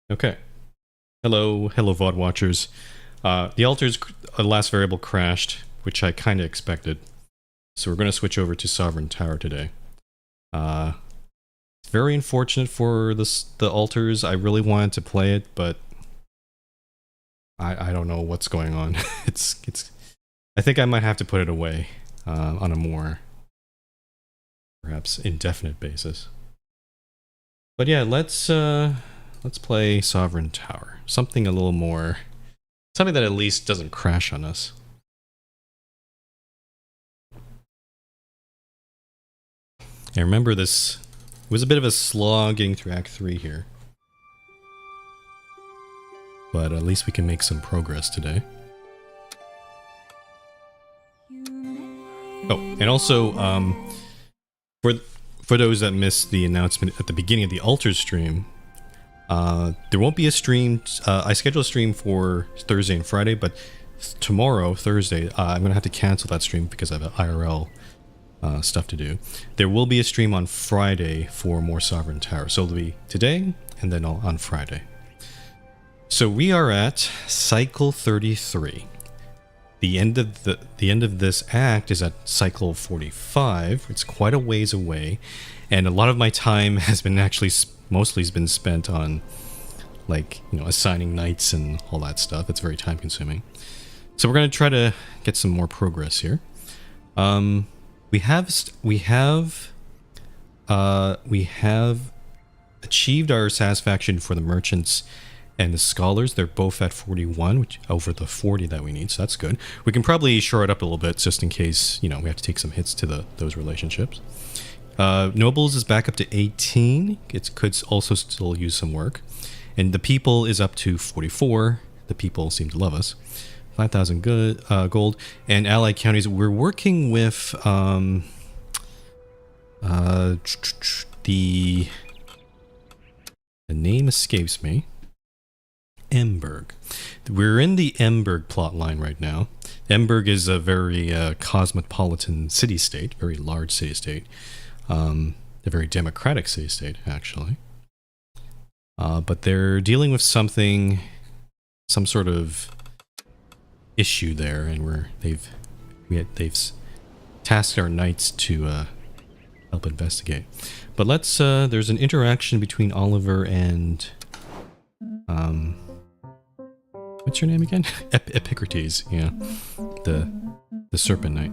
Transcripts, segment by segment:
Okay. Hello, VOD watchers. The altar's last variable crashed, which I kind of expected. So we're going to switch over to Sovereign Tower today. Very unfortunate for the altars. I really wanted to play it, but I don't know what's going on. I think I might have to put it away on a more perhaps indefinite basis. But yeah, let's play Sovereign Tower. Something a little more, something that at least doesn't crash on us. And remember this, it was a bit of a slog getting through Act 3 here. But at least we can make some progress today. Oh, and also, for those that missed the announcement at the beginning of the Altar stream, there won't be a stream. I scheduled a stream for Thursday and Friday, but tomorrow, Thursday, I'm going to have to cancel that stream because I have IRL stuff to do. There will be a stream on Friday for more Sovereign Tower. So it'll be today and then on Friday. So we are at cycle 33. The end of this act is at cycle 45. It's quite a ways away, and a lot of my time has been actually mostly been spent on, like, you know, assigning knights and all that stuff. It's very time consuming. So we're going to try to get some more progress here. We have achieved our satisfaction for the merchants and the scholars. They're both at 41, which over the 40 that we need, so that's good. We can probably shore it up a little bit just in case, you know, we have to take some hits to those relationships. Nobles is back up to 18. It could also still use some work. And the people is up to 44. The people seem to love us. 5,000 gold. And allied counties, we're working with the name escapes me. Emberg. We're in the Emberg plot line right now. Emberg is a very cosmopolitan city-state, very large city-state. A very democratic city-state, actually. But they're dealing with some sort of issue there, and they've tasked our knights to help investigate. But let's there's an interaction between Oliver and what's your name again? Epicrates, yeah. The Serpent Knight.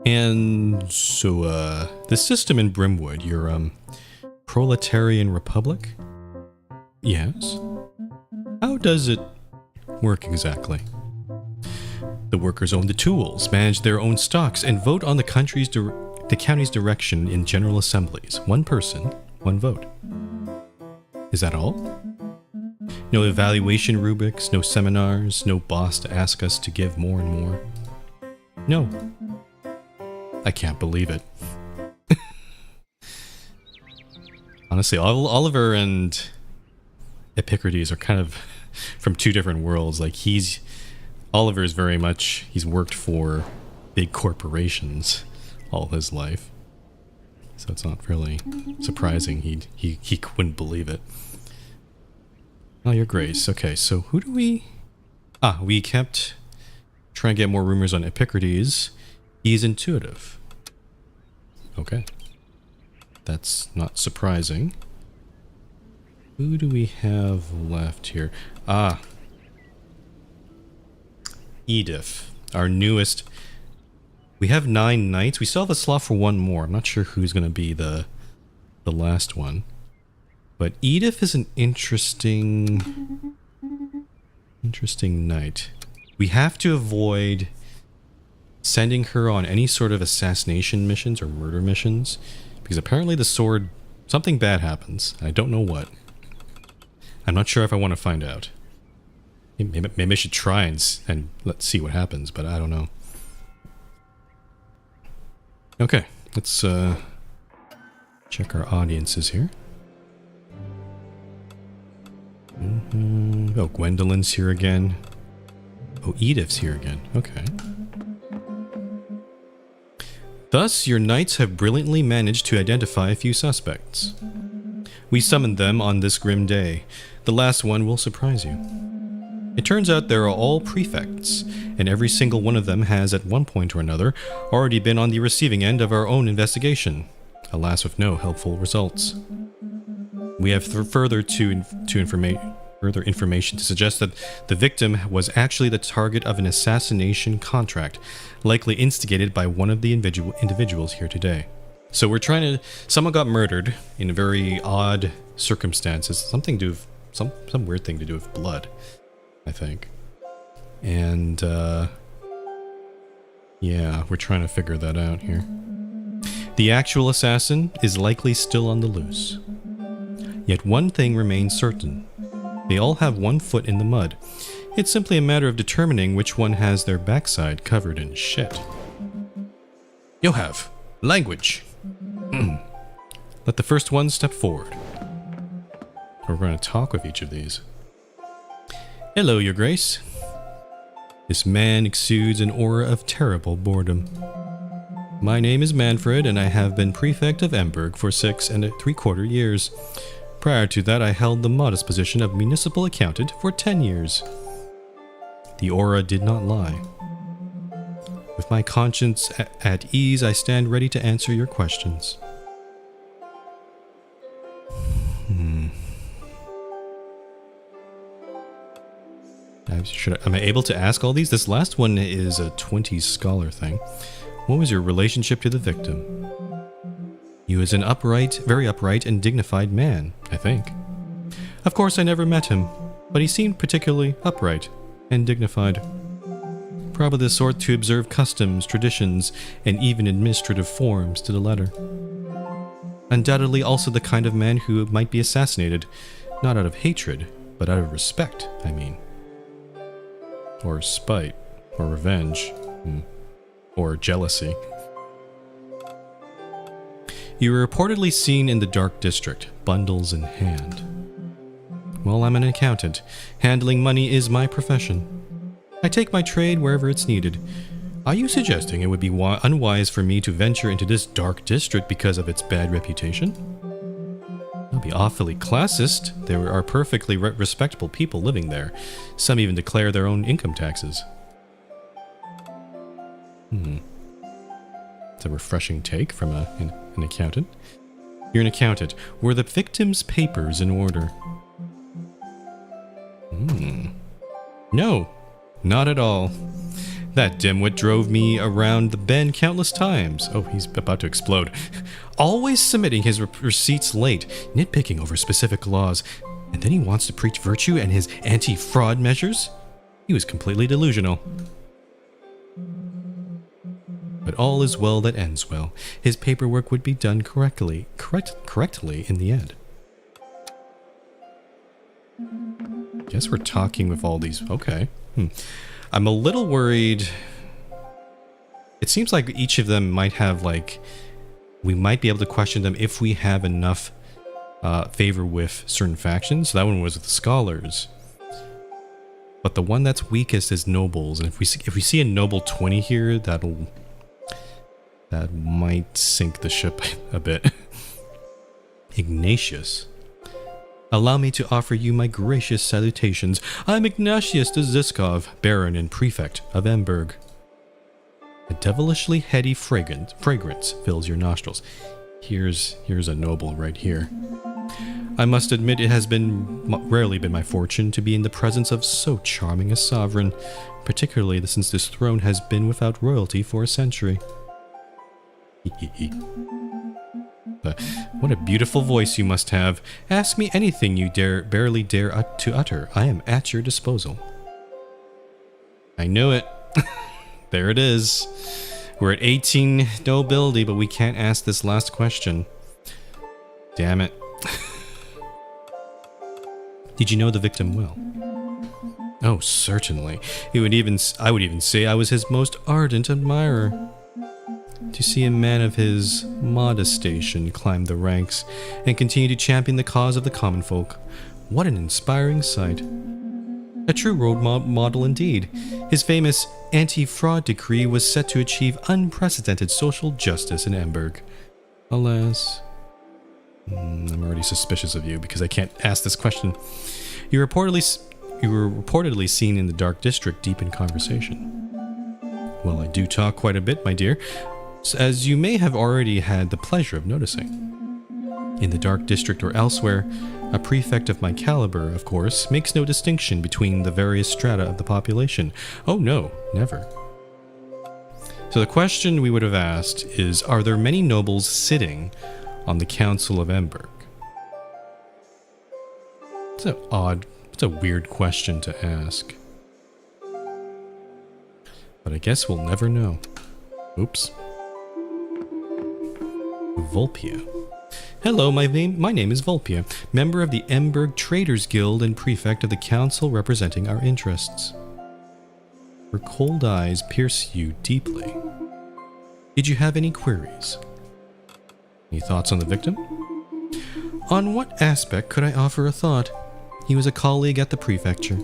And so, the system in Brimwood, your, proletarian republic? Yes. How does it work exactly? The workers own the tools, manage their own stocks, and vote on the county's direction in general assemblies. One person, one vote. Is that all? No evaluation rubrics, no seminars, no boss to ask us to give more and more. No. I can't believe it. Honestly, Oliver and Epicrates are kind of from two different worlds. Like, Oliver is very much, he's worked for big corporations all his life. So it's not really surprising he wouldn't believe it. Oh, your grace. Okay, so who do we... we kept trying to get more rumors on Epicrates. He's intuitive. Okay. That's not surprising. Who do we have left here? Edith, our newest... We have 9 knights. We still have a slot for one more. I'm not sure who's going to be the last one. But Edith is an interesting knight. We have to avoid sending her on any sort of assassination missions or murder missions, because apparently the sword, something bad happens. I don't know what. I'm not sure if I want to find out. Maybe I should try and let's see what happens, but I don't know. Okay, let's check our audiences here. Oh, Gwendolyn's here again. Oh, Edith's here again. Okay. Thus, your knights have brilliantly managed to identify a few suspects. We summoned them on this grim day. The last one will surprise you. It turns out there are all prefects, and every single one of them has, at one point or another, already been on the receiving end of our own investigation. Alas, with no helpful results. We have further information to suggest that the victim was actually the target of an assassination contract, likely instigated by one of the individuals here today. So we're trying to... Someone got murdered in very odd circumstances. Something to do with... Some weird thing to do with blood, I think. And, yeah, we're trying to figure that out here. The actual assassin is likely still on the loose. Yet one thing remains certain. They all have one foot in the mud. It's simply a matter of determining which one has their backside covered in shit. Yohav, language. Let the first one step forward. We're going to talk with each of these. Hello, Your Grace. This man exudes an aura of terrible boredom. My name is Manfred, and I have been prefect of Emberg for 6 3/4 years. Prior to that, I held the modest position of municipal accountant for 10 years. The aura did not lie. With my conscience at ease, I stand ready to answer your questions. Am I able to ask all these? This last one is a 20s scholar thing. What was your relationship to the victim? He was an very upright and dignified man, I think. Of course, I never met him, but he seemed particularly upright and dignified. Probably the sort to observe customs, traditions, and even administrative forms to the letter. Undoubtedly also the kind of man who might be assassinated, not out of hatred, but out of respect, I mean. Or spite, or revenge, or jealousy. You were reportedly seen in the Dark District, bundles in hand. Well, I'm an accountant. Handling money is my profession. I take my trade wherever it's needed. Are you suggesting it would be unwise for me to venture into this Dark District because of its bad reputation? That would be awfully classist. There are perfectly respectable people living there. Some even declare their own income taxes. It's a refreshing take from an accountant. You're an accountant. Were the victim's papers in order? No, not at all. That dimwit drove me around the bend countless times. Oh, he's about to explode. Always submitting his receipts late, nitpicking over specific laws, and then he wants to preach virtue and his anti-fraud measures? He was completely delusional. But all is well that ends well. His paperwork would be done correctly in the end. Guess we're talking with all these. Okay. I'm a little worried. It seems like each of them might have, like, we might be able to question them if we have enough favor with certain factions. So that one was with the scholars. But the one that's weakest is nobles, and if we see a noble 20 here, that might sink the ship a bit. Ignatius. Allow me to offer you my gracious salutations. I'm Ignatius de Ziskov, Baron and Prefect of Emberg. A devilishly heady fragrance fills your nostrils. Here's a noble right here. I must admit it has rarely been my fortune to be in the presence of so charming a sovereign, particularly since this throne has been without royalty for a century. What a beautiful voice you must have. Ask me anything you barely dare to utter. I am at your disposal. I knew it. There it is. We're at 18 nobility, but we can't ask this last question. Damn it. Did you know the victim well? Oh, certainly. I would even say I was his most ardent admirer. To see a man of his modest station climb the ranks and continue to champion the cause of the common folk, what an inspiring sight. A true role model indeed. His famous anti-fraud decree was set to achieve unprecedented social justice in Emberg. Alas. I'm already suspicious of you because I can't ask this question. You were reportedly seen in the Dark District deep in conversation. Well, I do talk quite a bit, my dear, as you may have already had the pleasure of noticing. In the Dark District or elsewhere, a prefect of my caliber, of course, makes no distinction between the various strata of the population. Oh no, never. So the question we would have asked is, are there many nobles sitting on the Council of Emberg? It's a weird question to ask. But I guess we'll never know. Oops. Volpia. Hello, my name is Volpia, member of the Emberg Traders Guild and prefect of the council representing our interests. Her cold eyes pierce you deeply. Did you have any queries? Any thoughts on the victim? On what aspect could I offer a thought? He was a colleague at the prefecture.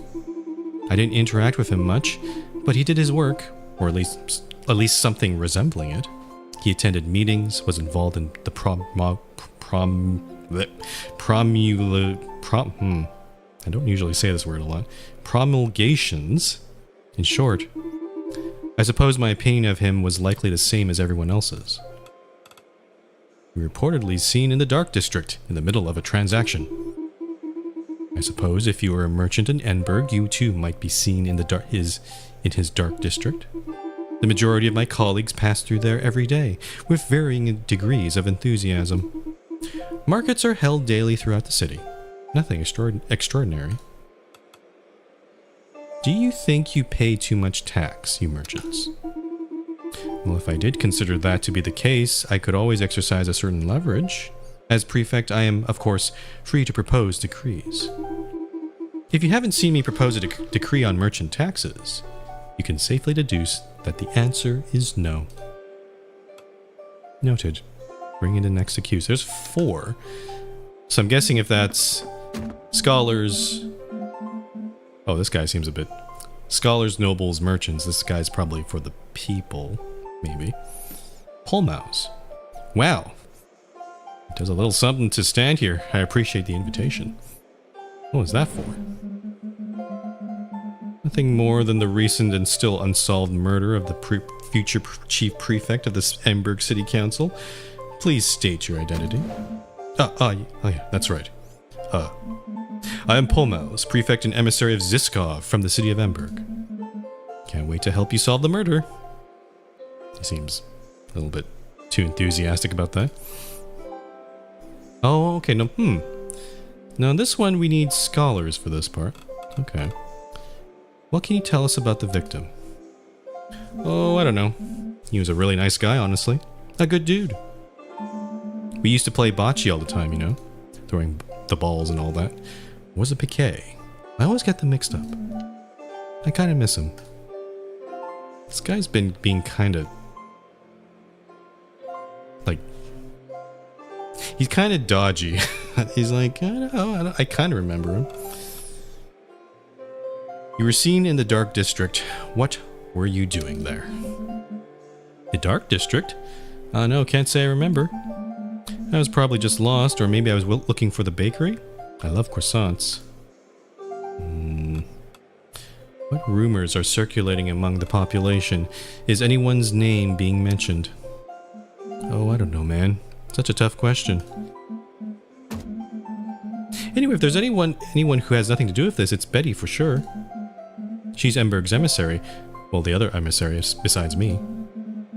I didn't interact with him much, but he did his work, or at least something resembling it. He attended meetings, was involved in the I don't usually say this word a lot. Promulgations. In short, I suppose my opinion of him was likely the same as everyone else's. He reportedly seen in the Dark District, in the middle of a transaction. I suppose if you were a merchant in Emberg, you too might be seen in his Dark District. The majority of my colleagues pass through there every day, with varying degrees of enthusiasm. Markets are held daily throughout the city. Nothing extraordinary. Do you think you pay too much tax, you merchants? Well, if I did consider that to be the case, I could always exercise a certain leverage. As prefect, I am, of course, free to propose decrees. If you haven't seen me propose a decree on merchant taxes, you can safely deduce that the answer is no. Noted. Bring it in execute. There's 4. So I'm guessing if that's scholars... Oh, this guy seems a bit... Scholars, nobles, merchants. This guy's probably for the people, maybe. Polmouse. Wow. It does a little something to stand here. I appreciate the invitation. What was that for? Nothing more than the recent and still unsolved murder of the future chief prefect of the Emberg City Council. Please state your identity. Yeah, that's right. I am Polmouse, prefect and emissary of Ziskov from the city of Emberg. Can't wait to help you solve the murder. He seems a little bit too enthusiastic about that. Oh, okay, no, Now this one we need scholars for this part. Okay. What can you tell us about the victim? Oh, I don't know. He was a really nice guy, honestly. A good dude. We used to play bocce all the time, you know? Throwing the balls and all that. Was it Piquet? I always get them mixed up. I kind of miss him. This guy's been being kind of... like... he's kind of dodgy. He's like, I kind of remember him. You were seen in the Dark District. What were you doing there? The Dark District? No, can't say I remember. I was probably just lost, or maybe I was looking for the bakery. I love croissants. What rumors are circulating among the population? Is anyone's name being mentioned? Oh, I don't know, man. Such a tough question. Anyway, if there's anyone who has nothing to do with this, it's Betty for sure. She's Emberg's emissary. Well, the other emissary besides me.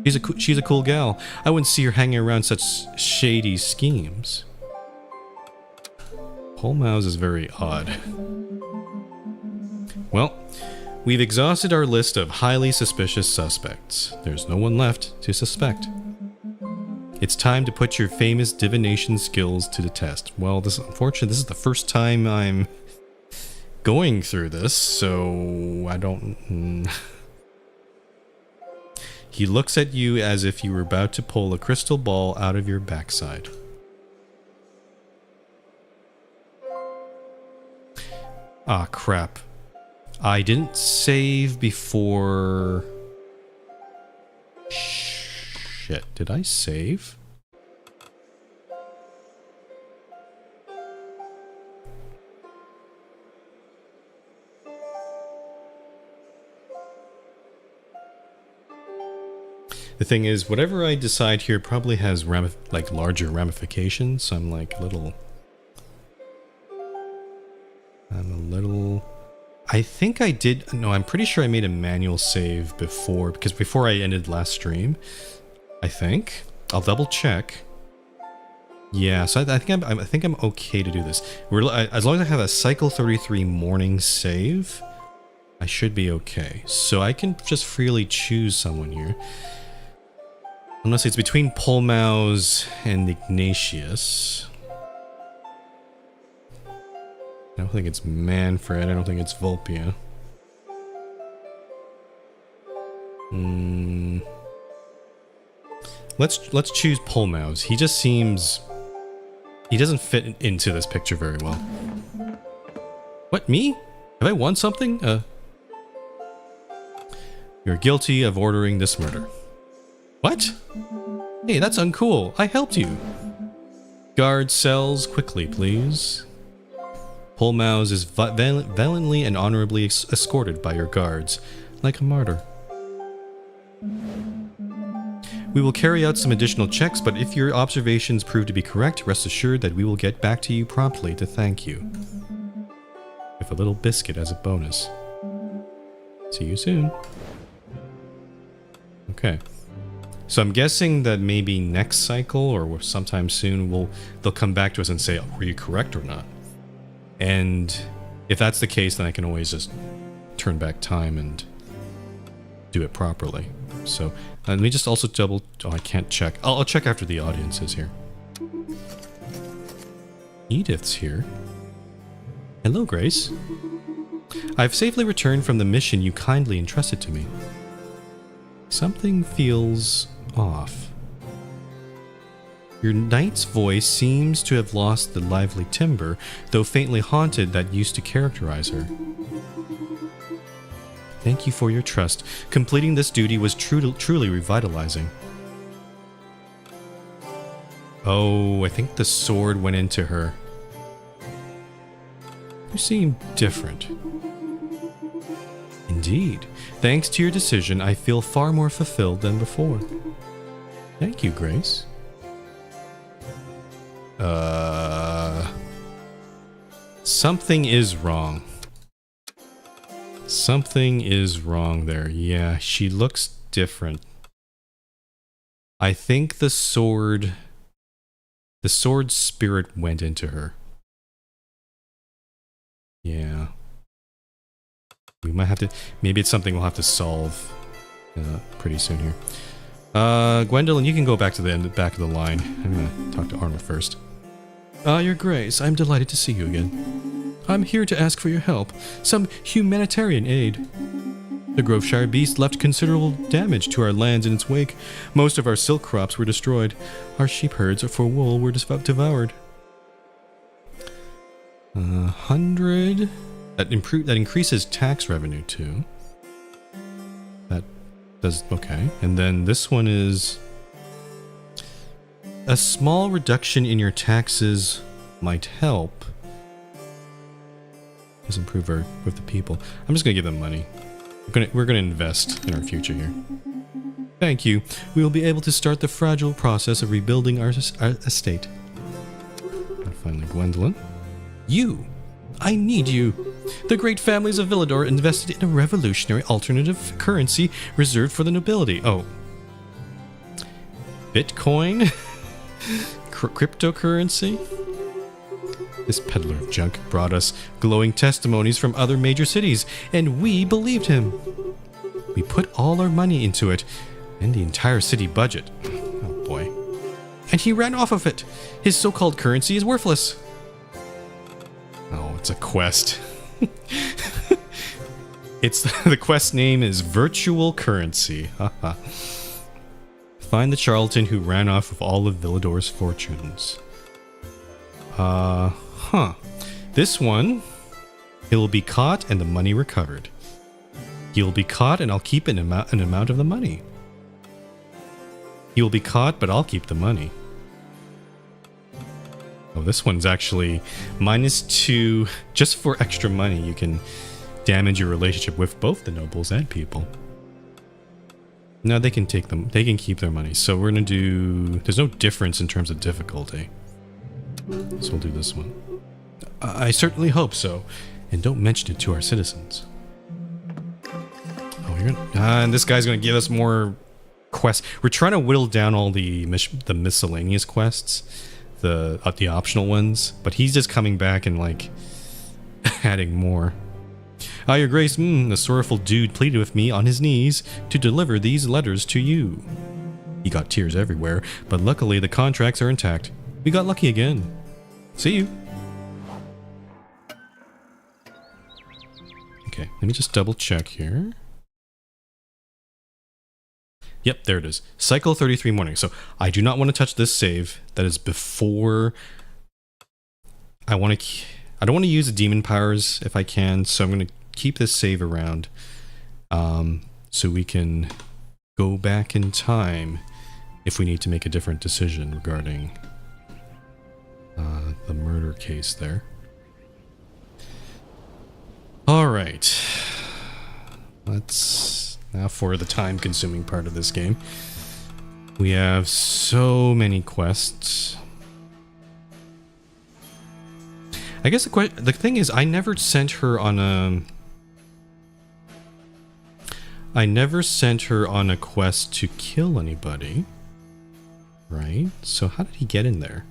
She's a cool gal. I wouldn't see her hanging around such shady schemes. Polmouse is very odd. Well, we've exhausted our list of highly suspicious suspects. There's no one left to suspect. It's time to put your famous divination skills to the test. Well, unfortunately, this is the first time I'm going through this, so I don't... He looks at you as if you were about to pull a crystal ball out of your backside. Ah, crap. I didn't save before... Shit, did I save? The thing is, whatever I decide here probably has larger ramifications, so I'm like a little... I think I did... No, I'm pretty sure I made a manual save before, because before I ended last stream, I think. I'll double check. Yeah, so I think I'm okay to do this. As long as I have a Cycle 33 morning save, I should be okay. So I can just freely choose someone here. Unless it's between Polmouse and Ignatius. I don't think it's Manfred. I don't think it's Vulpia. Let's choose Polmouse. He just seems... He doesn't fit into this picture very well. What, me? Have I won something? You're guilty of ordering this murder. What? Hey, that's uncool. I helped you. Guard cells quickly, please. Polmouse is valiantly and honorably escorted by your guards, like a martyr. We will carry out some additional checks, but if your observations prove to be correct, rest assured that we will get back to you promptly to thank you. With a little biscuit as a bonus. See you soon. Okay. So I'm guessing that maybe next cycle or sometime soon they'll come back to us and say, were you correct or not? And if that's the case, then I can always just turn back time and do it properly. So let me just also double... Oh, I can't check. I'll check after the audience is here. Edith's here. Hello, Grace. I've safely returned from the mission you kindly entrusted to me. Something feels off. Your knight's voice seems to have lost the lively timbre, though faintly haunted, that used to characterize her. Thank you for your trust. Completing this duty was truly revitalizing. Oh, I think the sword went into her. You seem different. Indeed. Thanks to your decision, I feel far more fulfilled than before. Thank you, Grace. Something is wrong. Something is wrong there. Yeah, she looks different. I think the sword spirit went into her. Yeah. We might have to... Maybe it's something we'll have to solve pretty soon here. Gwendolyn, you can go back to the back of the line. I'm gonna talk to Arnold first. Your Grace, I'm delighted to see you again. I'm here to ask for your help. Some humanitarian aid. The Groveshire beast left considerable damage to our lands in its wake. Most of our silk crops were destroyed. Our sheep herds for wool were devoured. 100... That increases tax revenue too. That does... Okay. And then this one is... A small reduction in your taxes might help. Does improve our with the people. I'm just gonna give them money. We're gonna invest in our future here. Thank you. We will be able to start the fragile process of rebuilding our estate. And finally, Gwendolyn. You! I need you! The great families of Villador invested in a revolutionary alternative currency reserved for the nobility. Oh. Bitcoin? Cryptocurrency? This peddler of junk brought us glowing testimonies from other major cities, and we believed him. We put all our money into it, and the entire city budget. Oh boy. And he ran off of it. His so-called currency is worthless. Oh, it's a quest. The quest name is Virtual Currency. Haha. Find the charlatan who ran off with all of Villador's fortunes. This one, he'll be caught and the money recovered. He'll be caught and I'll keep an amount of the money. He'll be caught, but I'll keep the money. Oh, this one's actually -2 just for extra money. You can damage your relationship with both the nobles and people. No, they can take them. They can keep their money. So we're going to do... There's no difference in terms of difficulty. So we'll do this one. I certainly hope so. And don't mention it to our citizens. Oh, you're gonna... and this guy's going to give us more quests. We're trying to whittle down all the miscellaneous quests. The optional ones. But he's just coming back and, like, adding more. Ah, Your Grace, the sorrowful dude pleaded with me on his knees to deliver these letters to you. He got tears everywhere, but luckily the contracts are intact. We got lucky again. See you. Okay, let me just double check here. Yep, there it is. Cycle 33 morning. So I do not want to touch this save. That is before... I don't want to use the demon powers if I can, so I'm going to keep this save around so we can go back in time if we need to make a different decision regarding the murder case there. Alright. Let's... Now for the time-consuming part of this game. We have so many quests. I guess the thing is, I never sent her on a... I never sent her on a quest to kill anybody. Right? So how did he get in there?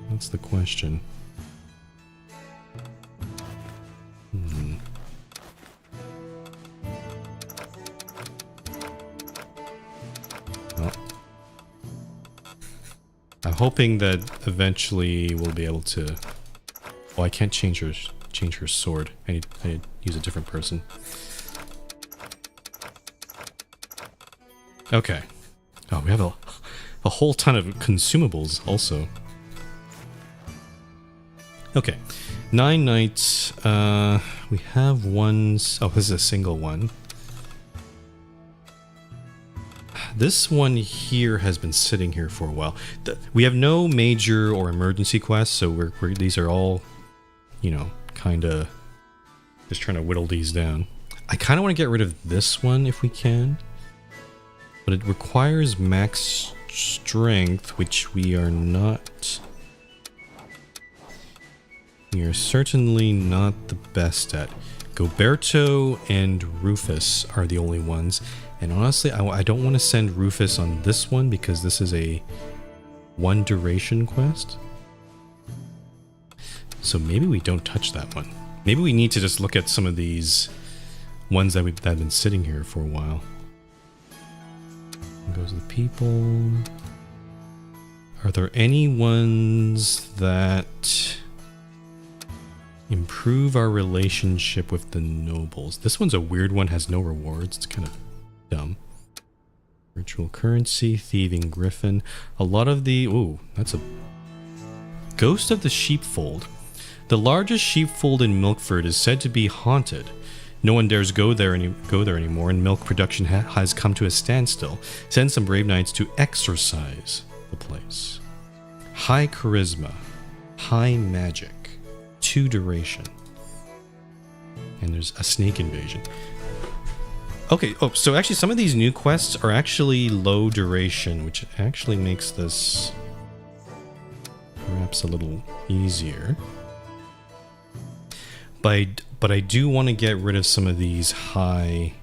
That's the question. Well, I'm hoping that eventually we'll be able to... Oh, I can't change her sword. I need to use a different person. Okay. Oh, we have a whole ton of consumables also. Okay. 9 nights. We have ones... Oh, this is a single one. This one here has been sitting here for a while. We have no major or emergency quests, so these are all, you know, kind of just trying to whittle these down. I kind of want to get rid of this one if we can. But it requires max strength, which we are not... We are certainly not the best at. Goberto and Rufus are the only ones. And honestly, I don't want to send Rufus on this one because this is a one duration quest. So maybe we don't touch that one. Maybe we need to just look at some of these ones that have been sitting here for a while. Goes to the people. Are there any ones that improve our relationship with the nobles? This one's a weird one, has no rewards. It's kind of dumb. Virtual currency, thieving griffin. A lot of the... Ooh, that's a... Ghost of the Sheepfold. The largest sheepfold in Milkford is said to be haunted. No one dares go there anymore, and milk production has come to a standstill. Send some brave knights to exorcise the place. High charisma, high magic, 2 duration, and there's a snake invasion. Okay, oh, so actually some of these new quests are actually low duration, which actually makes this perhaps a little easier. But I do want to get rid of some of these high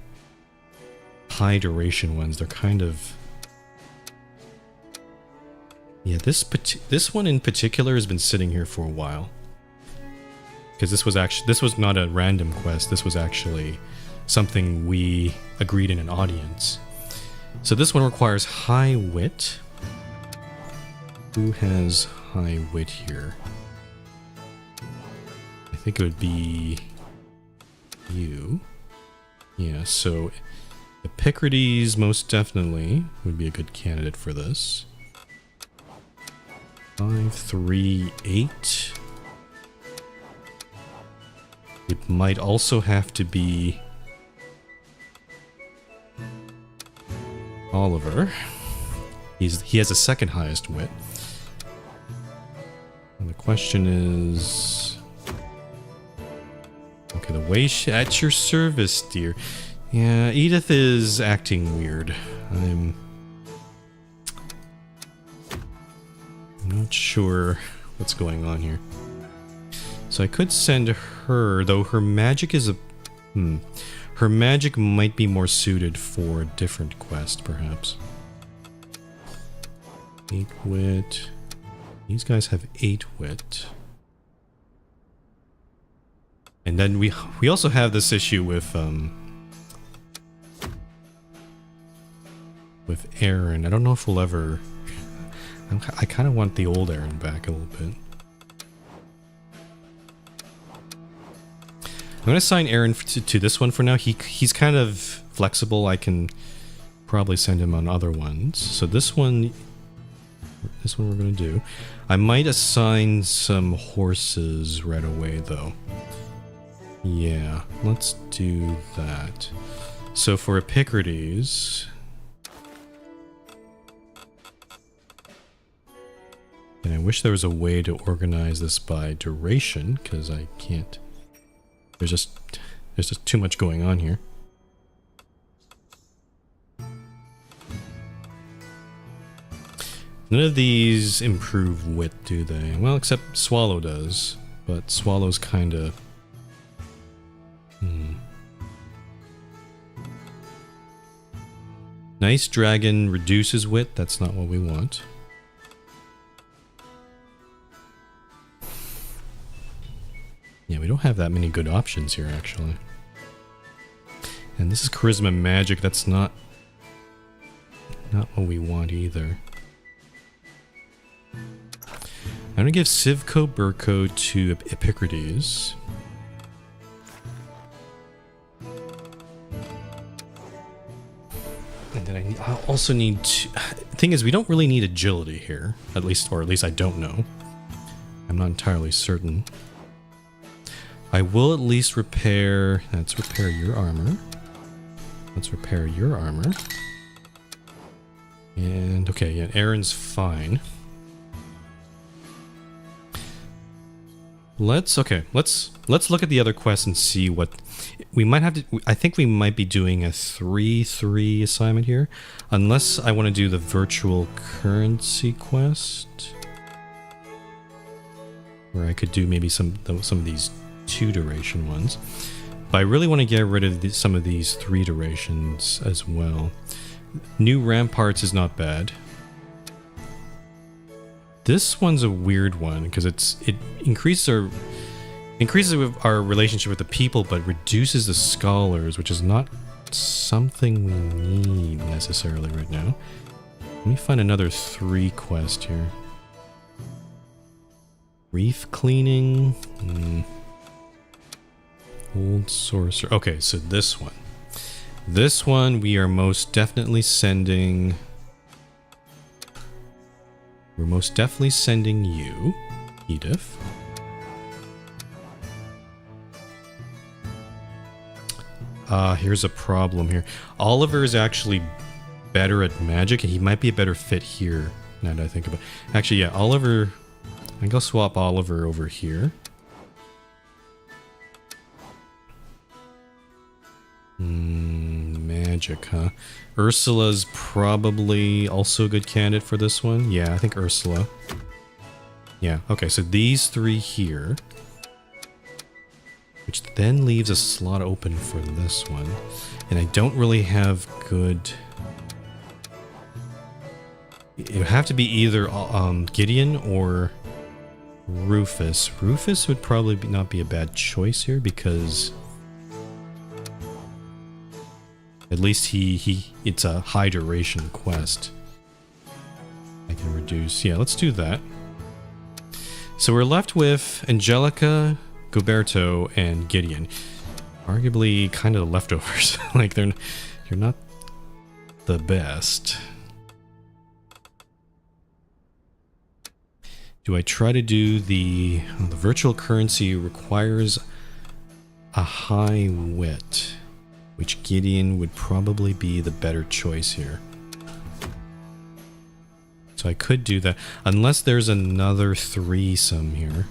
duration ones. They're kind of... Yeah, this one in particular has been sitting here for a while. Because this was not a random quest. This was actually something we agreed in an audience. So this one requires high wit. Who has high wit here? I think it would be you. Yeah, so Epicrates most definitely would be a good candidate for this. 5, 3, 8. It might also have to be Oliver. He has the second highest wit. And the question is... Okay, the way at your service, dear. Yeah, Edith is acting weird. I'm not sure what's going on here. So I could send her, though her magic is a... Her magic might be more suited for a different quest, perhaps. 8 wit. These guys have 8 wit. And then we also have this issue with Aaron. I don't know if we'll ever... I kind of want the old Aaron back a little bit. I'm going to assign Aaron to this one for now. He's kind of flexible. I can probably send him on other ones. So this one we're going to do. I might assign some horses right away, though. Yeah, let's do that. So for Epicrates... And I wish there was a way to organize this by duration, because I can't... There's just too much going on here. None of these improve wit, do they? Well, except Swallow does, but Swallow's kinda... Nice Dragon reduces wit, that's not what we want. Yeah, we don't have that many good options here, actually. And this is Charisma Magic. That's not what we want either. I'm going to give Sivko Burko to Epicrates. And then I also need to... The thing is, we don't really need agility here. At least I don't know. I'm not entirely certain. I will at least repair... Let's repair your armor. Let's repair your armor. And, okay, yeah, Aaron's fine. Let's look at the other quests and see what... We might have to... I think we might be doing a 3-3 assignment here. Unless I want to do the virtual currency quest. Where I could do maybe some of these 2 duration ones, but I really want to get rid of some of these 3 durations as well. New ramparts is not bad. This one's a weird one because it increases our relationship with the people, but reduces the scholars, which is not something we need necessarily right now. Let me find another 3 quest here. Reef cleaning. Old Sorcerer. Okay, so this one. This one we are most definitely sending... We're most definitely sending you, Edith. Here's a problem here. Oliver is actually better at magic, and he might be a better fit here, now that I think about it. Actually, yeah, Oliver... I think I'll swap Oliver over here. Magic, huh? Ursula's probably also a good candidate for this one. Yeah, I think Ursula. Yeah, okay, so these 3 here. Which then leaves a slot open for this one. And I don't really have good... It would have to be either Gideon or Rufus. Rufus would probably not be a bad choice here because... At least it's a high duration quest. I can reduce. Yeah, let's do that. So we're left with Angelica, Goberto, and Gideon. Arguably kind of the leftovers. Like you're not the best. Do I try to do the virtual currency requires a high wit? Which Gideon would probably be the better choice here. So I could do that. Unless there's another threesome here.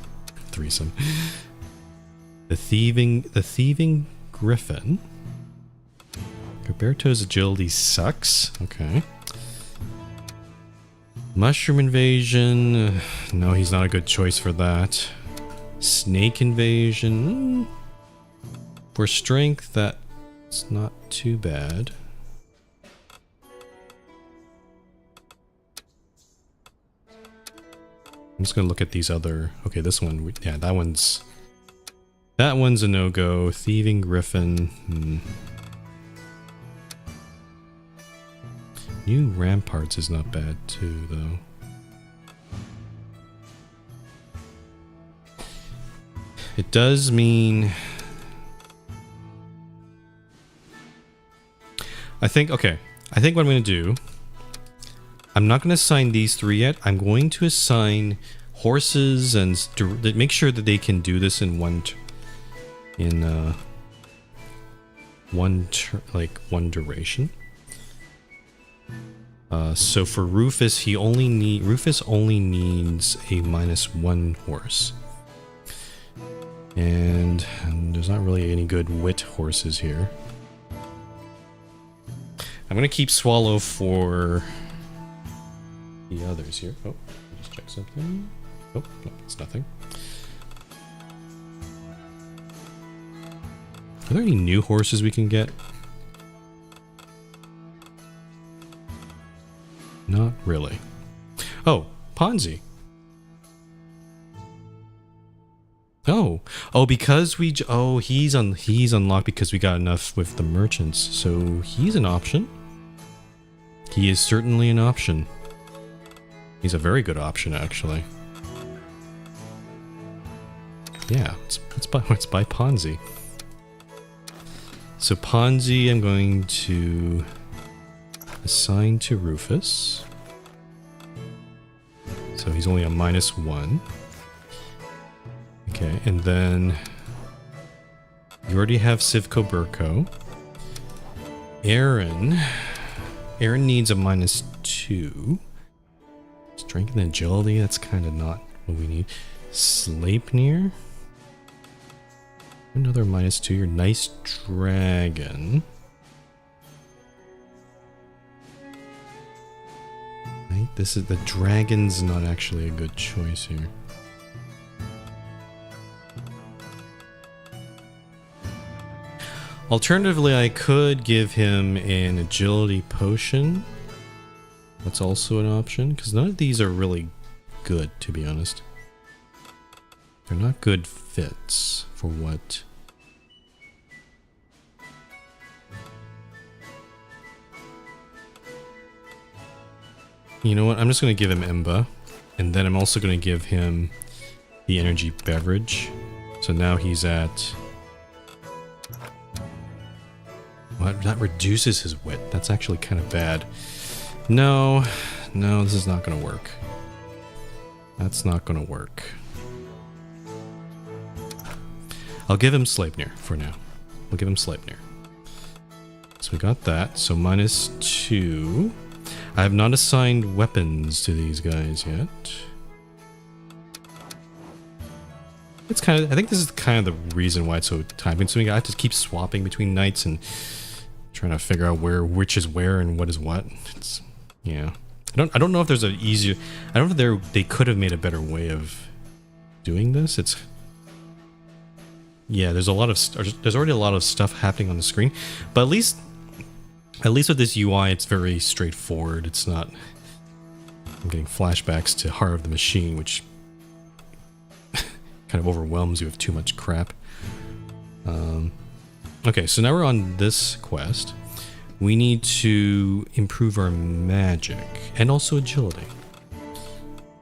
Threesome. The thieving griffin. Roberto's agility sucks. Okay. Mushroom invasion. No, he's not a good choice for that. Snake invasion. For strength, that's not too bad. I'm just gonna look at these other. Okay, this one. Yeah, that one's a no-go. Thieving Griffin. New Ramparts is not bad too, though. It does mean... I think what I'm going to do... I'm not going to assign these 3 yet. I'm going to assign horses and make sure that they can do this in one duration. So for Rufus, Rufus only needs a -1 horse. And there's not really any good wit horses here. I'm gonna keep Swallow for the others here. Oh, just check something. Oh, no, it's nothing. Are there any new horses we can get? Not really. Oh, Ponzi. Oh, because he's unlocked because we got enough with the merchants. So he's an option. He is certainly an option. He's a very good option, actually. Yeah, let's buy Ponzi. So Ponzi, I'm going to assign to Rufus. So he's only a -1. Okay, and then you already have Sivko Burko. Aaron needs a -2. Strength and agility, that's kind of not what we need. Sleipnir. Another -2. Your nice dragon. Right, the dragon's not actually a good choice here. Alternatively, I could give him an agility potion. That's also an option, because none of these are really good, to be honest. They're not good fits for what... You know what? I'm just going to give him Emba. And then I'm also going to give him the energy beverage. So now he's at... What? That reduces his wit. That's actually kind of bad. No, this is not going to work. That's not going to work. I'll give him Sleipnir for now. We'll give him Sleipnir. So we got that. So -2. I have not assigned weapons to these guys yet. It's kind of... I think this is kind of the reason why it's so time-consuming. I have to keep swapping between knights and trying to figure out which is where and what is what. It's... Yeah. I don't know if there's an easier... I don't know if they could have made a better way of doing this. It's... Yeah, there's already a lot of stuff happening on the screen, but at least with this UI, it's very straightforward. It's not... I'm getting flashbacks to Heart of the Machine, which kind of overwhelms you with too much crap. Okay, so now we're on this quest. We need to improve our magic and also agility.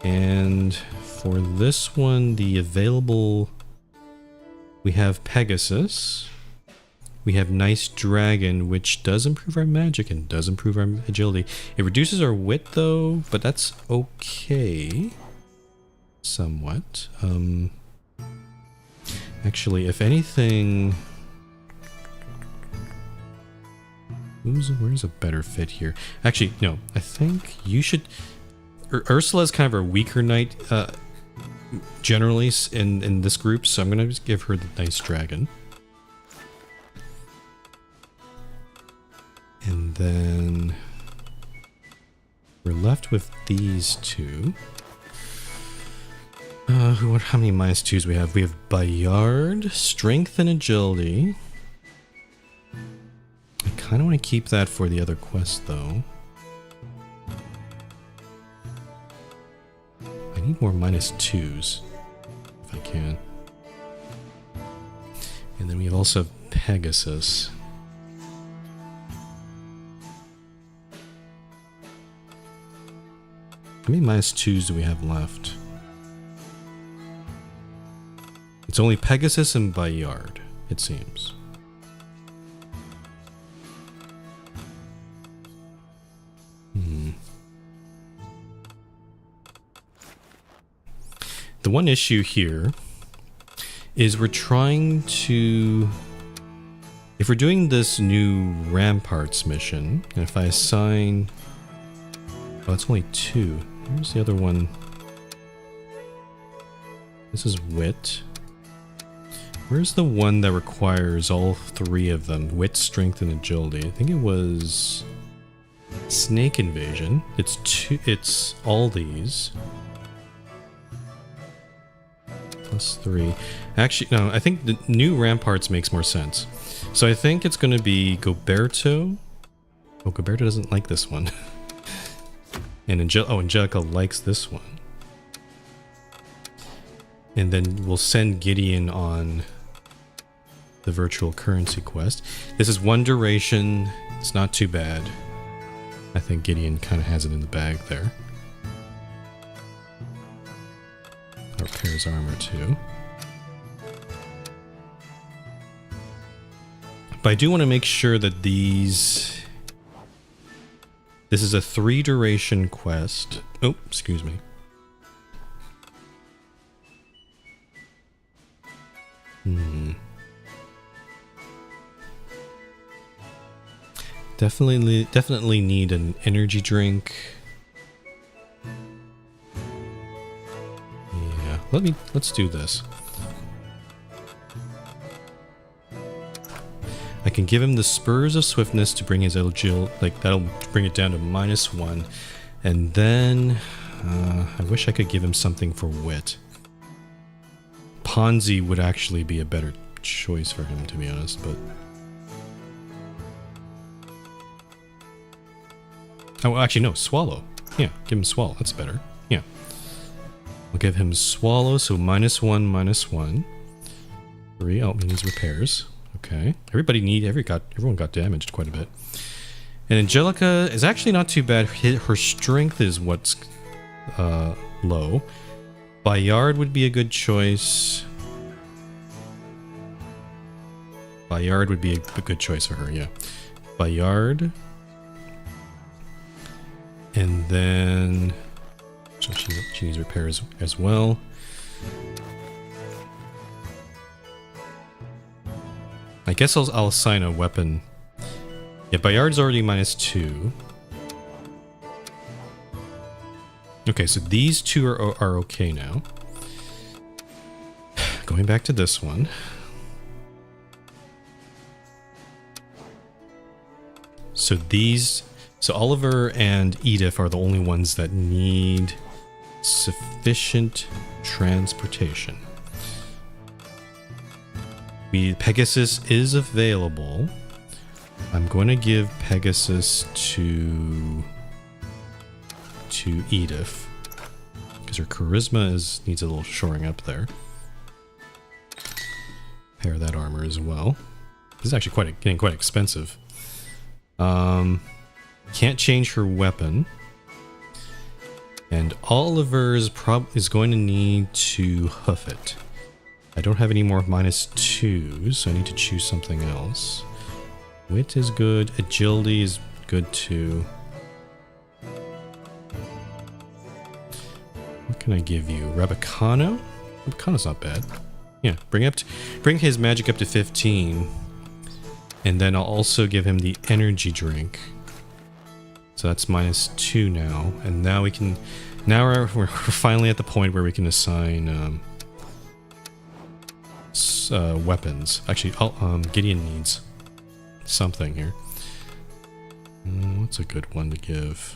And for this one, the available... We have Pegasus. We have Nice Dragon, which does improve our magic and does improve our agility. It reduces our wit, though, but that's okay. Somewhat. Actually, if anything... Where's a better fit here? Actually, no. I think you should... Ursula's kind of a weaker knight, generally, in this group, so I'm going to just give her the Nice Dragon. then we're left with these two. How many -2s we have? We have Bayard, Strength and Agility. I kind of want to keep that for the other quest, though. I need more -2s, if I can. And then we also have Pegasus. How many -2s do we have left? It's only Pegasus and Bayard, it seems. The one issue here is we're trying to... If we're doing this new Ramparts mission, and if I assign... Oh, it's only 2. Where's the other one? This is Wit. Where's the one that requires all 3 of them? Wit, Strength, and Agility. I think it was... Snake Invasion. It's all these. +3. Actually, no, I think the new Ramparts makes more sense. So I think it's going to be Goberto. Oh, Goberto doesn't like this one. And Angelica likes this one. And then we'll send Gideon on the virtual currency quest. This is 1 duration. It's not too bad. I think Gideon kind of has it in the bag there. Repairs armor too. But I do want to make sure that these... This is a 3 duration quest. Oh, excuse me. Definitely need an energy drink. Yeah, let's do this. I can give him the Spurs of Swiftness to bring his agility, like that'll bring it down to -1. And then I wish I could give him something for wit. Ponzi would actually be a better choice for him, to be honest, but... Oh, actually, no, Swallow. Yeah, give him Swallow. That's better. Yeah. We'll give him Swallow, so -1, -1. 3. Oh, he needs repairs. Okay. Everyone got damaged quite a bit. And Angelica is actually not too bad. Her strength is what's low. Bayard would be a good choice. Bayard would be a good choice for her, yeah. Bayard. And then... So she needs repairs as well. I guess I'll assign a weapon. Yeah, Bayard's already -2. Okay, so these two are okay now. Going back to this one. So Oliver and Edith are the only ones that need sufficient transportation. Pegasus is available. I'm going to give Pegasus to Edith because her charisma needs a little shoring up there. Pair that armor as well. This is actually getting quite expensive. Can't change her weapon. And Oliver is going to need to hoof it. I don't have any more -2s, so I need to choose something else. Wit is good. Agility is good too. What can I give you? Rabicano? Rabicano's not bad. Yeah, bring his magic up to 15. And then I'll also give him the energy drink. So that's -2 now. And now we can... Now we're finally at the point where we can assign weapons. Actually, Gideon needs something here. What's a good one to give?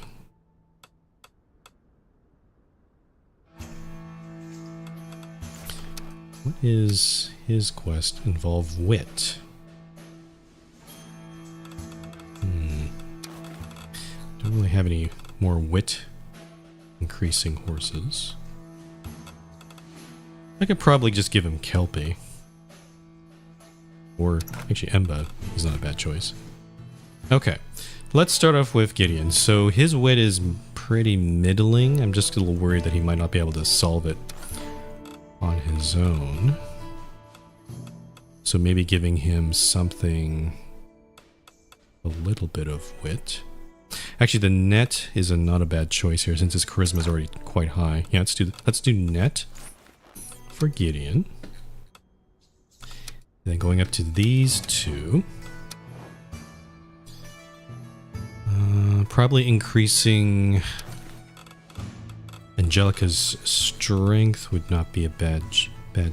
What is his quest? Involve wit. Don't really have any more wit increasing horses. I could probably just give him Kelpie. Or actually Emba is not a bad choice. Okay, let's start off with Gideon. So his wit is pretty middling. I'm just a little worried that he might not be able to solve it on his own. So maybe giving him something, a little bit of wit. Actually, the net is not a bad choice here since his charisma is already quite high. Yeah, let's do net for Gideon. And then going up to these two. Probably increasing Angelica's strength would not be a bad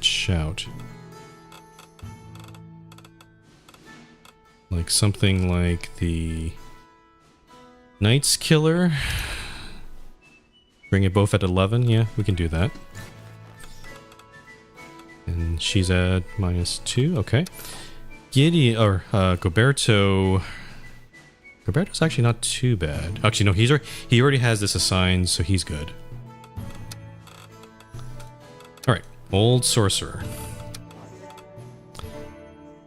shout. Like something like the Knight's Killer. Bring it both at 11. Yeah, we can do that. And she's at -2. Okay. Gideon or Goberto. Goberto's actually not too bad. Actually, no, he already has this assigned, so he's good. All right, old sorcerer.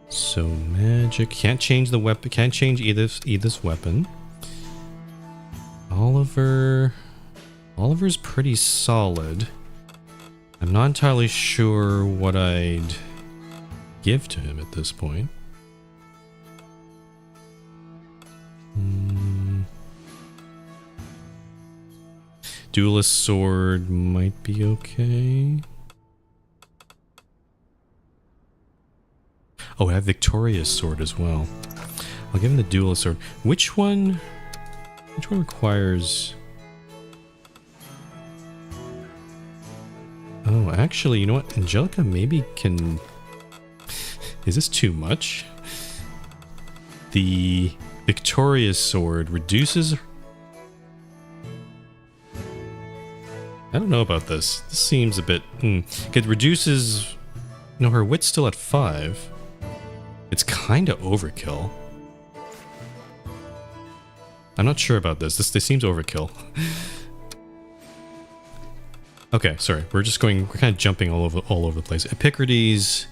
So magic can't change the weapon. Can't change either's weapon. Oliver's pretty solid. I'm not entirely sure what I'd give to him at this point. Duelist sword might be okay. Oh, I have Victoria's sword as well. I'll give him the duelist sword. Which one requires... Oh, actually, you know what? Angelica maybe can... Is this too much? The Victoria's sword reduces... I don't know about this. This seems a bit... It reduces... No, her wit's still at 5. It's kind of overkill. I'm not sure about this. This seems overkill. Okay, sorry. We're kind of jumping all over the place. Epicrates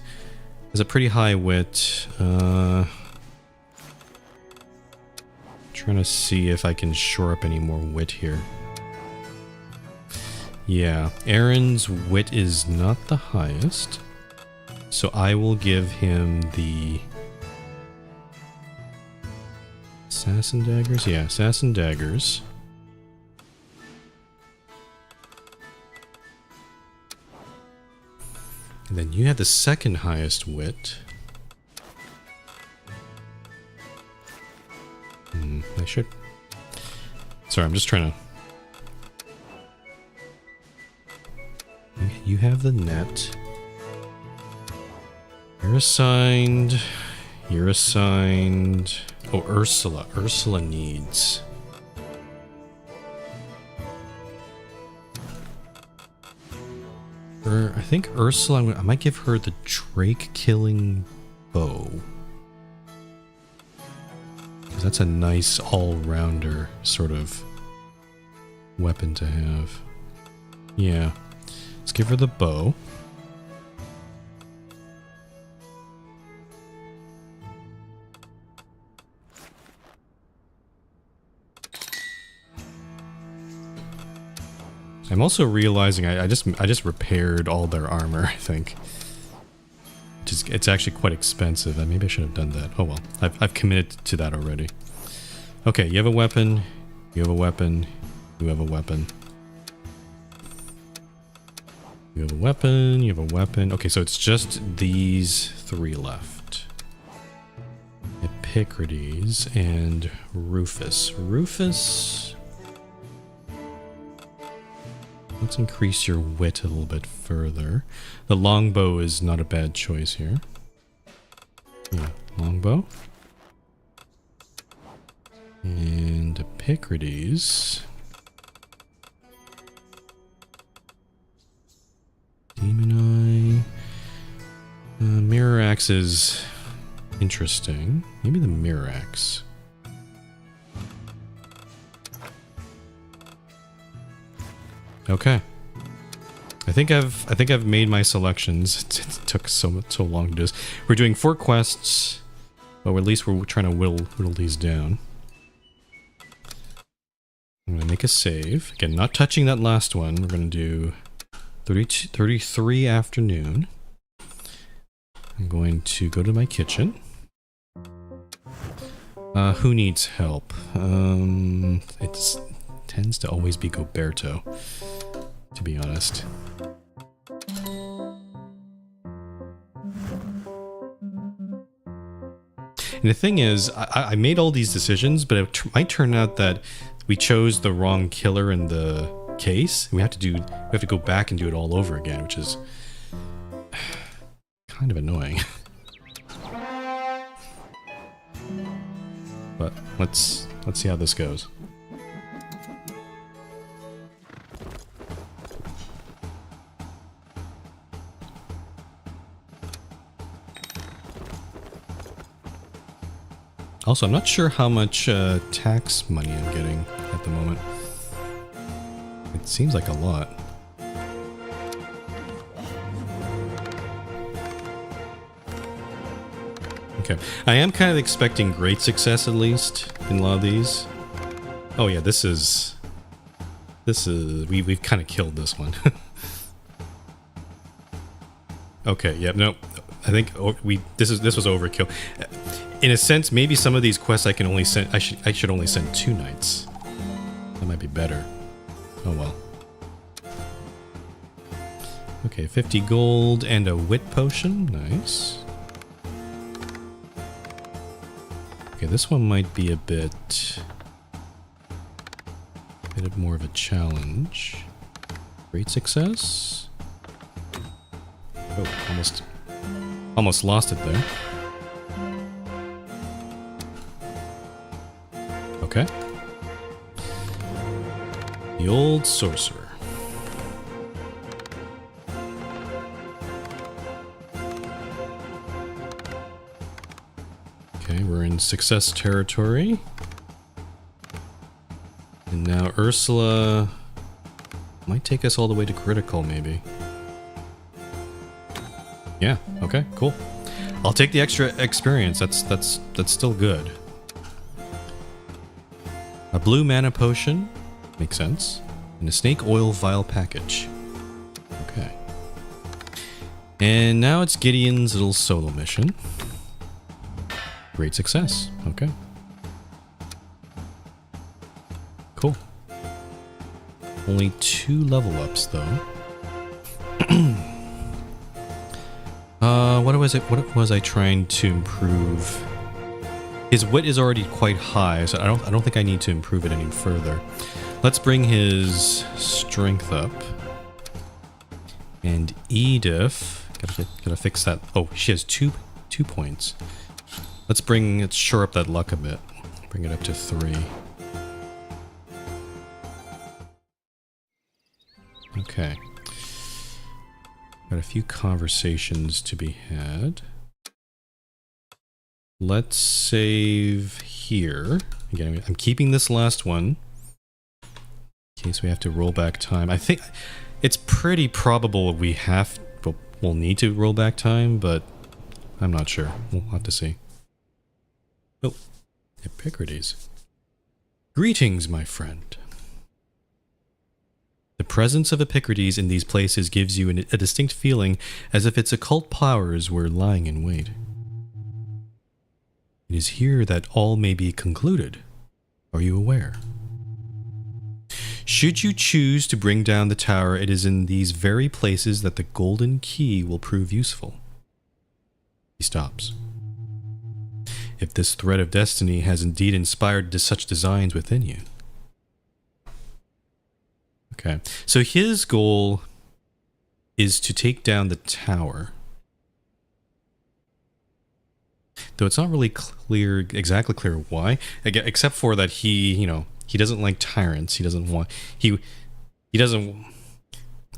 has a pretty high wit. Trying to see if I can shore up any more wit here. Yeah, Aaron's wit is not the highest. So I will give him the Assassin Daggers? Yeah, Assassin Daggers. And then you have the second highest wit. I should... Sorry, I'm just trying to... You have the net. You're assigned. You're assigned. Oh, Ursula. Ursula needs. I think Ursula, I might give her the Drake killing bow. Because that's a nice all-rounder sort of weapon to have. Yeah. Let's give her the bow. I'm also realizing I just repaired all their armor, I think. It's actually quite expensive, and maybe I should have done that. Oh well, I've committed to that already. Okay, you have a weapon, you have a weapon, you have a weapon. You have a weapon, you have a weapon. Okay, so it's just these 3 left. Epicrates and Rufus. Rufus... Let's increase your wit a little bit further. The longbow is not a bad choice here. Yeah, longbow. And Epicrates. Demon Eye. Mirror Axe is interesting. Maybe the Mirror Axe. Okay. I think I've made my selections. It took so long to do this. We're doing 4 quests, but at least we're trying to whittle these down. I'm gonna make a save. Again, not touching that last one. We're gonna do 33 afternoon. I'm going to go to my kitchen. Who needs help? It tends to always be Goberto, to be honest. And the thing is, I made all these decisions, but it might turn out that we chose the wrong killer in the case. We have to go back and do it all over again, which is kind of annoying. But let's see how this goes. Also, I'm not sure how much tax money I'm getting at the moment. It seems like a lot. Okay, I am kind of expecting great success at least in a lot of these. Oh yeah, this is we've kind of killed this one. Okay, yeah, no, I think this was overkill. In a sense, maybe some of these quests I can only send. I should only send 2 nights. That might be better. Oh well. Okay, 50 gold and a wit potion. Nice. Okay, this one might be a bit more of a challenge. Great success. Oh, almost lost it there. Okay. The old sorcerer. Okay, we're in success territory. And now Ursula might take us all the way to critical, maybe. Yeah, okay, cool. I'll take the extra experience. That's still good. A blue mana potion, makes sense, and a snake oil vial package. Okay. And now it's Gideon's little solo mission. Great success. Okay. Cool. Only 2 level ups though. What was I trying to improve? His wit is already quite high, so I don't think I need to improve it any further. Let's bring his strength up. And Edith, gotta fix that. Oh, she has two points. Let's shore up that luck a bit. Bring it up to 3. Okay. Got a few conversations to be had. Let's save here. Again, I'm keeping this last one in case we have to roll back time. I think it's pretty probable we'll need to roll back time, but I'm not sure. We'll have to see. Oh, Epicrates. Greetings, my friend. The presence of Epicrates in these places gives you a distinct feeling as if its occult powers were lying in wait. It is here that all may be concluded. Are you aware? Should you choose to bring down the tower, it is in these very places that the golden key will prove useful. He stops. If this thread of destiny has indeed inspired such designs within you. Okay, so his goal is to take down the tower. though it's not really exactly clear why, except for that he doesn't like tyrants. He doesn't want he doesn't.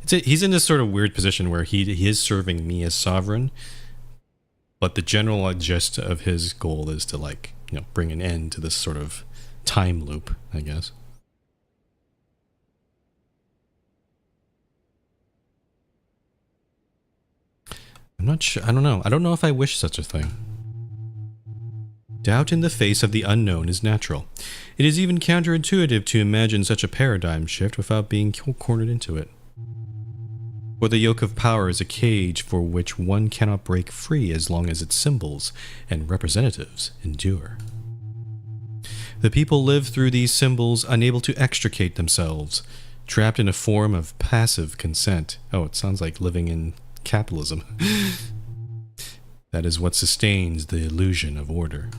He's in this sort of weird position where he is serving me as sovereign, but the general gist of his goal is to bring an end to this sort of time loop, I guess. I'm not sure. I don't know. I don't know if I wish such a thing. Doubt in the face of the unknown is natural. It is even counterintuitive to imagine such a paradigm shift without being cornered into it. For the yoke of power is a cage for which one cannot break free as long as its symbols and representatives endure. The people live through these symbols, unable to extricate themselves, trapped in a form of passive consent. Oh, it sounds like living in capitalism. That is what sustains the illusion of order.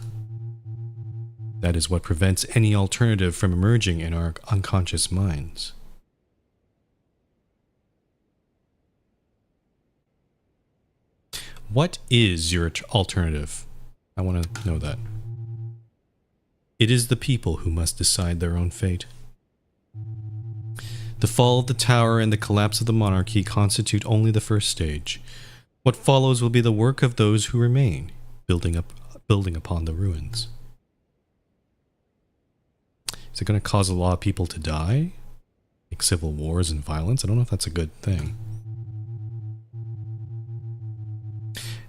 That is what prevents any alternative from emerging in our unconscious minds. What is your alternative? I want to know that. It is the people who must decide their own fate. The fall of the tower and the collapse of the monarchy constitute only the first stage. What follows will be the work of those who remain, building upon the ruins. Is it going to cause a lot of people to die? Like civil wars and violence? I don't know if that's a good thing.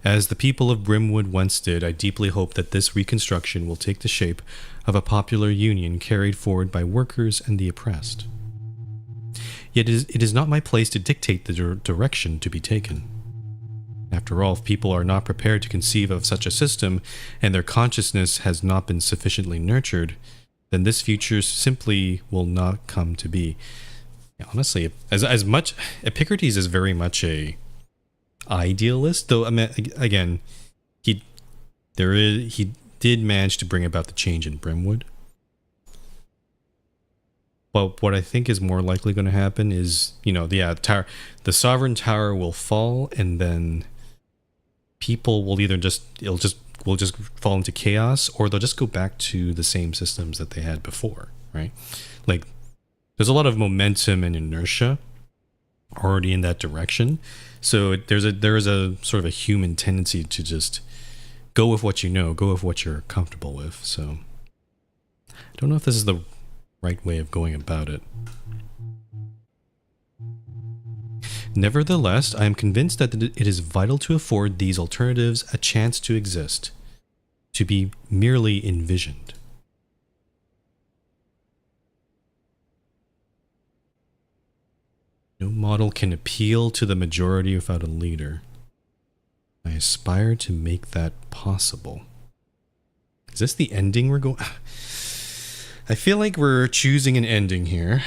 As the people of Brimwood once did, I deeply hope that this reconstruction will take the shape of a popular union carried forward by workers and the oppressed. Yet it is not my place to dictate the direction to be taken. After all, if people are not prepared to conceive of such a system, and their consciousness has not been sufficiently nurtured, then this future simply will not come to be. Yeah, honestly, as much Epicrates is very much a idealist, though. I mean, again, he did manage to bring about the change in Brimwood. But what I think is more likely going to happen is, the Sovereign Tower will fall, and then people will either will just fall into chaos, or they'll just go back to the same systems that they had before, right? Like, there's a lot of momentum and inertia already in that direction. So there is a sort of a human tendency to just go with what you know, go with what you're comfortable with. So I don't know if this is the right way of going about it. Nevertheless, I am convinced that it is vital to afford these alternatives a chance to exist, to be merely envisioned. No model can appeal to the majority without a leader. I aspire to make that possible. Is this the ending we're going? I feel like we're choosing an ending here.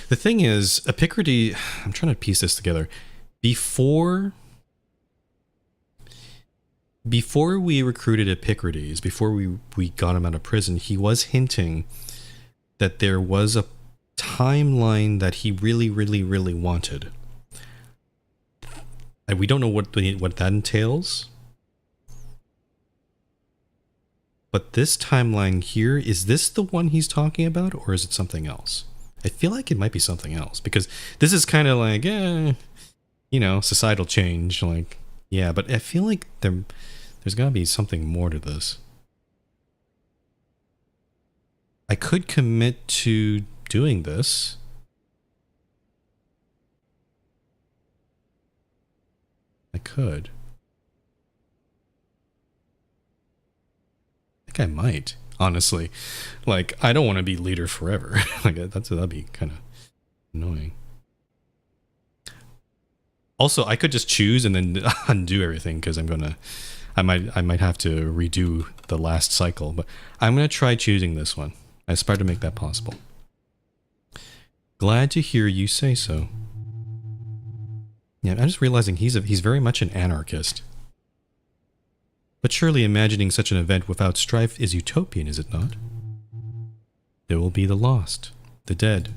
The thing is, Epicrates, I'm trying to piece this together. Before we recruited Epicrates, before we got him out of prison, he was hinting that there was a timeline that he really, really, really wanted. And we don't know what that entails. But this timeline here, is this the one he's talking about, or is it something else? I feel like it might be something else, because this is kind of like, societal change. Like, yeah, but I feel like there's got to be something more to this. I could commit to doing this. I could. I think I might. Honestly, like, I don't want to be leader forever. Like, that'd be kind of annoying. Also, I could just choose and then undo everything, because I might have to redo the last cycle, but I'm gonna try choosing this one. I aspire to make that possible. Glad to hear you say so. Yeah, I'm just realizing he's very much an anarchist. But surely imagining such an event without strife is utopian, is it not? There will be the lost, the dead.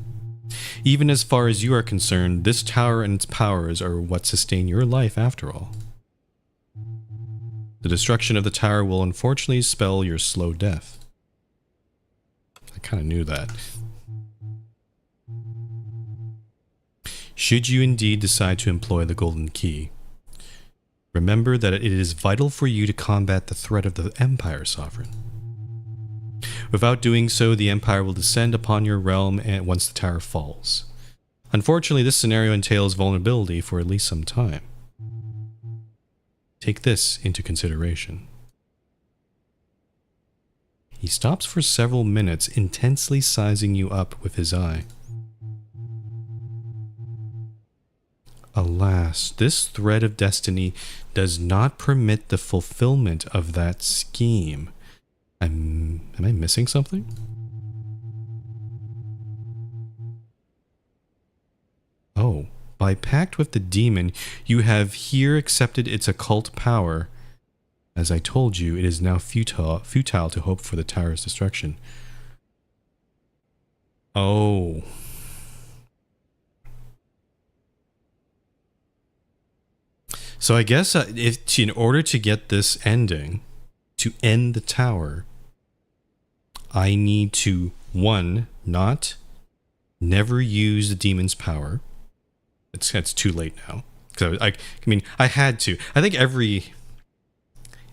Even as far as you are concerned, this tower and its powers are what sustain your life after all. The destruction of the tower will unfortunately spell your slow death. I kind of knew that. Should you indeed decide to employ the Golden Key, remember that it is vital for you to combat the threat of the Empire Sovereign. Without doing so, the Empire will descend upon your realm once the tower falls. Unfortunately, this scenario entails vulnerability for at least some time. Take this into consideration. He stops for several minutes, intensely sizing you up with his eye. Alas, this thread of destiny does not permit the fulfillment of that scheme. Am I missing something? Oh, by pact with the demon, you have here accepted its occult power. As I told you, it is now futile to hope for the tower's destruction. Oh. So I guess in order to get this ending, to end the tower, I need to, one, never use the demon's power. It's too late now. So I mean, I had to. I think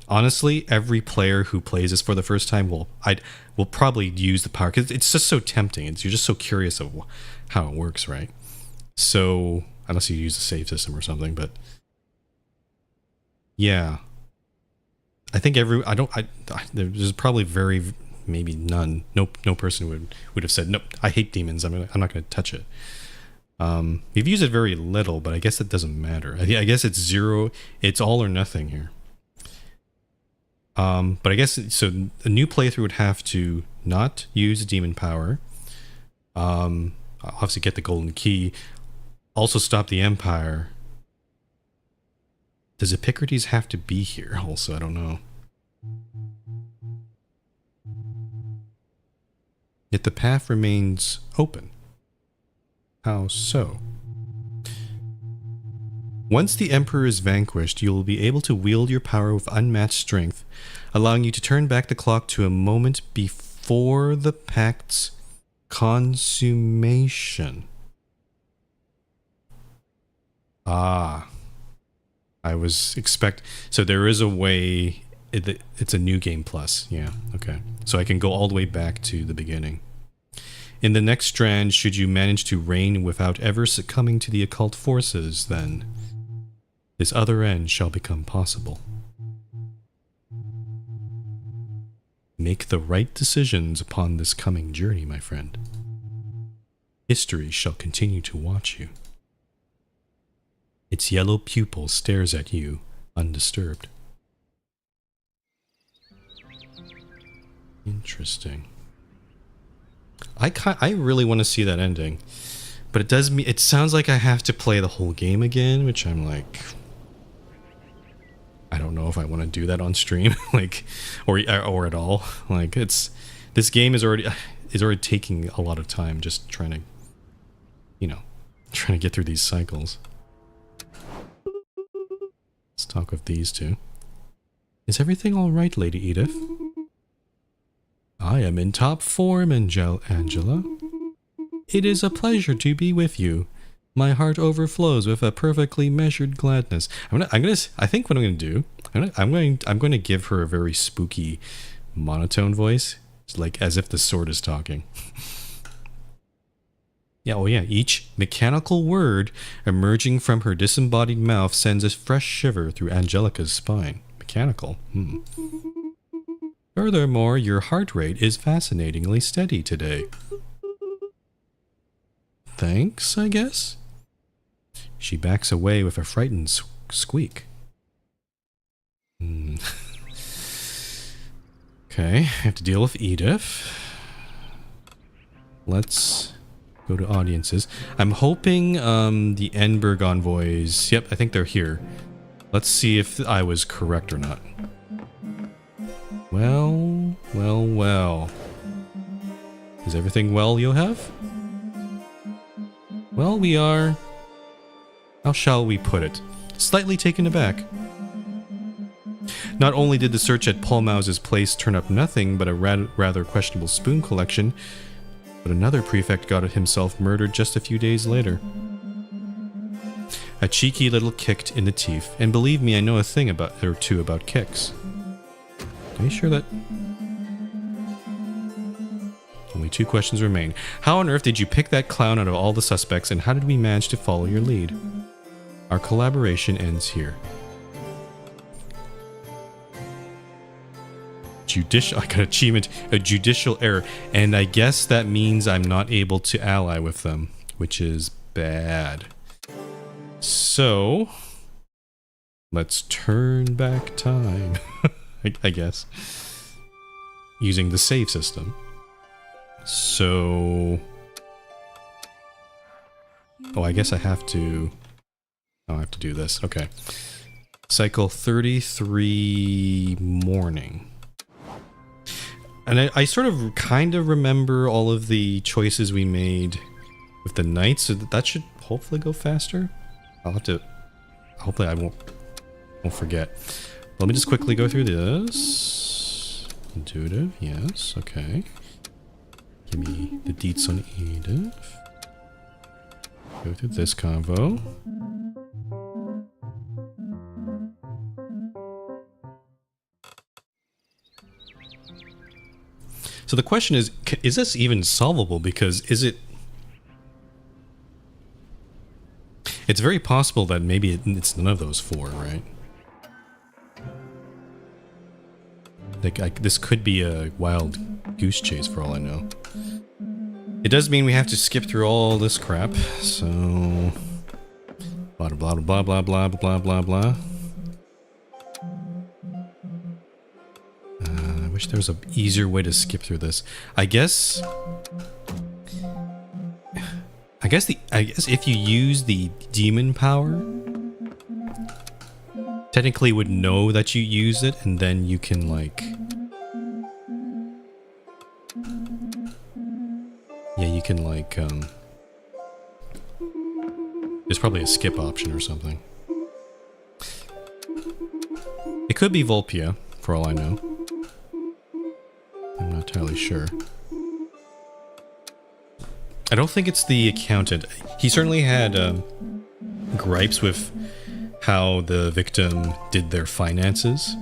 honestly, every player who plays this for the first time will probably use the power because it's just so tempting. You're just so curious of how it works, right? So unless you use a save system or something, but yeah, I think there's probably maybe none. No person would have said, nope, I hate demons. I'm not going to touch it. We've used it very little, but I guess it doesn't matter. I guess it's zero. It's all or nothing here. But I guess so. A new playthrough would have to not use the demon power. Obviously get the golden key. Also stop the Empire. Does Epicrates have to be here? Also, I don't know. Yet the path remains open. How so? Once the Emperor is vanquished, you will be able to wield your power with unmatched strength, allowing you to turn back the clock to a moment before the pact's consummation. Ah. So there is a way, it's a new game plus, yeah, okay. So I can go all the way back to the beginning. In the next strand, should you manage to reign without ever succumbing to the occult forces, then this other end shall become possible. Make the right decisions upon this coming journey, my friend. History shall continue to watch you. Its yellow pupil stares at you, undisturbed. Interesting. I really want to see that ending, but it sounds like I have to play the whole game again, which I'm like, I don't know if I want to do that on stream, like, or at all. Like, this game is already taking a lot of time just trying to get through these cycles. Let's talk with these two. Is everything all right, Lady Edith? I am in top form, Angela. It is a pleasure to be with you. My heart overflows with a perfectly measured gladness. I think what I'm going to do, I'm going to give her a very spooky monotone voice, it's like as if the sword is talking. Yeah, oh yeah, each mechanical word emerging from her disembodied mouth sends a fresh shiver through Angelica's spine. Mechanical. Furthermore, your heart rate is fascinatingly steady today. Thanks, I guess? She backs away with a frightened squeak. Okay, I have to deal with Edith. Let's go to audiences. I'm hoping the Enberg envoys... Yep, I think they're here. Let's see if I was correct or not. Well. Is everything well, Yohav? Well, we are... How shall we put it? Slightly taken aback. Not only did the search at Paul Mouse's place turn up nothing but a rather questionable spoon collection, but another prefect got himself murdered just a few days later. A cheeky little kick in the teeth, and believe me, I know a thing or two about kicks. Are you sure that... Only 2 questions remain. How on earth did you pick that clown out of all the suspects, and how did we manage to follow your lead? Our collaboration ends here. I got achievement, a judicial error, and I guess that means I'm not able to ally with them, which is bad. So, let's turn back time, I guess, using the save system. So, oh, I guess I have to do this. Okay. Cycle 33 morning. And I sort of kind of remember all of the choices we made with the night, so that should hopefully go faster. I'll have to... Hopefully I won't forget. Let me just quickly go through this. Intuitive, yes, okay. Give me the deets on Edith. Go through this convo. So the question is this even solvable? Because it's very possible that maybe it's none of those 4, right? Like, this could be a wild goose chase for all I know. It does mean we have to skip through all this crap, so... Blah, blah, blah, blah, blah, blah, blah, blah. I wish there was an easier way to skip through this. I guess if you use the demon power, technically would know that you use it, and then you can like, yeah, you can like, there's probably a skip option or something. It could be Volpia, for all I know. I'm not entirely sure. I don't think it's the accountant. He certainly had gripes with how the victim did their finances,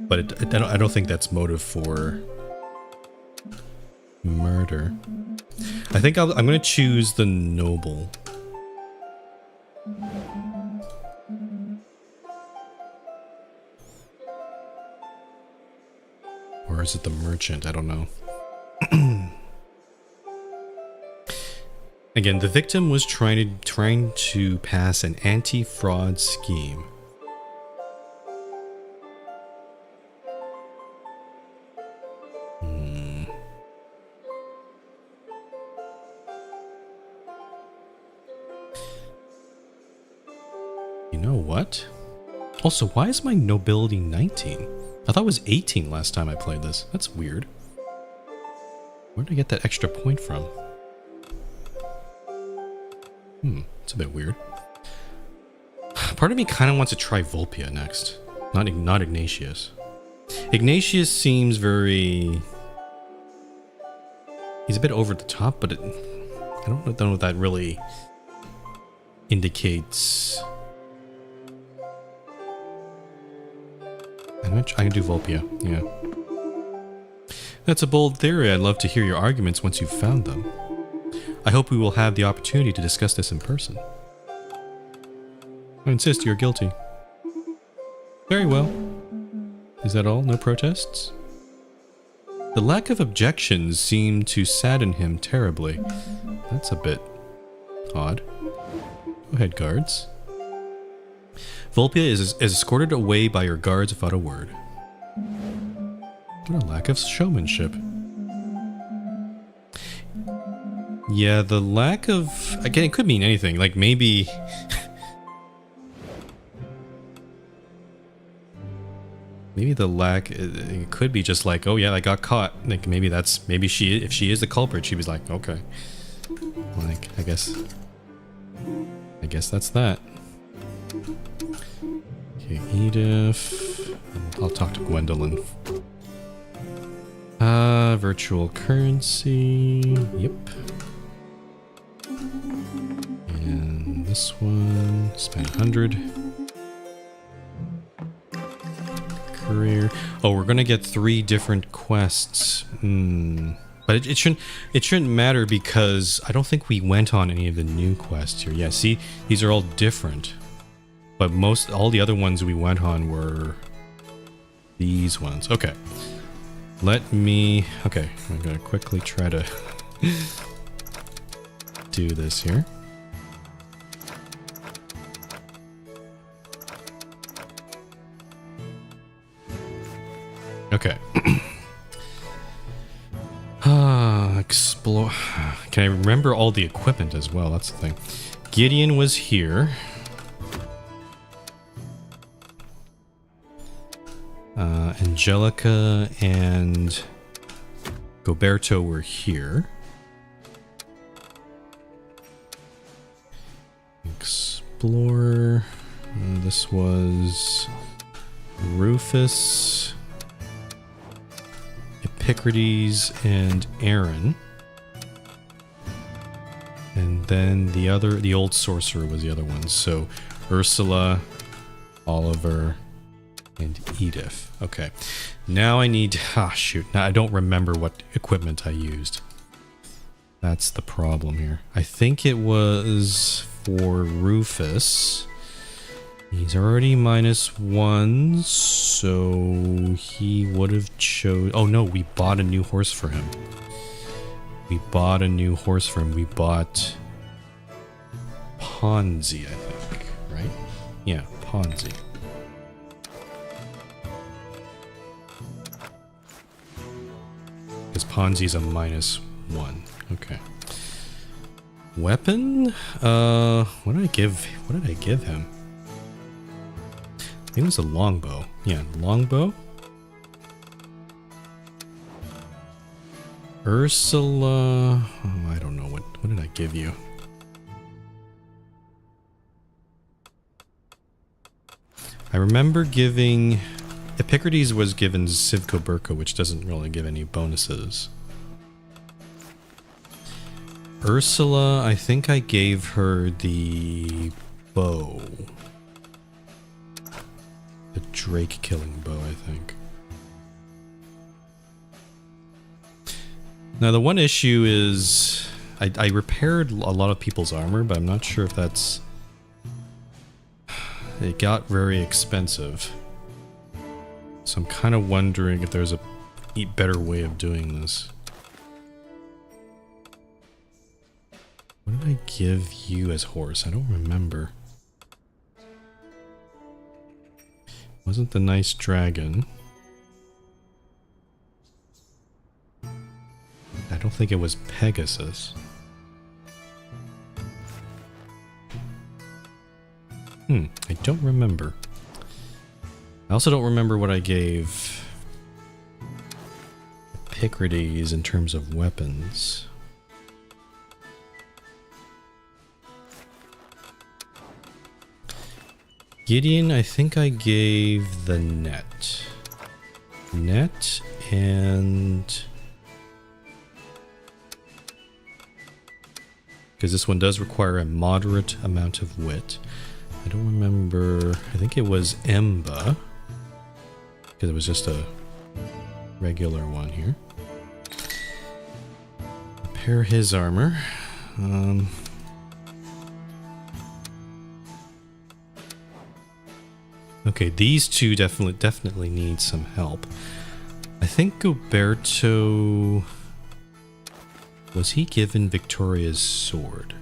but I don't think that's motive for murder. I think I'm going to choose the noble. Or is it the merchant? I don't know. Again, the victim was trying to pass an anti-fraud scheme. You know what? Also, why is my nobility 19? I thought it was 18 last time I played this. That's weird. Where did I get that extra point from? It's a bit weird. Part of me kind of wants to try Volpia next. Not Ignatius. Ignatius seems very... He's a bit over the top, but I don't know if that really indicates... I can do Volpia, yeah. That's a bold theory. I'd love to hear your arguments once you've found them. I hope we will have the opportunity to discuss this in person. I insist you're guilty. Very well. Is that all? No protests? The lack of objections seemed to sadden him terribly. That's a bit odd. Go ahead, guards. Volpia is escorted away by your guards without a word. What a lack of showmanship. Yeah, the lack of... Again, it could mean anything. Like, maybe... Maybe the lack, it could be just like, oh yeah, I got caught. Like maybe that's, maybe she, if she is the culprit, she was like, okay. Like, I guess that's that. Okay, Edith. I'll talk to Gwendolyn. Virtual currency. Yep. And this one, spend 100. Career. Oh, we're gonna get 3 different quests. But it shouldn't matter because I don't think we went on any of the new quests here. Yeah, see, these are all different. But all the other ones we went on were these ones. Okay. Okay, I'm gonna quickly try to do this here. Okay. Explore. Can I remember all the equipment as well? That's the thing. Gideon was here. Angelica and Goberto were here. Explorer. This was Rufus, Epicrates, and Aaron. And then the old sorcerer was the other one. So Ursula, Oliver, and Edith. Okay. Now I need... shoot. Now I don't remember what equipment I used. That's the problem here. I think it was for Rufus. He's already -1, so he would have chose... Oh no, we bought a new horse for him. We bought Ponzi, I think, right? Yeah, Ponzi. Because Ponzi's a -1. Okay. Weapon? What did I give him? I think it was a longbow. Yeah, longbow. Ursula... Oh, I don't know. What did I give you? I remember giving... Epicrates was given Civco Burko, which doesn't really give any bonuses. Ursula, I think I gave her the bow. The Drake killing bow, I think. Now the one issue is I repaired a lot of people's armor, but I'm not sure if that's... It got very expensive. So I'm kind of wondering if there's a better way of doing this. What did I give you as horse? I don't remember. Wasn't the nice dragon. I don't think it was Pegasus. I don't remember. I also don't remember what I gave Epicrates in terms of weapons. Gideon, I think I gave the net. Net and... Because this one does require a moderate amount of wit. I don't remember... I think it was Emba. Because it was just a regular one here. Repair his armor. Okay, these two definitely need some help. I think Goberto... Was he given Victoria's sword?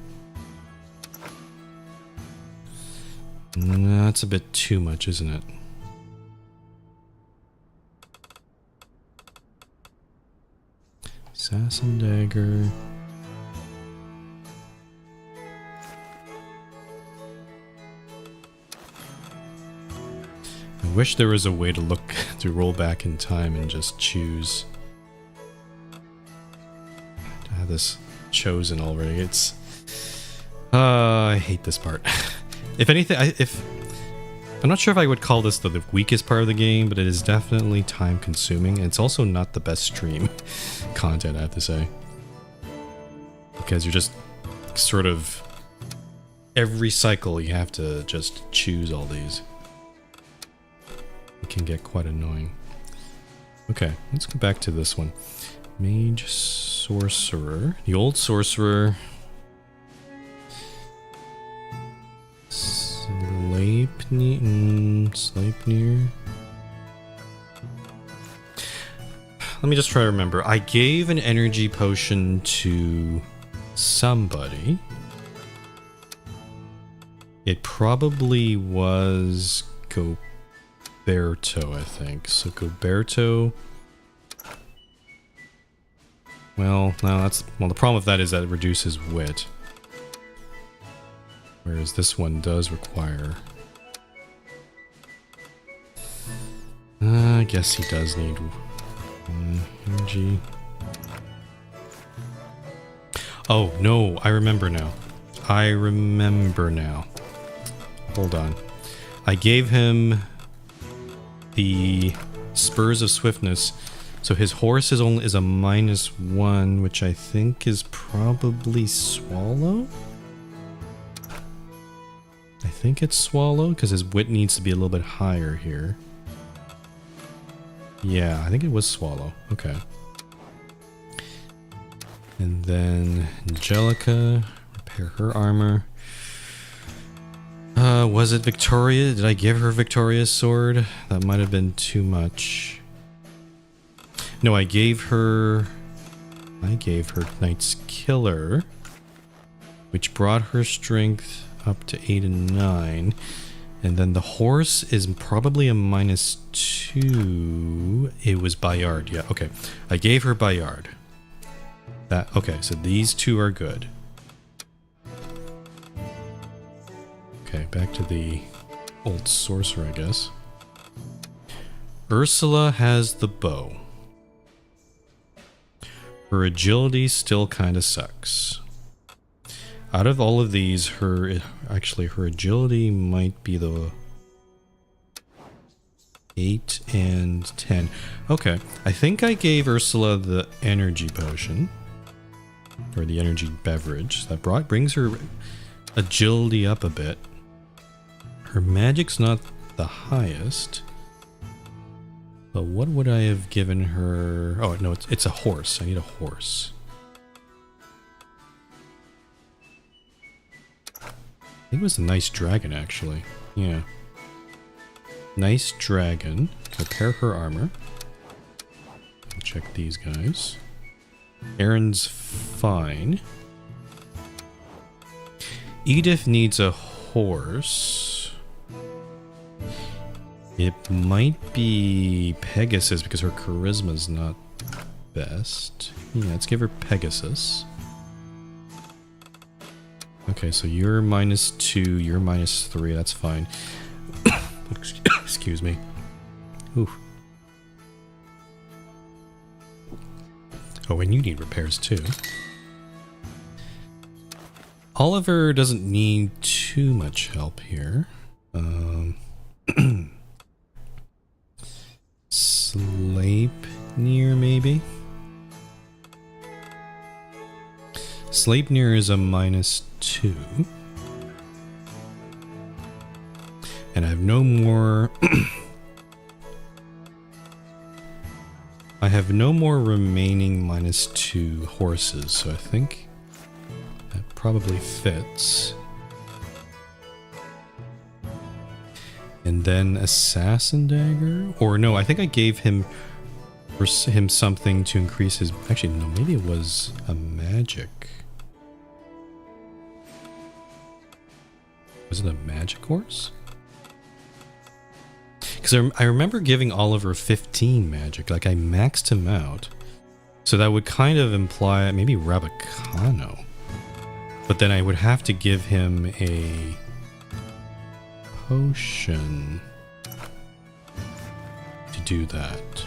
That's a bit too much, isn't it? Assassin dagger. I wish there was a way to look to roll back in time and just choose to have this chosen already. It's I hate this part. If anything, I'm not sure if I would call this the weakest part of the game, but it is definitely time consuming. And it's also not the best stream content, I have to say, because you're just sort of every cycle you have to just choose all these. It can get quite annoying. Okay, let's go back to this one. Mage Sorcerer. The old Sorcerer. Sleipnir. Let me just try to remember. I gave an energy potion to somebody. It probably was Goberto, I think. So Goberto. Well, no, the problem with that is that it reduces wit. Whereas this one does require... I guess he does need energy. Oh, no, I remember now. Hold on. I gave him the Spurs of Swiftness, so his horse is a -1, which I think is probably Swallow? I think it's Swallow, because his wit needs to be a little bit higher here. Yeah, I think it was Swallow. Okay. And then Angelica, repair her armor. Was it Victoria? Did I give her Victoria's sword? That might have been too much. No, I gave her Knight's Killer, which brought her strength up to 8 and 9. And then the horse is probably a -2. It was Bayard. Yeah, okay. I gave her Bayard. Okay, so these two are good. Okay, back to the old sorcerer, I guess. Ursula has the bow. Her agility still kind of sucks. Out of all of these, her agility might be the 8 and 10. Okay, I think I gave Ursula the energy potion, or the energy beverage. That brings her agility up a bit. Her magic's not the highest. But what would I have given her? Oh no, it's a horse. I need a horse. I think it was a nice dragon, actually. Yeah. Nice dragon. Repair her armor. I'll check these guys. Aaron's fine. Edith needs a horse. It might be Pegasus because her charisma's not best. Yeah, let's give her Pegasus. Okay, so you're -2, you're -3, that's fine. Excuse me. Ooh. Oh, and you need repairs too. Oliver doesn't need too much help here. Sleipnir, maybe? Sleipnir is a -2. And I have no more... I have no more remaining -2 horses, so I think that probably fits. And then Assassin Dagger? Or no, I think I gave him something to increase his... Actually, no, maybe it was a magic. Was it a magic horse? Because I remember giving Oliver 15 magic. Like, I maxed him out. So that would kind of imply maybe Rabicano. But then I would have to give him a... potion. do that?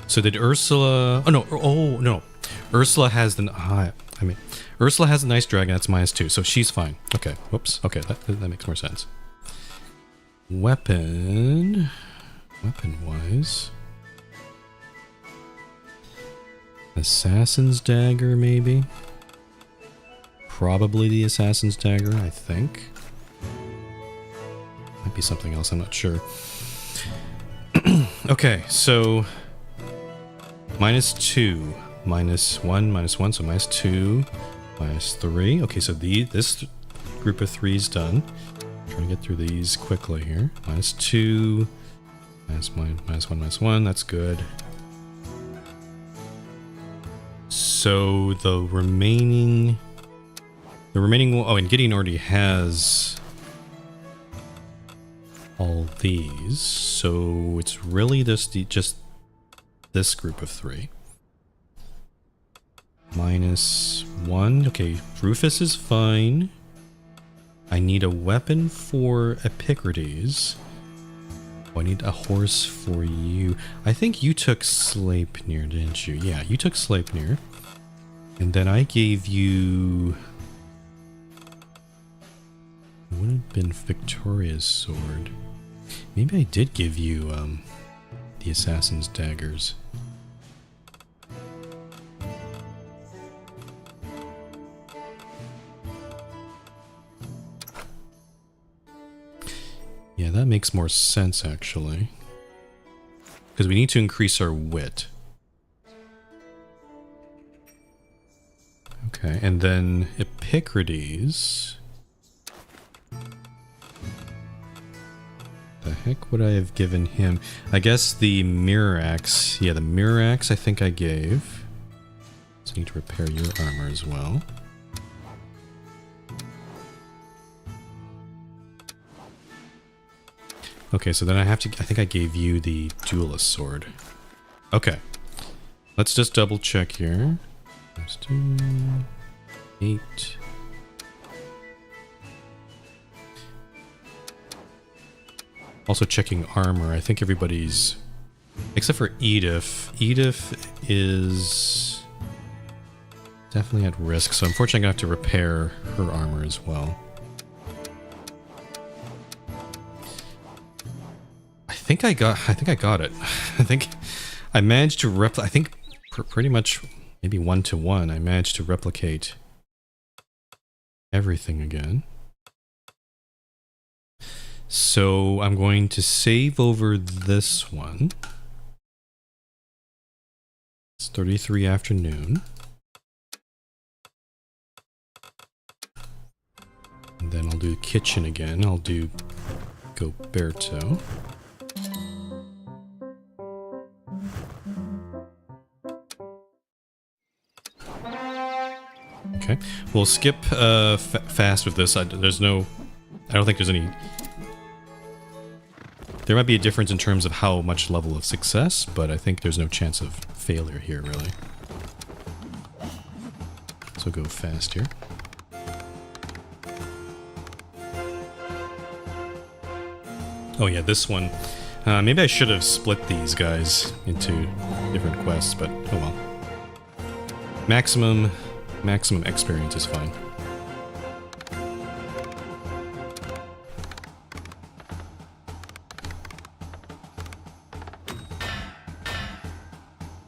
So did Ursula... Oh, no. Ursula has the... Ursula has a nice dragon, that's -2, so she's fine. Okay, whoops. Okay, that makes more sense. Weapon-wise... Assassin's Dagger, maybe? Probably the Assassin's Dagger, I think. Might be something else, I'm not sure. Okay, so... -2, -1, -1, so -2, -3. Okay, so this group of 3 is done. Trying to get through these quickly here. -2, -1, -1, that's good. So the remaining... Oh, and Gideon already has all these, so it's really just this group of 3. -1. Okay, Rufus is fine. I need a weapon for Epicrates. Oh, I need a horse for you. I think you took Sleipnir, didn't you? Yeah, you took Sleipnir. And then I gave you... It would have been Victoria's sword. Maybe I did give you the Assassin's Daggers. Yeah, that makes more sense, actually. Because we need to increase our wit. Okay, and then Epicrates... The heck would I have given him? I guess the Mirror Axe. Yeah, the Mirror Axe I think I gave. So I need to repair your armor as well. Okay, so then I think I gave you the Duelist Sword. Okay. Let's just double check here. 2, 8. Also checking armor. I think everybody's... Except for Edith. Edith is definitely at risk, so unfortunately I'm gonna have to repair her armor as well. I think I got it. I think I managed to I think pretty much maybe 1-to-1 I managed to replicate everything again. So I'm going to save over this one. It's 33 afternoon. And then I'll do kitchen again. I'll do Goberto. Okay, we'll skip fast with this. There's no... I don't think there's any... There might be a difference in terms of how much level of success, but I think there's no chance of failure here, really. So go fast here. Oh yeah, this one. Maybe I should have split these guys into different quests, but oh well. Maximum experience is fine.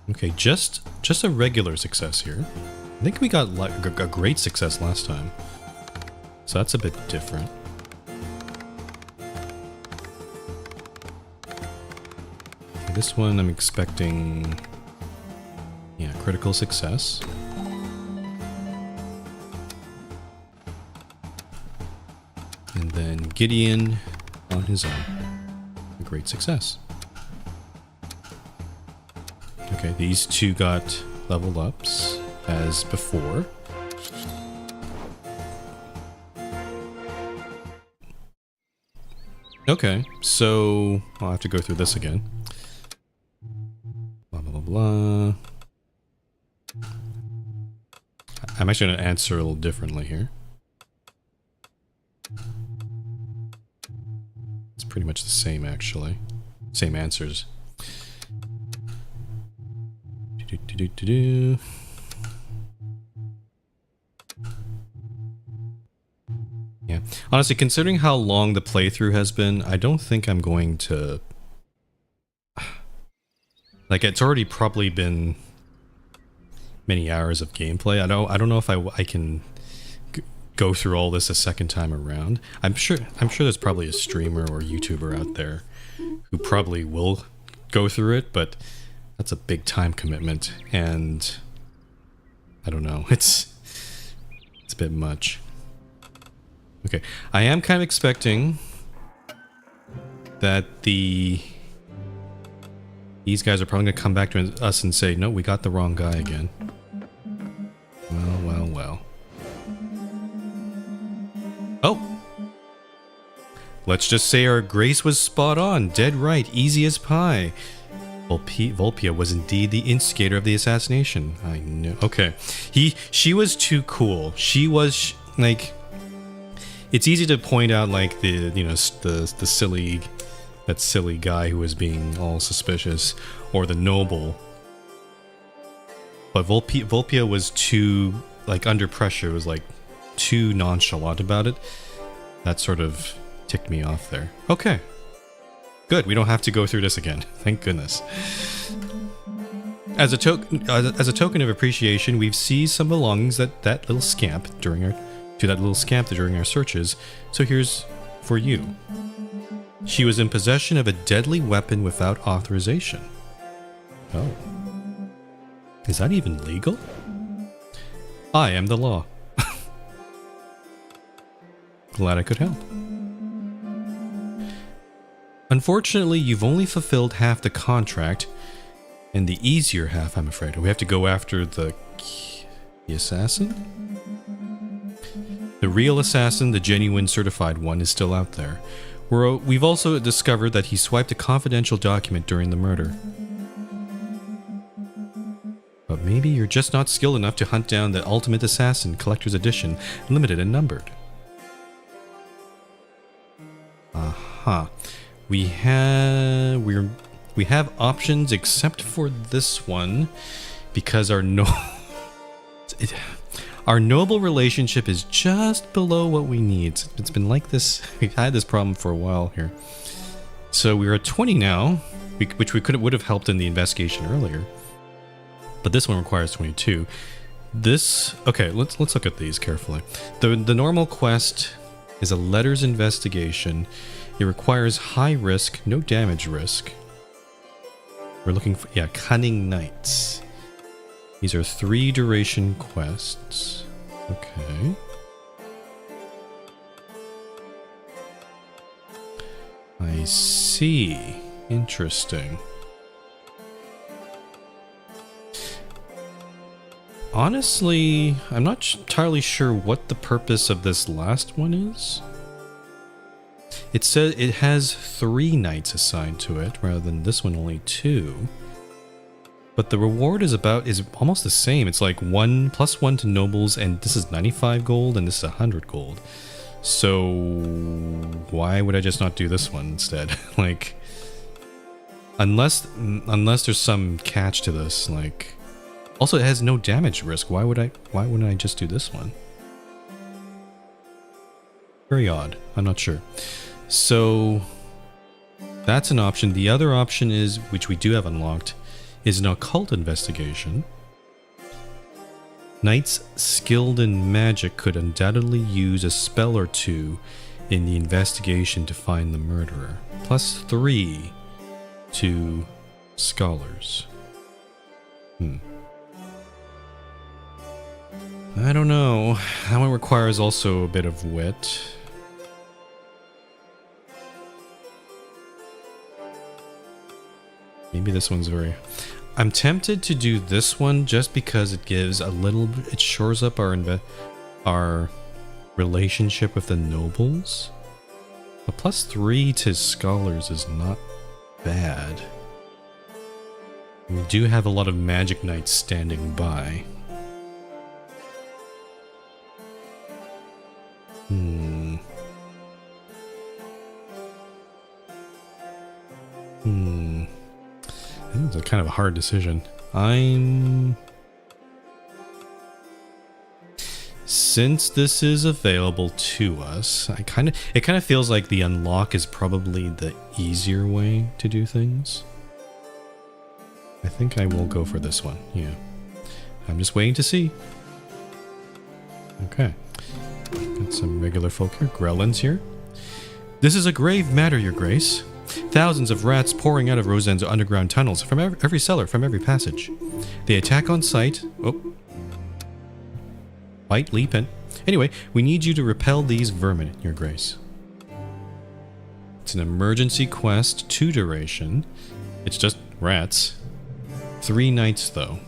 Okay, just a regular success here. I think we got a great success last time. So that's a bit different. Okay, this one I'm expecting... Yeah, critical success. And then Gideon on his own. A great success. Okay, these two got leveled ups as before. Okay, so I'll have to go through this again. Blah, blah, blah, blah. I'm actually going to answer a little differently here. It's pretty much the same, actually. same answers. Do-do-do-do-do. Yeah. Honestly, considering how long the playthrough has been, I don't think I'm going to... Like, it's already probably been many hours of gameplay. I don't know if I can go through all this a second time around. I'm sure there's probably a streamer or YouTuber out there who probably will go through it, but that's a big time commitment, and I don't know. It's a bit much. Okay, I am kind of expecting that these guys are probably going to come back to us and say, no, we got the wrong guy again. Well, well, well. Oh! Let's just say our Grace was spot on. Dead right. Easy as pie. Volpia was indeed the instigator of the assassination. I know. Okay. She was too cool. She was, like... It's easy to point out, like, the silly... That silly guy who was being all suspicious. Or the noble. But Volpia was too, like, under pressure. It was, like, too nonchalant about it. That sort of ticked me off there. Okay. Good, we don't have to go through this again. Thank goodness. As a token of appreciation, we've seized some belongings that little scamp during our searches. So here's for you. She was in possession of a deadly weapon without authorization. Oh. Is that even legal? I am the law. Glad I could help. Unfortunately, you've only fulfilled half the contract, and the easier half, I'm afraid. We have to go after the assassin? The real assassin, the genuine certified one, is still out there. We've also discovered that he swiped a confidential document during the murder. But maybe you're just not skilled enough to hunt down the Ultimate Assassin Collector's Edition, limited and numbered. Aha. We have options except for this one, because our noble relationship is just below what we need. It's been like this. We've had this problem for a while here. So we're at 20 now, which would have helped in the investigation earlier. But this one requires 22. Okay, let's look at these carefully. The normal quest is a letters investigation. It requires high risk, no damage risk. We're looking for, Cunning Knights. These are 3 duration quests. Okay. I see. Interesting. Honestly, I'm not entirely sure what the purpose of this last one is. It says it has 3 knights assigned to it, rather than this one only 2. But the reward is almost the same. It's like +1 to nobles, and this is 95 gold, and this is 100 gold. So why would I just not do this one instead? Like, unless there's some catch to this, like. Also, it has no damage risk. Why wouldn't I just do this one? Very odd. I'm not sure. So that's an option. The other option is, which we do have unlocked, is an occult investigation. Knights skilled in magic could undoubtedly use a spell or 2 in the investigation to find the murderer. +3 to scholars. I don't know. That one requires also a bit of wit. Maybe this one's very... I'm tempted to do this one just because it gives it shores up our relationship with the nobles. A +3 to scholars is not bad. We do have a lot of magic knights standing by. Hmm. This is a kind of a hard decision. Since this is available to us, it kind of feels like the unlock is probably the easier way to do things. I think I will go for this one. Yeah. I'm just waiting to see. Okay. Got some regular folk here. Grellin's here. This is a grave matter, Your Grace. Thousands of rats pouring out of Rosen's underground tunnels from every cellar, from every passage. They attack on sight. Oh. Bite, leap, and... Anyway, we need you to repel these vermin, Your Grace. It's an emergency quest, 2 duration. It's just rats. 3 nights, though.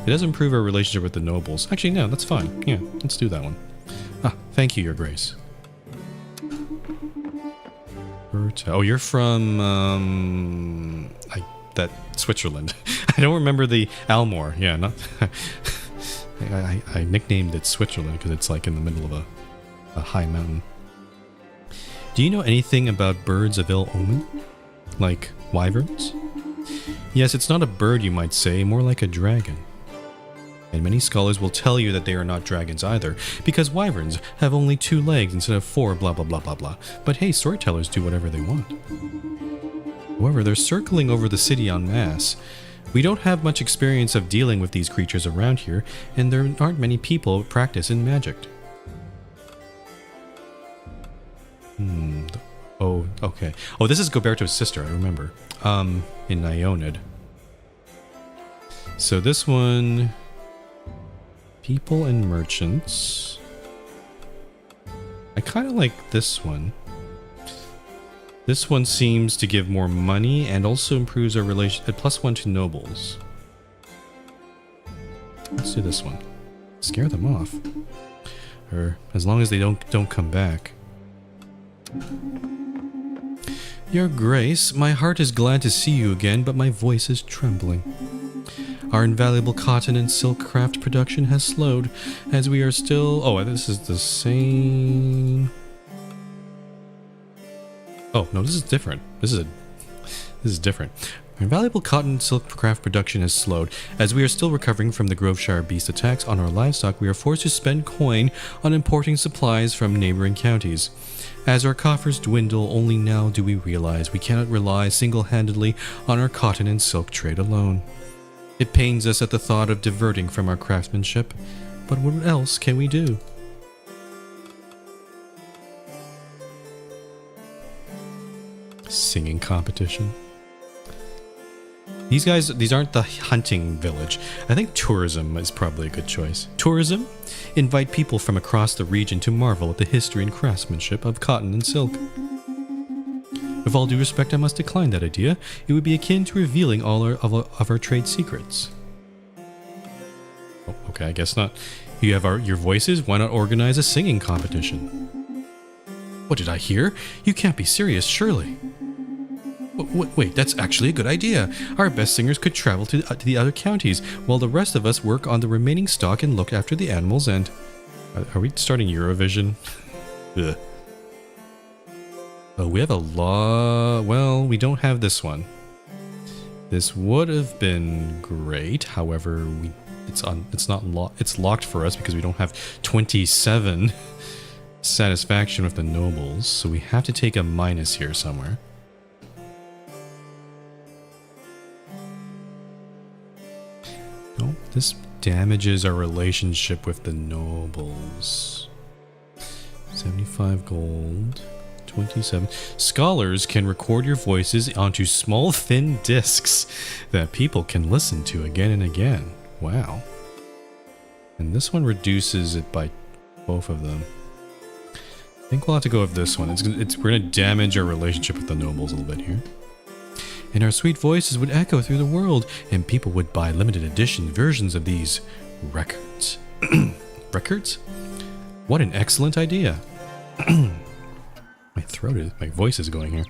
It does improve our relationship with the nobles. Actually, no, that's fine. Yeah, let's do that one. Ah, thank you, Your Grace. Oh, you're from, that Switzerland. I don't remember the Almor. Yeah, not... I nicknamed it Switzerland because it's like in the middle of a high mountain. Do you know anything about birds of ill omen? Like wyverns? Yes, it's not a bird, you might say, more like a dragon. And many scholars will tell you that they are not dragons either, because wyverns have only 2 legs instead of 4, blah blah blah blah blah. But hey, storytellers do whatever they want. However, they're circling over the city en masse. We don't have much experience of dealing with these creatures around here, and there aren't many people who practice in magic. Oh, okay. Oh, this is Goberto's sister, I remember. In Ionid. So this one... People and merchants. I kind of like this one. This one seems to give more money and also improves our relation at +1 to nobles. Let's do this one. Scare them off. Or as long as they don't come back. Your Grace, my heart is glad to see you again, but my voice is trembling. Our invaluable cotton and silk craft production has slowed, as we are still... Oh, this is the same... Oh, no, this is different. This is different. Our invaluable cotton and silk craft production has slowed. As we are still recovering from the Groveshire beast attacks on our livestock, we are forced to spend coin on importing supplies from neighboring counties. As our coffers dwindle, only now do we realize we cannot rely single-handedly on our cotton and silk trade alone. It pains us at the thought of diverting from our craftsmanship, but what else can we do? Singing competition. These aren't the hunting village. I think tourism is probably a good choice. Tourism? Invite people from across the region to marvel at the history and craftsmanship of cotton and silk. With all due respect, I must decline that idea. It would be akin to revealing all of our trade secrets. Oh, okay, I guess not. You have your voices. Why not organize a singing competition? What did I hear? You can't be serious, surely. Wait, that's actually a good idea. Our best singers could travel to the other counties, while the rest of us work on the remaining stock and look after the animals and... Are we starting Eurovision? Ugh. Oh, we have a law... Well, we don't have this one. This would have been great. However, it's locked for us because we don't have 27 satisfaction with the nobles. So we have to take a minus here somewhere. No, this damages our relationship with the nobles. 75 gold. 27. Scholars can record your voices onto small, thin discs that people can listen to again and again. Wow. And this one reduces it by both of them. I think we'll have to go with this one. We're going to damage our relationship with the nobles a little bit here. And our sweet voices would echo through the world, and people would buy limited edition versions of these records. Records? What an excellent idea. My voice is going here.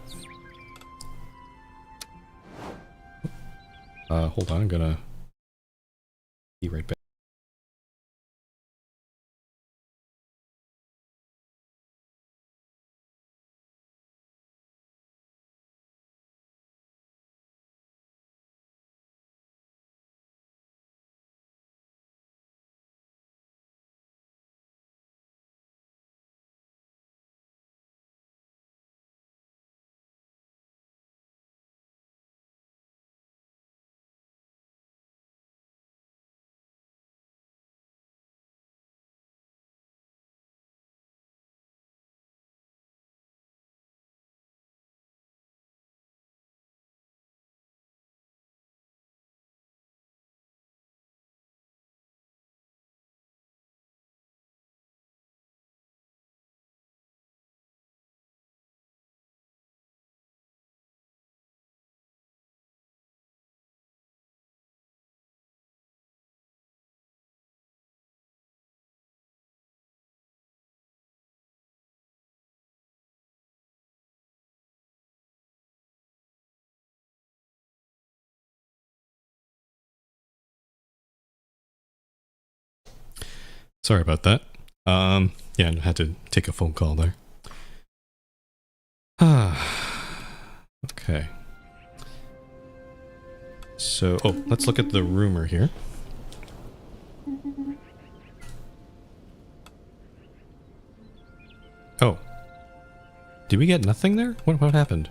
Hold on, I'm gonna be right back. Sorry about that. Yeah, I had to take a phone call there. Okay. So, oh, let's look at the rumor here. Oh. Did we get nothing there? What happened?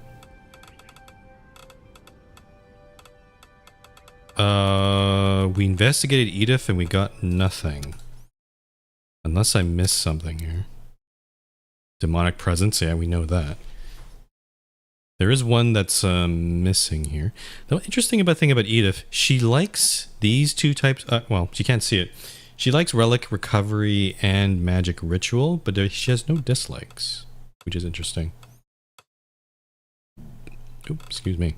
We investigated Edith and we got nothing. Unless I missed something here. Demonic presence, yeah, we know that. There is one that's missing here. The interesting thing about Edith, she likes these two types. Well, she can't see it. She likes relic recovery and magic ritual, but she has no dislikes, which is interesting. Oops, excuse me.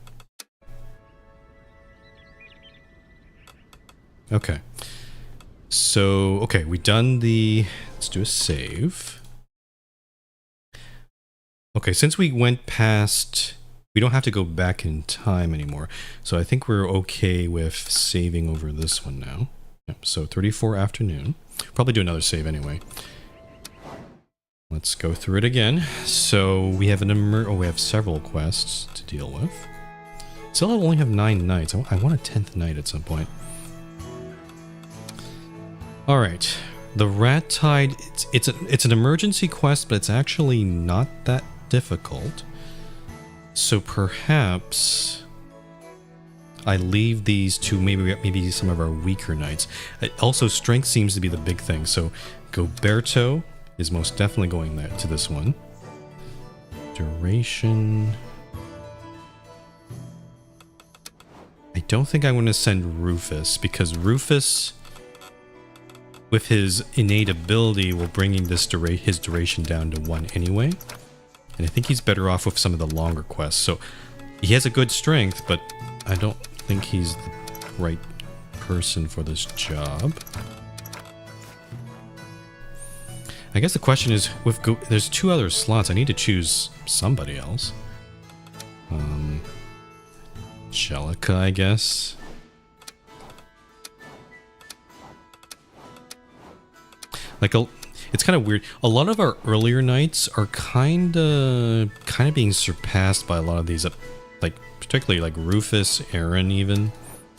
Okay. So, okay, we done the... Let's do a save. Okay, since we went past... We don't have to go back in time anymore. So I think we're okay with saving over this one now. Yep, so 34 afternoon. Probably do another save anyway. Let's go through it again. So we have we have several quests to deal with. Still only have 9 nights. I want a 10th night at some point. All right, the Rat Tide. It's an emergency quest, but it's actually not that difficult. So perhaps I leave these to maybe some of our weaker nights. Also, strength seems to be the big thing. So Goberto is most definitely going there to this one. Duration. I don't think I want to send Rufus because Rufus, with his innate ability, will bring his duration down to 1 anyway. And I think he's better off with some of the longer quests. So he has a good strength, but I don't think he's the right person for this job. I guess the question is, there's 2 other slots. I need to choose somebody else. Angelica, I guess. Like it's kind of weird. A lot of our earlier nights are kind of being surpassed by a lot of these, like particularly like Rufus, Aaron even.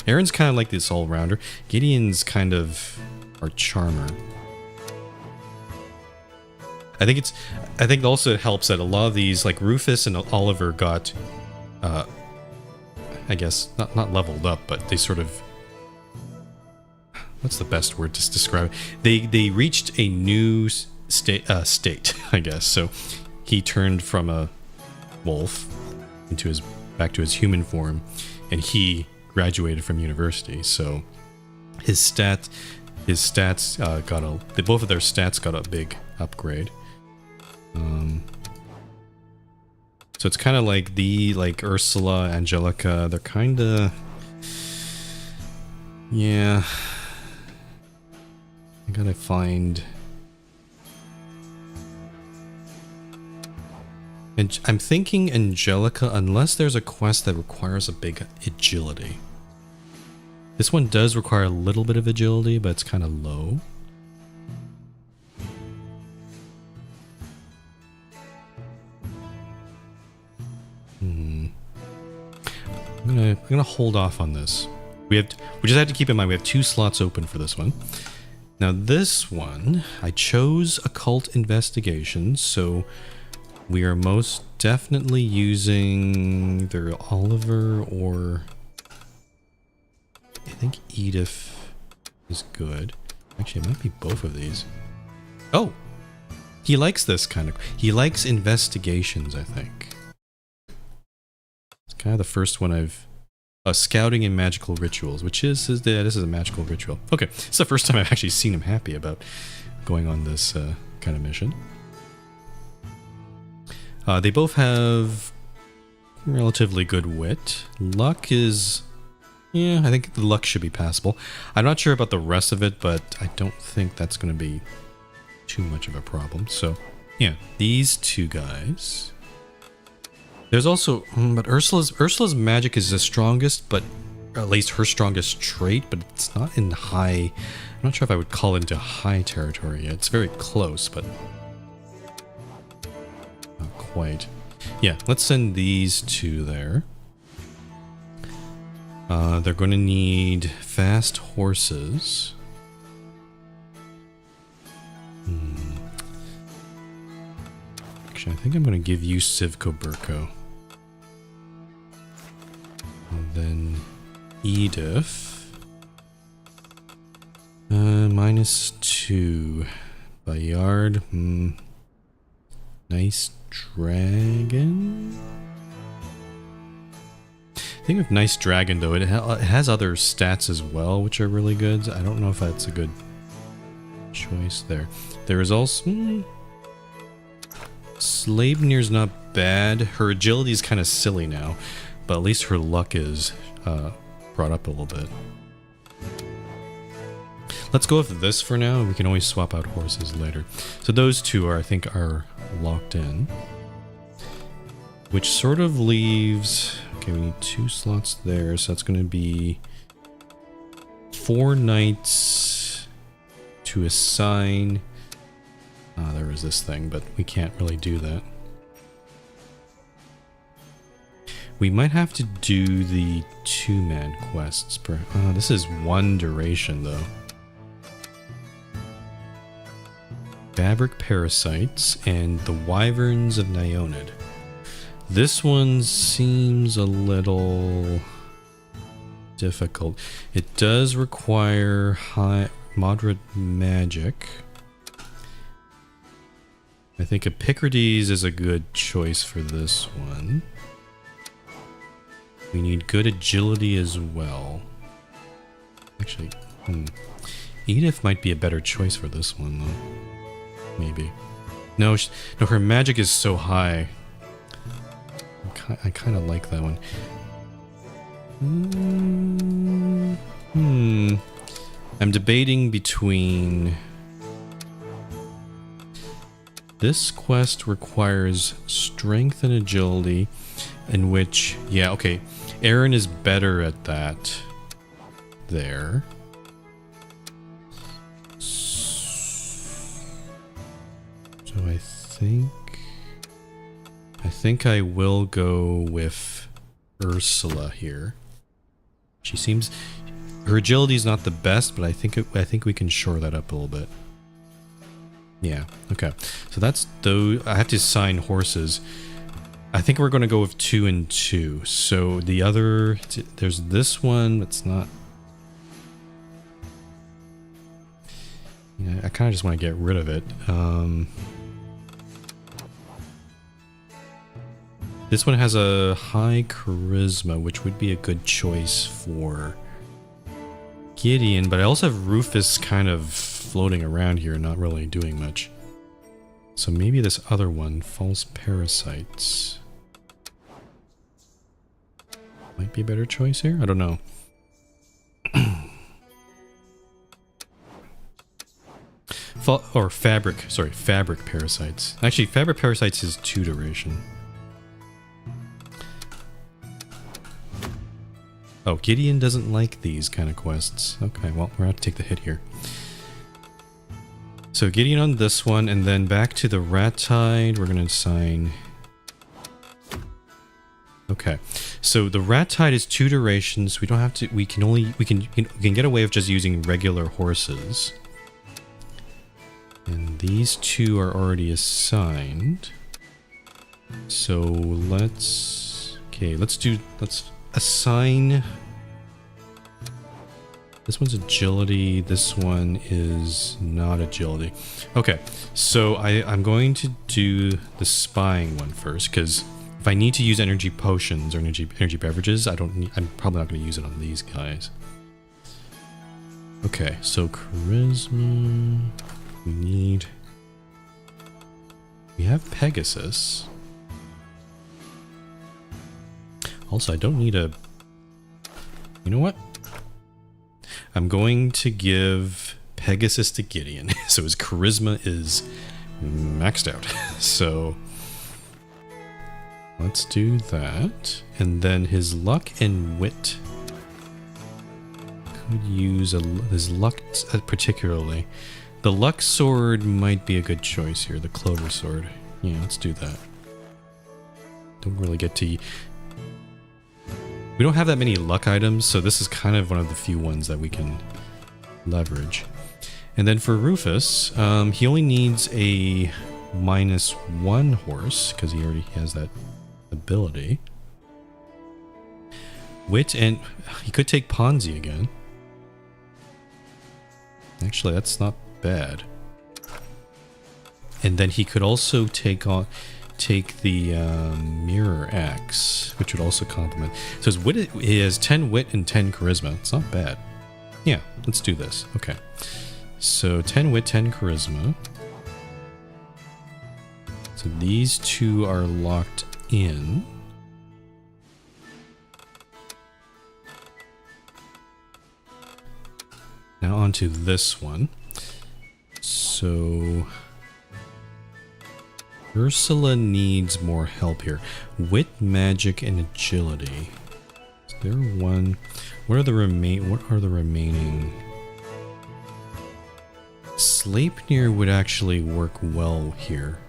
Aaron's kind of like this all-rounder. Gideon's kind of our charmer. I think it also helps that a lot of these, like Rufus and Oliver, got, I guess not leveled up, but they sort of. What's the best word to describe it? They reached a new state, I guess. So he turned from a wolf back to his human form, and he graduated from university. So his stats both of their stats got a big upgrade. So it's kind of like Ursula, Angelica. They're kind of, yeah. I gotta find... And I'm thinking Angelica, unless there's a quest that requires a big agility. This one does require a little bit of agility, but it's kind of low. I'm gonna hold off on this. We just have to keep in mind we have 2 slots open for this one. Now this one, I chose Occult Investigation, so we are most definitely using either Oliver or... I think Edith is good. Actually, it might be both of these. Oh! He likes this kind of... He likes investigations, I think. It's kind of the first one I've... Scouting and magical rituals, which this is a magical ritual. Okay, it's the first time I've actually seen him happy about going on this kind of mission. They both have relatively good wit. Luck is... Yeah, I think the luck should be passable. I'm not sure about the rest of it, but I don't think that's going to be too much of a problem. So, yeah, these 2 guys... There's also, but Ursula's magic is the strongest, but at least her strongest trait, but it's not in high not sure if I would call it into high territory yet. It's very close, but not quite. Yeah, let's send these two there. They're going to need fast horses. Actually, I think I'm going to give you Sivko Burko. And then Edith. -2. Bayard. Nice dragon. I think with Nice Dragon, though, it has other stats as well, which are really good. I don't know if that's a good choice there. There is also... Sleipnir's not bad. Her agility is kind of silly now, but at least her luck is brought up a little bit. Let's go with this for now. We can always swap out horses later. So those two are, I think, are locked in. Which sort of leaves... Okay, we need 2 slots there, so that's going to be 4 knights to assign. There was this thing, but we can't really do that. We might have to do the 2-man quests. This is 1 duration, though. Fabric Parasites and the Wyverns of Nionid. This one seems a little difficult. It does require moderate magic. I think Epicrates is a good choice for this one. We need good agility as well. Actually, Edith might be a better choice for this one, though. Maybe. No, no, her magic is so high. I kind of like that one. I'm debating between... This quest requires strength and agility, in which... Yeah, okay. Aaron is better at that. There. So I think I will go with Ursula here. She seems... Her agility is not the best, but I think we can shore that up a little bit. Yeah, okay. So that's those. I have to assign horses. I think we're going to go with 2 and 2. So the other... There's this one that's not... Yeah, I kind of just want to get rid of it. This one has a high charisma, which would be a good choice for Gideon, but I also have Rufus kind of floating around here, not really doing much. So maybe this other one, False Parasites, might be a better choice here? I don't know. Fabric Parasites. Actually, Fabric Parasites is 2 duration. Oh, Gideon doesn't like these kind of quests. Okay, well, we're going to have to take the hit here. So Gideon on this one, and then back to the Rat Tide, we're going to assign... Okay, so the Rat Tide is 2 durations. We don't have to... We can get away with just using regular horses. And these 2 are already assigned. So let's... Okay, let's assign... This one's agility, this one is not agility. Okay, so I'm going to do the spying one first, because if I need to use energy potions or energy beverages, I'm probably not going to use it on these guys. Okay, so charisma, we have Pegasus. Also, I don't need a... You know what? I'm going to give Pegasus to Gideon. So his charisma is maxed out. So let's do that. And then his luck and wit would use his luck particularly. The luck sword might be a good choice here. The clover sword. Yeah, let's do that. Don't really get to... We don't have that many luck items, so this is kind of one of the few ones that we can leverage. And then for Rufus, he only needs a -1 horse, because he already has that ability. Wit, and he could take Ponzi again. Actually, that's not bad. And then he could also take the Mirror Axe, which would also complement. So his wit, he has 10 wit and 10 charisma. It's not bad. Yeah, let's do this. Okay. So 10 wit, 10 charisma. So these two are locked in. Now onto this one. So Ursula needs more help here. Wit, magic, and agility. Is there one? What are the remaining? Sleipnir would actually work well here.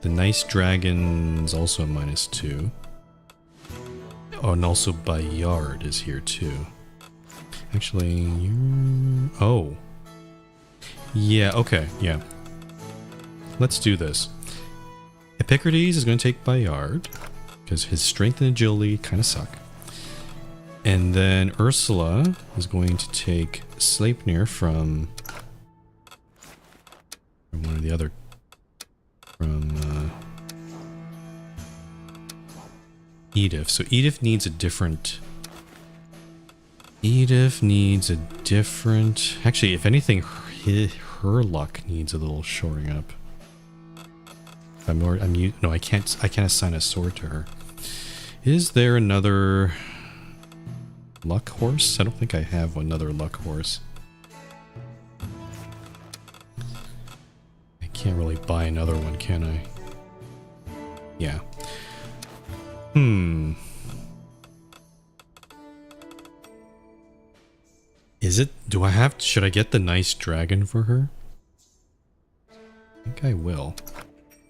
The Nice Dragon's also a -2. Oh, and also Bayard is here too. Actually, oh. Yeah, okay, yeah. Let's do this. Epicrates is going to take Bayard, because his strength and agility kind of suck. And then Ursula is going to take Sleipnir from one of the other... From Edith. So Edith needs a different... Actually, if anything, her luck needs a little shoring up. No, I can't assign a sword to her. Is there another luck horse? I don't think I have another luck horse. I can't really buy another one, can I? Yeah. Should I get the Nice Dragon for her? I think I will.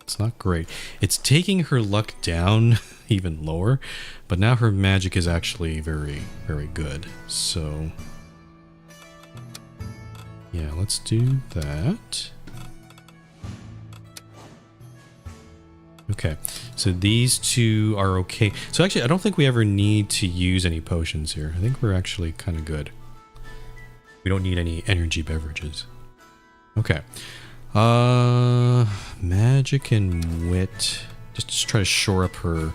It's not great. It's taking her luck down even lower, but now her magic is actually very, very good. So, yeah, let's do that. Okay, so these two are okay. So actually, I don't think we ever need to use any potions here. I think we're actually kind of good. We don't need any energy beverages. Okay. Magic and wit. Just to try to shore up her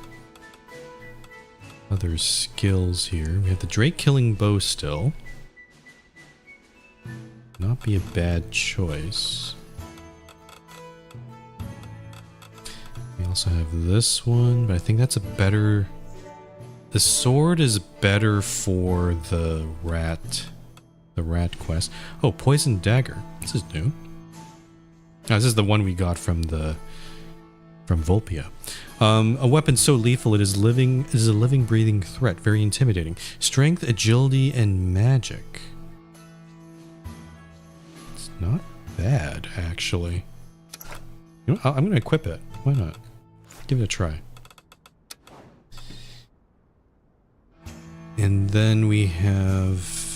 other skills here. We have the Drake killing bow still. Not be a bad choice. We also have this one, but I think that's a better... The sword is better for the rat quest. Oh, Poison Dagger. This is new. Oh, this is the one we got from Volpia. A weapon so lethal it is a living, breathing threat. Very intimidating. Strength, agility, and magic. It's not bad, actually. You know, I'm going to equip it. Why not? Give it a try. And then we have...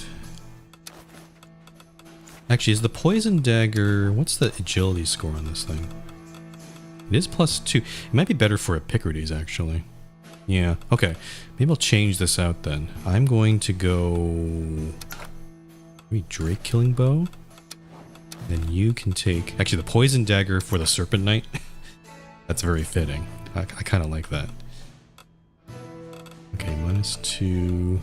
Actually, is the Poison Dagger... What's the agility score on this thing? It is +2. It might be better for Epicrates, actually. Yeah, okay. Maybe I'll change this out then. I'm going to go... Maybe Drake Killing Bow? Then you can take... Actually, the Poison Dagger for the Serpent Knight. That's very fitting. I kind of like that. Okay, -2...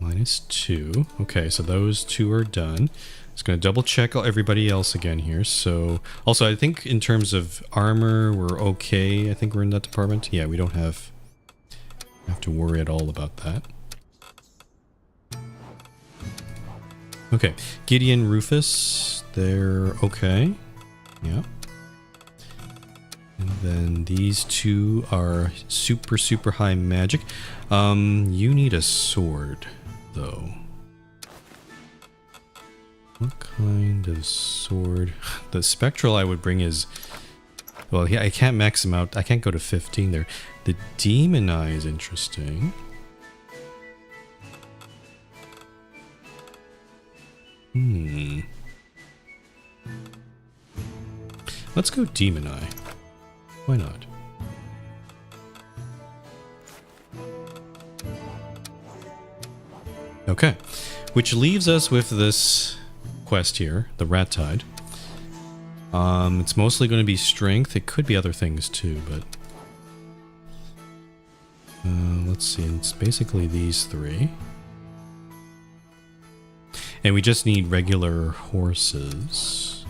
-2. Okay, so those two are done. Just going to double check everybody else again here. So, also, I think in terms of armor, we're okay. I think we're in that department. Yeah, we don't have to worry at all about that. Okay, Gideon, Rufus, they're okay. Yeah. And Then these two are super, super high magic. You need a sword, though. What kind of sword? The spectral I would bring is... Well, yeah, I can't max them out. I can't go to 15 there. The demon eye is interesting. Let's go demon eye. Why not? Okay. Which leaves us with this quest here, the Rat Tide. It's mostly going to be strength. It could be other things too, but... let's see. It's basically these three. And we just need regular horses.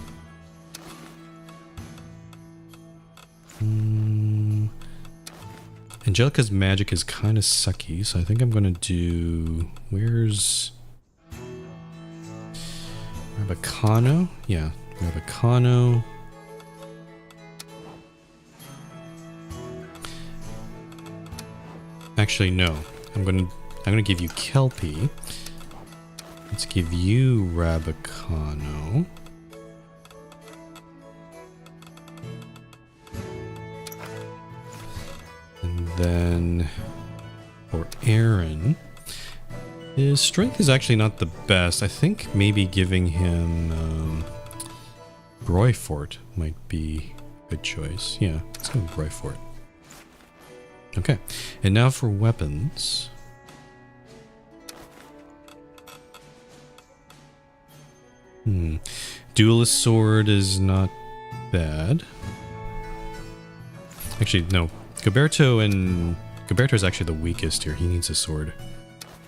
Angelica's magic is kind of sucky, so I think I'm going to do... Where's... Rabicano? Yeah, Rabicano. Actually, no. I'm gonna give you Kelpie. Let's give you Rabicano. And then for Aaron, his strength is actually not the best. I think maybe giving him Broyfort might be a good choice. Yeah, let's go with Broyfort. Okay, and now for weapons. Duelist sword is not bad. Actually, no. Gilberto's actually the weakest here. He needs a sword.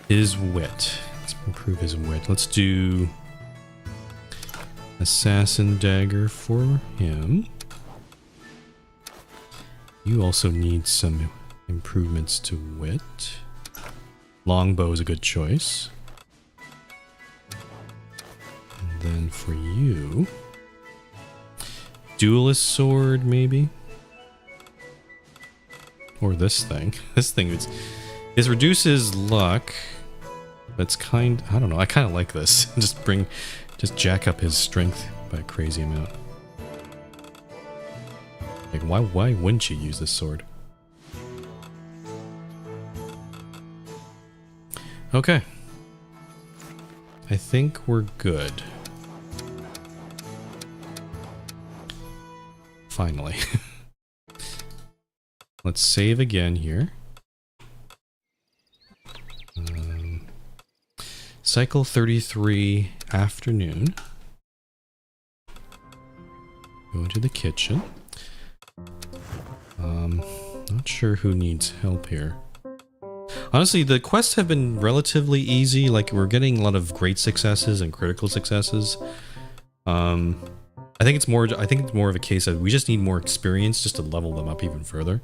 His wit. Let's improve his wit. Let's do assassin dagger for him. You also need some improvements to wit. Longbow is a good choice. And then for you, duelist sword maybe, or this thing. This thing is, this reduces luck. That's I don't know. I kind of like this. just jack up his strength by a crazy amount. Like why wouldn't you use this sword? Okay. I think we're good. Finally. Let's save again here. Cycle 33 afternoon. Go into the kitchen. Not sure who needs help here. Honestly, the quests have been relatively easy. Like, we're getting a lot of great successes and critical successes. I think it's more of a case of we just need more experience just to level them up even further.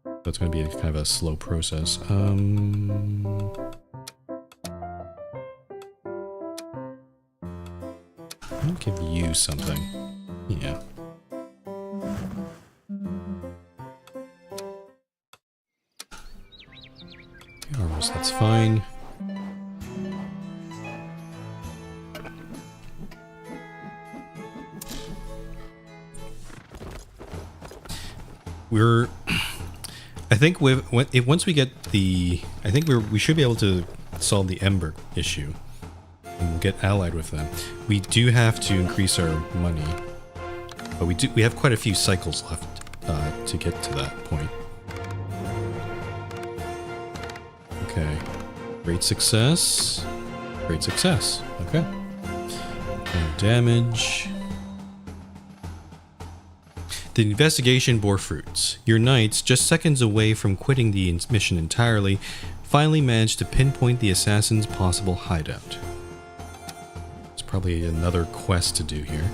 So it's going to be kind of a slow process. I'll give you something. Yeah. Armors, that's fine. I think once we get the, I think we should be able to solve the Ember issue and we'll get allied with them. We do have to increase our money, but we have quite a few cycles left to get to that point. Okay, great success, great success. Okay, no damage. The investigation bore fruits. Your knights, just seconds away from quitting the mission entirely, finally managed to pinpoint the assassin's possible hideout. There's probably another quest to do here.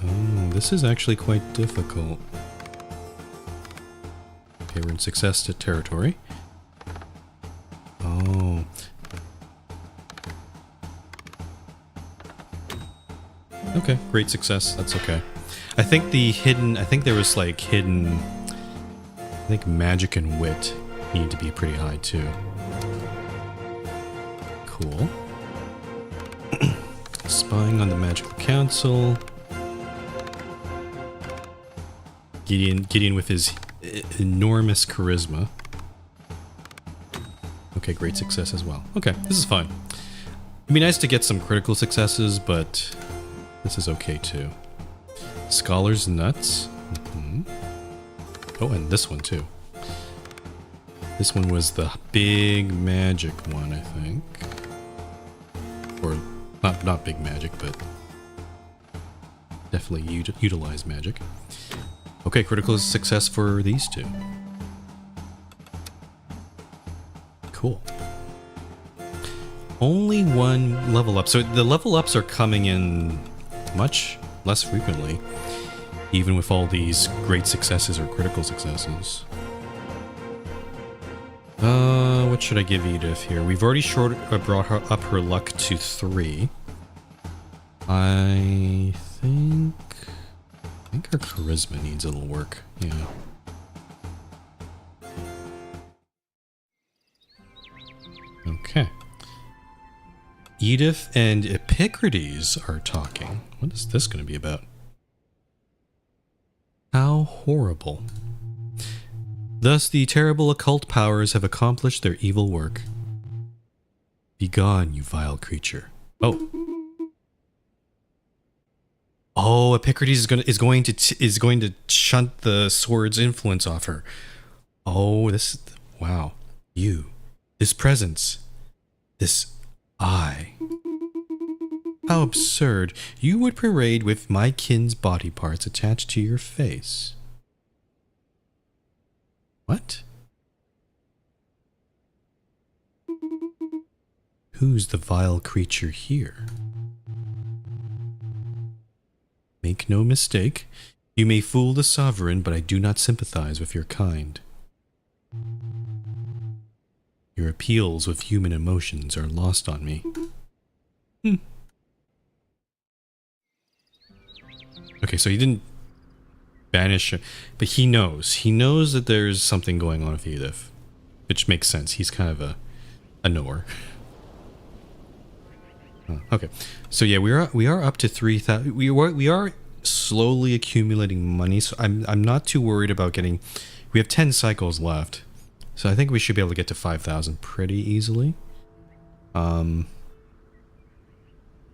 Oh, this is actually quite difficult. Okay, we're in success to territory. Oh. Okay, great success. That's okay. I think there was like hidden, I think magic and wit need to be pretty high too. Cool. Spying on the magical council. Gideon with his enormous charisma. Okay, great success as well. Okay, this is fun. It'd be nice to get some critical successes, but this is okay too. Scholar's Nuts. Oh, and this one too. This one was the big magic one, I think. Or not big magic, but definitely utilize magic. Okay, critical success for these two. Cool. Only one level up. So the level ups are coming in much less frequently, even with all these great successes or critical successes. What should I give Edith here? We've already brought her up her luck to 3. I think her charisma needs a little work. Yeah. Okay. Edith and Epicrates are talking. What is this going to be about? How horrible. Thus the terrible occult powers have accomplished their evil work. Begone, you vile creature. Oh. Oh, Epicrates is going to shunt the sword's influence off her. Oh, wow. You. This presence. This I. How absurd. You would parade with my kin's body parts attached to your face. What? Who's the vile creature here? Make no mistake. You may fool the sovereign, but I do not sympathize with your kind. Your appeals with human emotions are lost on me. Okay, so he didn't banish her, but he knows. He knows that there's something going on with Edith, which makes sense. He's kind of a knower. Okay, so yeah, we are up to 3,000. We are slowly accumulating money, so I'm not too worried about getting. We have 10 cycles left, so I think we should be able to get to 5,000 pretty easily.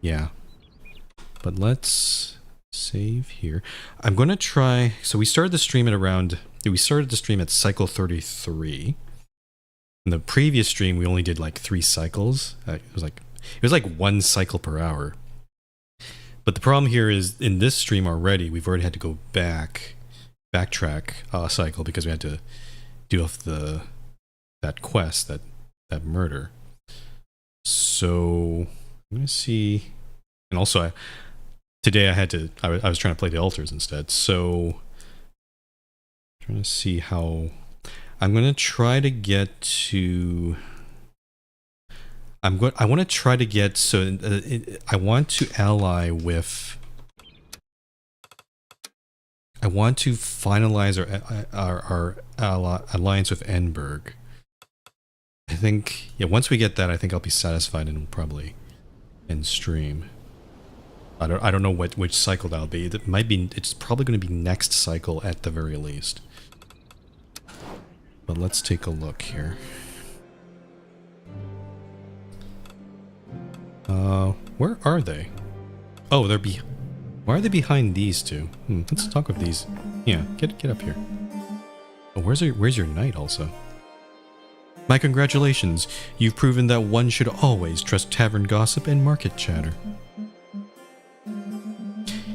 Yeah, but let's save here. I'm gonna try. So we started the stream at cycle 33. In the previous stream, we only did like 3 cycles. It was like 1 cycle per hour. But the problem here is in this stream already, we've already had to go backtrack a cycle because we had to do off that quest, that murder. So I'm gonna see, and also today I was trying to play the altars instead. So I'm trying to see how I'm gonna try to get to. I want to try to get, so I want to ally with, I want to finalize our alliance with Enberg. I think, yeah, once we get that, I think I'll be satisfied and we'll probably end stream. I don't know which cycle that'll be. It's probably going to be next cycle at the very least. But let's take a look here. Where are they? Oh, why are they behind these two? Let's talk with these. Yeah, get up here. Oh, where's your knight also? My congratulations. You've proven that one should always trust tavern gossip and market chatter.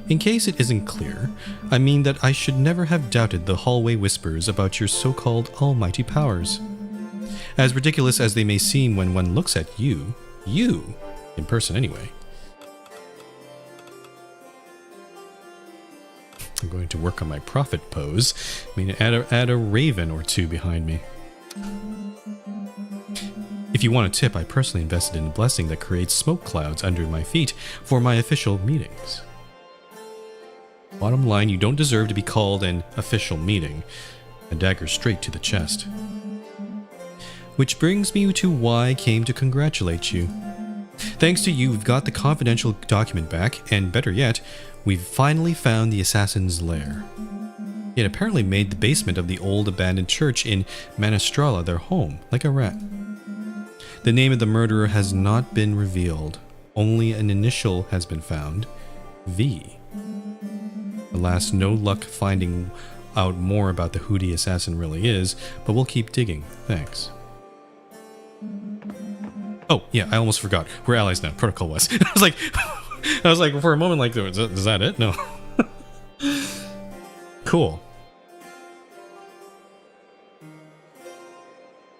In case it isn't clear, I mean that I should never have doubted the hallway whispers about your so-called almighty powers. As ridiculous as they may seem when one looks at you, in person anyway. I'm going to work on my prophet pose. I mean, add a raven or 2 behind me. If you want a tip, I personally invested in a blessing that creates smoke clouds under my feet for my official meetings. Bottom line, you don't deserve to be called an official meeting. A dagger straight to the chest. Which brings me to why I came to congratulate you. Thanks to you, we've got the confidential document back, and better yet, we've finally found the assassin's lair. It apparently made the basement of the old abandoned church in Manastrala their home, like a rat. The name of the murderer has not been revealed. Only an initial has been found. V. Alas, no luck finding out more about who the assassin really is, but we'll keep digging. Thanks. Oh, yeah, I almost forgot. We're allies now. Protocol West. I was like, for a moment, like, is that it? No. Cool.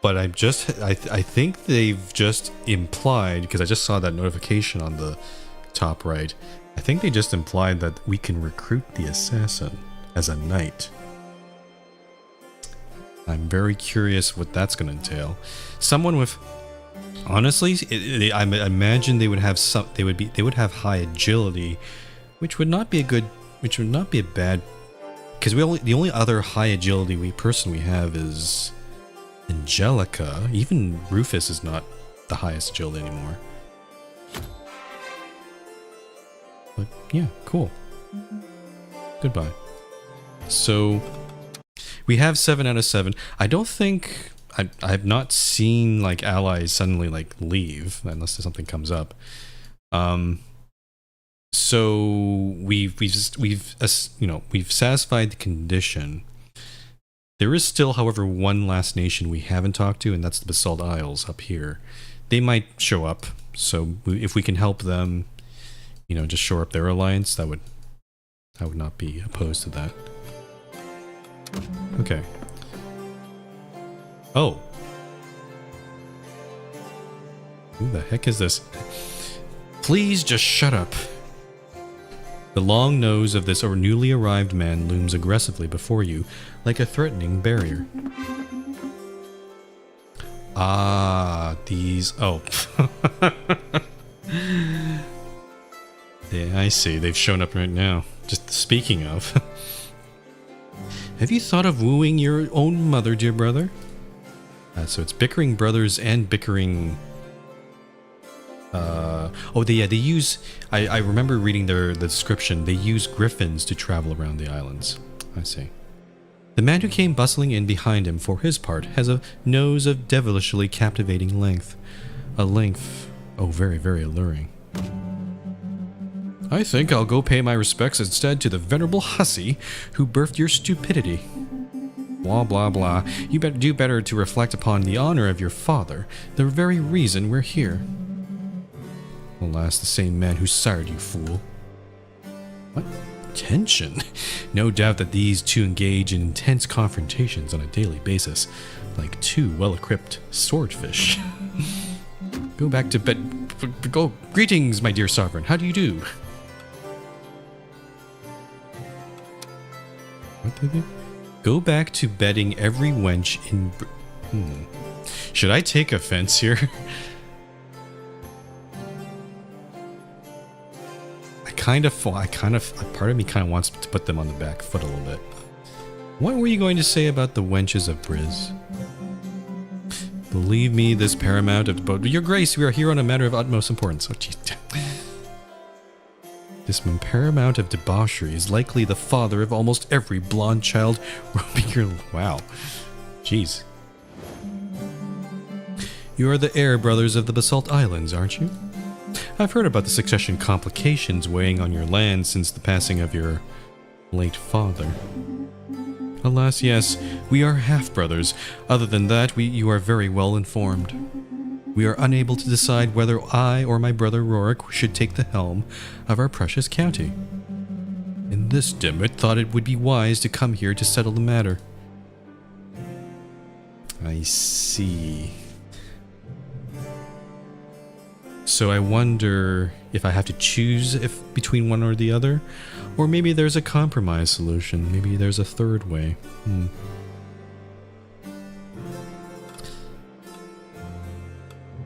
But I think they've just implied, because I just saw that notification on the top right, I think they just implied that we can recruit the assassin as a knight. I'm very curious what that's going to entail. Someone with, honestly, I imagine they would have they would have high agility, which would not be a bad, because the only other high agility person we have is Angelica. Even Rufus is not the highest agility anymore. But yeah, cool. Goodbye. So we have 7 out of 7. I don't think I have not seen like allies suddenly like leave unless something comes up. So we've satisfied the condition. There is still, however, one last nation we haven't talked to, and that's the Basalt Isles up here. They might show up, so if we can help them, just shore up their alliance, I would not be opposed to that. Okay. Oh. Who the heck is this? Please just shut up. The long nose of this newly arrived man looms aggressively before you, like a threatening barrier. Ah, these... Oh. Yeah, I see. They've shown up right now. Just speaking of. Have you thought of wooing your own mother, dear brother? So it's bickering brothers and bickering... they use... I remember reading the description. They use griffins to travel around the islands. I see. The man who came bustling in behind him, for his part, has a nose of devilishly captivating length. A length... oh, very, very alluring. I think I'll go pay my respects instead to the venerable hussy who birthed your stupidity. Blah, blah, blah. You better do better to reflect upon the honor of your father, the very reason we're here. Alas, the same man who sired you, fool. What? Tension? No doubt that these two engage in intense confrontations on a daily basis, like two well-equipped swordfish. Go back to bed. Go. Greetings, my dear sovereign. How do you do? What did they? Go back to bedding every wench in... Should I take offense here? Part of me kind of wants to put them on the back foot a little bit. What were you going to say about the wenches of Briz? Believe me, this paramount of... Your Grace, we are here on a matter of utmost importance. Oh, jeez. This paramount of debauchery is likely the father of almost every blonde child roaming your... Wow. Jeez. You are the heir brothers of the Basalt Islands, aren't you? I've heard about the succession complications weighing on your land since the passing of your late father. Alas, yes, we are half-brothers. Other than that, you are very well informed. We are unable to decide whether I or my brother Rorik should take the helm of our precious county. And this dimwit thought it would be wise to come here to settle the matter. I see. So I wonder if I have to choose between one or the other, or maybe there's a compromise solution. Maybe there's a third way.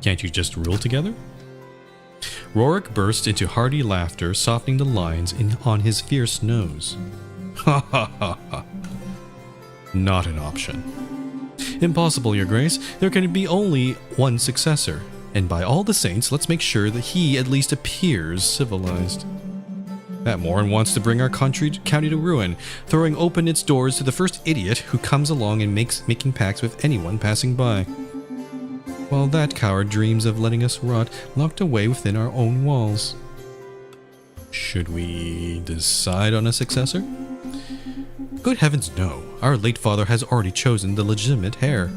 Can't you just rule together? Rorik burst into hearty laughter, softening the lines on his fierce nose. Ha ha ha ha. Not an option. Impossible, Your Grace. There can be only one successor. And by all the saints, let's make sure that he at least appears civilized. That Morin wants to bring our county to ruin, throwing open its doors to the first idiot who comes along and making pacts with anyone passing by. While that coward dreams of letting us rot, locked away within our own walls. Should we decide on a successor? Good heavens, no. Our late father has already chosen the legitimate heir.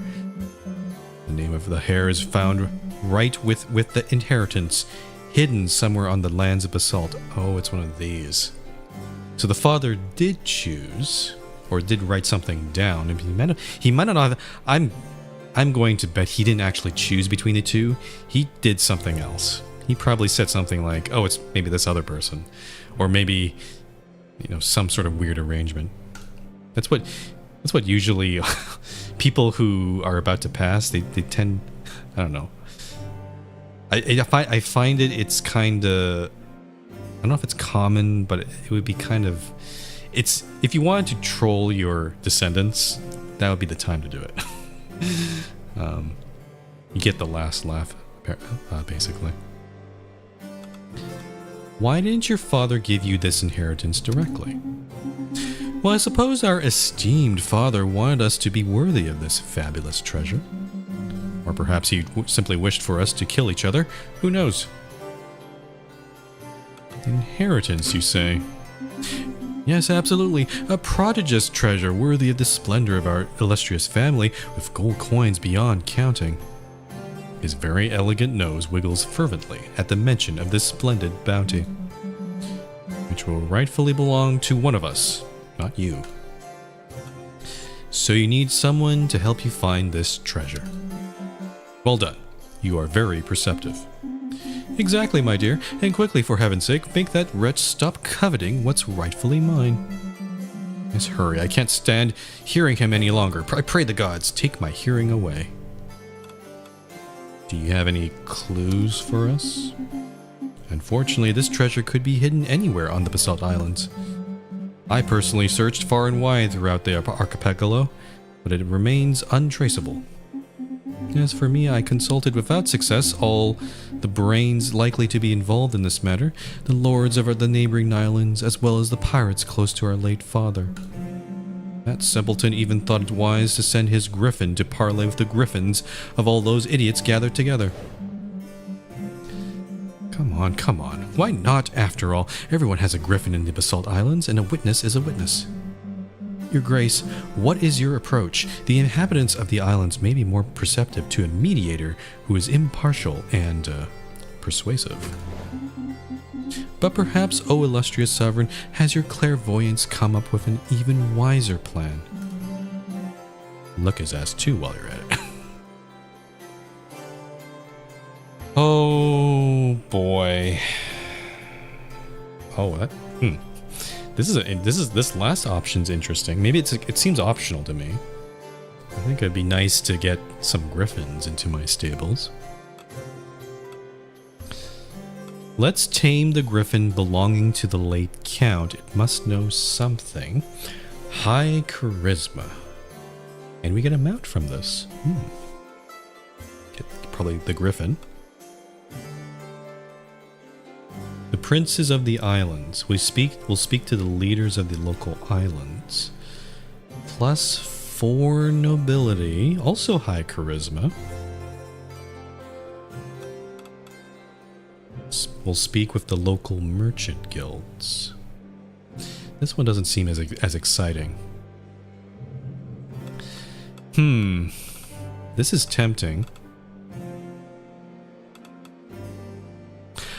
The name of the heir is found right with the inheritance, hidden somewhere on the lands of Basalt. Oh, it's one of these. So the father did choose, or did write something down. I mean, he might not have. I'm going to bet he didn't actually choose between the two. He did something else. He probably said something like, "Oh, it's maybe this other person," or maybe, some sort of weird arrangement. That's what usually people who are about to pass, they tend, I don't know. I find it's kind of, I don't know if it's common, but it would be kind of, it's, if you wanted to troll your descendants, that would be the time to do it. You get the last laugh, basically. Why didn't your father give you this inheritance directly? Well, I suppose our esteemed father wanted us to be worthy of this fabulous treasure. Or perhaps he simply wished for us to kill each other. Who knows? Inheritance, you say? Yes, absolutely. A prodigious treasure worthy of the splendor of our illustrious family, with gold coins beyond counting. His very elegant nose wiggles fervently at the mention of this splendid bounty, which will rightfully belong to one of us, not you. So you need someone to help you find this treasure. Well done. You are very perceptive. Exactly, my dear, and quickly, for heaven's sake, make that wretch stop coveting what's rightfully mine. Yes, hurry, I can't stand hearing him any longer. I pray the gods, take my hearing away. Do you have any clues for us? Unfortunately, this treasure could be hidden anywhere on the Basalt Islands. I personally searched far and wide throughout the archipelago, but it remains untraceable. As for me, I consulted without success all the brains likely to be involved in this matter, the lords of the neighboring islands, as well as the pirates close to our late father. That simpleton even thought it wise to send his griffin to parley with the griffins of all those idiots gathered together. Come on, come on. Why not, after all? Everyone has a griffin in the Basalt Islands, and a witness is a witness. Your Grace, what is your approach? The inhabitants of the islands may be more perceptive to a mediator who is impartial and persuasive. But perhaps, O illustrious sovereign, has your clairvoyance come up with an even wiser plan? Look his ass too while you're at it. Oh boy. Oh, that. This last option's interesting. Maybe it seems optional to me. I think it'd be nice to get some griffins into my stables. Let's tame the griffin belonging to the late Count. It must know something. High charisma. And we get a mount from this. Get probably the griffin. The princes of the islands. We'll speak to the leaders of the local islands. +4 nobility. Also high charisma. We'll speak with the local merchant guilds. This one doesn't seem as exciting. This is tempting.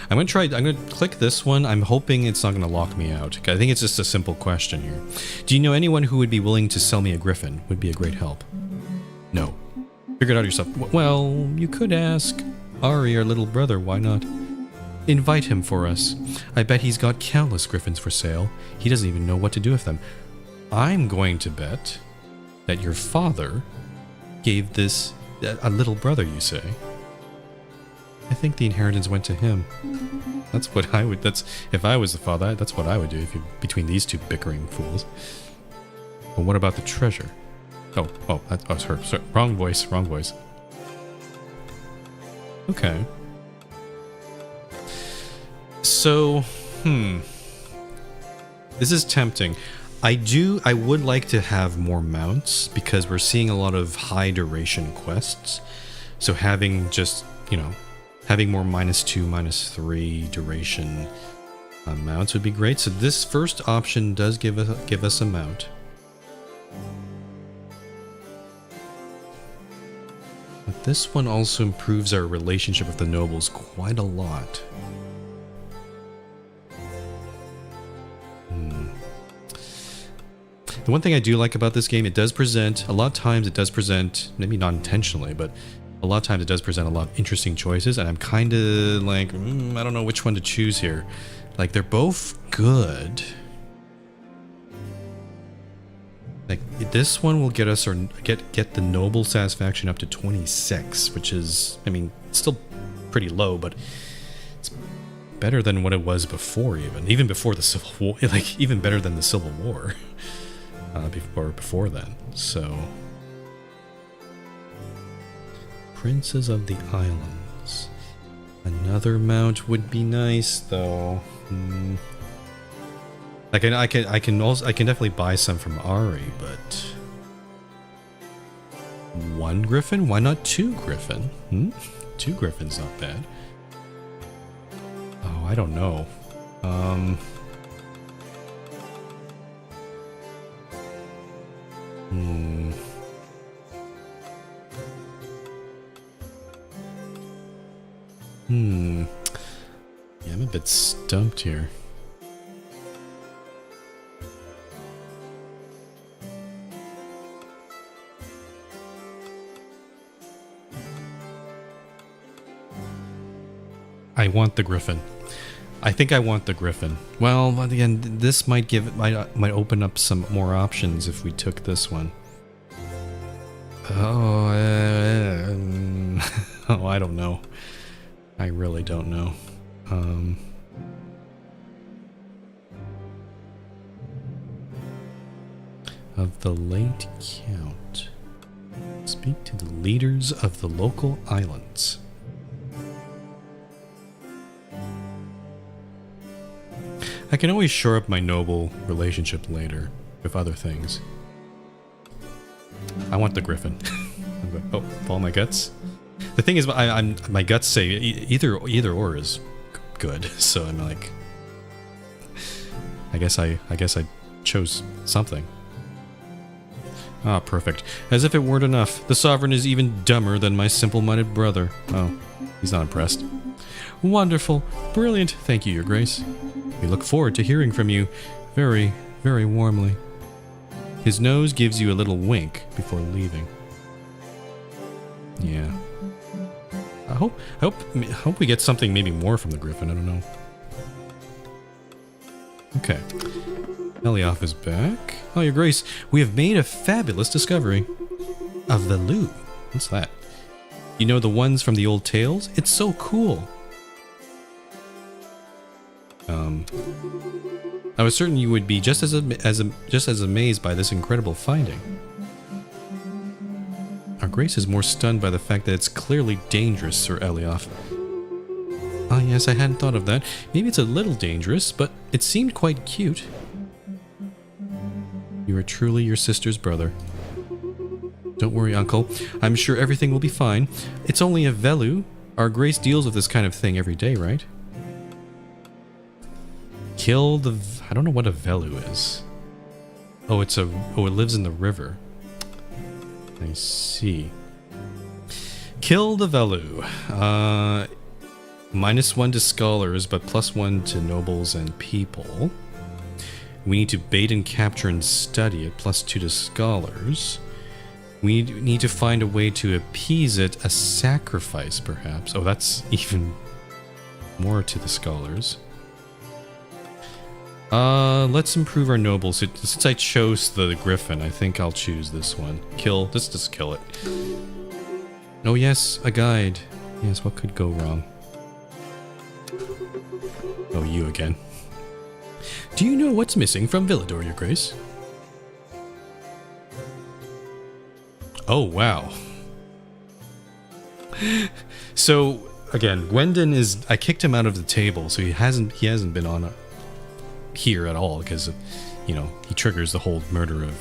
I'm gonna click this one. I'm hoping it's not gonna lock me out. I think it's just a simple question here. Do you know anyone who would be willing to sell me a griffin? Would be a great help. No. Figure it out yourself. Well, you could ask Ari, our little brother. Why not? Invite him for us. I bet he's got countless griffins for sale. He doesn't even know what to do with them. I'm going to bet that your father gave this a little brother, you say. I think the inheritance went to him. That's what I would. That's if I was the father. That's what I would do if you between these two bickering fools. But what about the treasure? Oh, that's her. Sorry, wrong voice. Wrong voice. Okay. So, this is tempting. I would like to have more mounts because we're seeing a lot of high duration quests. So having just, having more -2, -3 duration mounts would be great. So this first option does give us a mount. But this one also improves our relationship with the nobles quite a lot. The one thing I do like about this game, it does present, a lot of times it does present, maybe not intentionally, but a lot of times it does present a lot of interesting choices, and I'm kind of like, I don't know which one to choose here. Like, they're both good. Like, this one will get us, or get the noble satisfaction up to 26, which is, I mean, it's still pretty low, but it's better than what it was before, even before the Civil War, like, even better than the Civil War. Before then. So, Princes of the Islands. Another mount would be nice, though. I can definitely buy some from Ari, but 1 griffin? Why not 2 griffin? 2 griffin's not bad. Oh, I don't know. Yeah, I'm a bit stumped here. I want the griffin. I think I want the griffin. Well, again, this might might open up some more options if we took this one. Oh, oh, I don't know. I really don't know. Of the late count, speak to the leaders of the local islands. I can always shore up my noble relationship later with other things. I want the griffin. Oh, follow my guts. The thing is, my guts say either or is good. So I'm like, I guess I chose something. Ah, perfect. As if it weren't enough, the sovereign is even dumber than my simple-minded brother. Oh, he's not impressed. Wonderful, brilliant. Thank you, Your Grace. We look forward to hearing from you very, very warmly. His nose gives you a little wink before leaving. Yeah. I hope we get something maybe more from the griffin. I don't know. Okay. Elioth is back. Oh, Your Grace, we have made a fabulous discovery. A Velu. What's that? You know the ones from the old tales? It's so cool. I was certain you would be just as amazed by this incredible finding. Our Grace is more stunned by the fact that it's clearly dangerous, Sir Elioth. Ah, yes, I hadn't thought of that. Maybe it's a little dangerous, but it seemed quite cute. You are truly your sister's brother. Don't worry, Uncle. I'm sure everything will be fine. It's only a Velu. Our Grace deals with this kind of thing every day, right? Kill the... I don't know what a Velu is. Oh, it lives in the river. I see. Kill the Velu. -1 to scholars, but +1 to nobles and people. We need to bait and capture and study it, +2 to scholars. We need to find a way to appease it, a sacrifice, perhaps. Oh, that's even more to the scholars. Let's improve our nobles. Since I chose the griffin, I think I'll choose this one. Kill. Let's just kill it. Oh yes, a guide. Yes, what could go wrong? Oh, you again. Do you know what's missing from Villador, Your Grace? Oh, wow. So, again, Gwendon is... I kicked him out of the table, so he hasn't been on here at all, because, you know, he triggers the whole murder of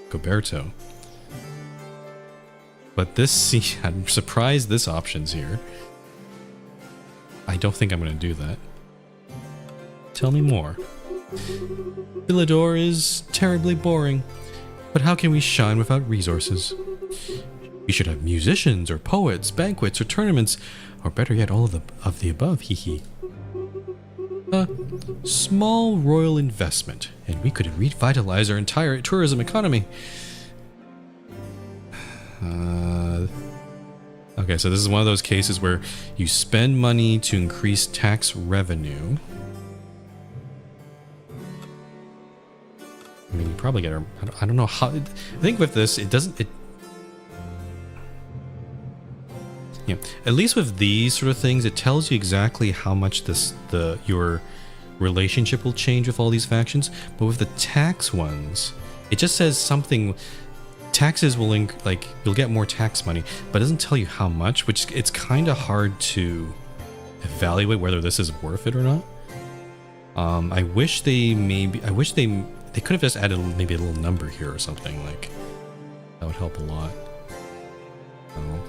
Goberto. But this... See, I'm surprised this option's here. I don't think I'm going to do that. Tell me more. Villador is terribly boring, but how can we shine without resources? We should have musicians or poets, banquets or tournaments, or better yet, all of the above, hee hee. A small royal investment, and we could revitalize our entire tourism economy. Okay, so this is one of those cases where you spend money to increase tax revenue. I mean, you probably get a... I don't know how... I think with this, it doesn't... Yeah, at least with these sort of things, it tells you exactly how much your relationship will change with all these factions. But with the tax ones, it just says something... Taxes will you'll get more tax money, but it doesn't tell you how much, which it's kind of hard to evaluate whether this is worth it or not. I wish they could have just added maybe a little number here or something. Like, that would help a lot.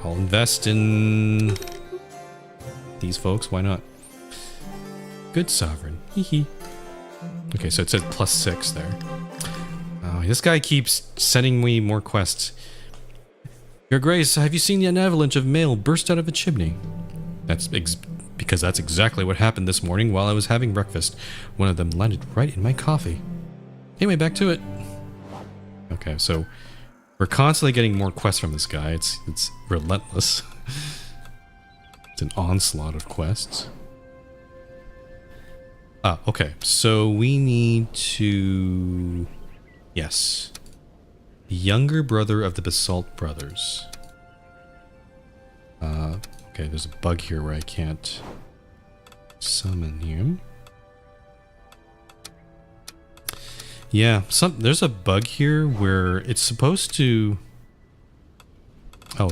I'll invest in these folks. Why not? Good sovereign. Hee. Okay, so it said +6 there. Oh, this guy keeps sending me more quests. Your Grace, have you seen an avalanche of mail burst out of a chimney? That's because that's exactly what happened this morning while I was having breakfast. One of them landed right in my coffee. Anyway, back to it. Okay, so we're constantly getting more quests from this guy. It's relentless. It's an onslaught of quests. Okay, so we need to... Yes. The younger brother of the Basalt brothers. Okay, there's a bug here where I can't summon him. Yeah, there's a bug here where it's supposed to... Oh,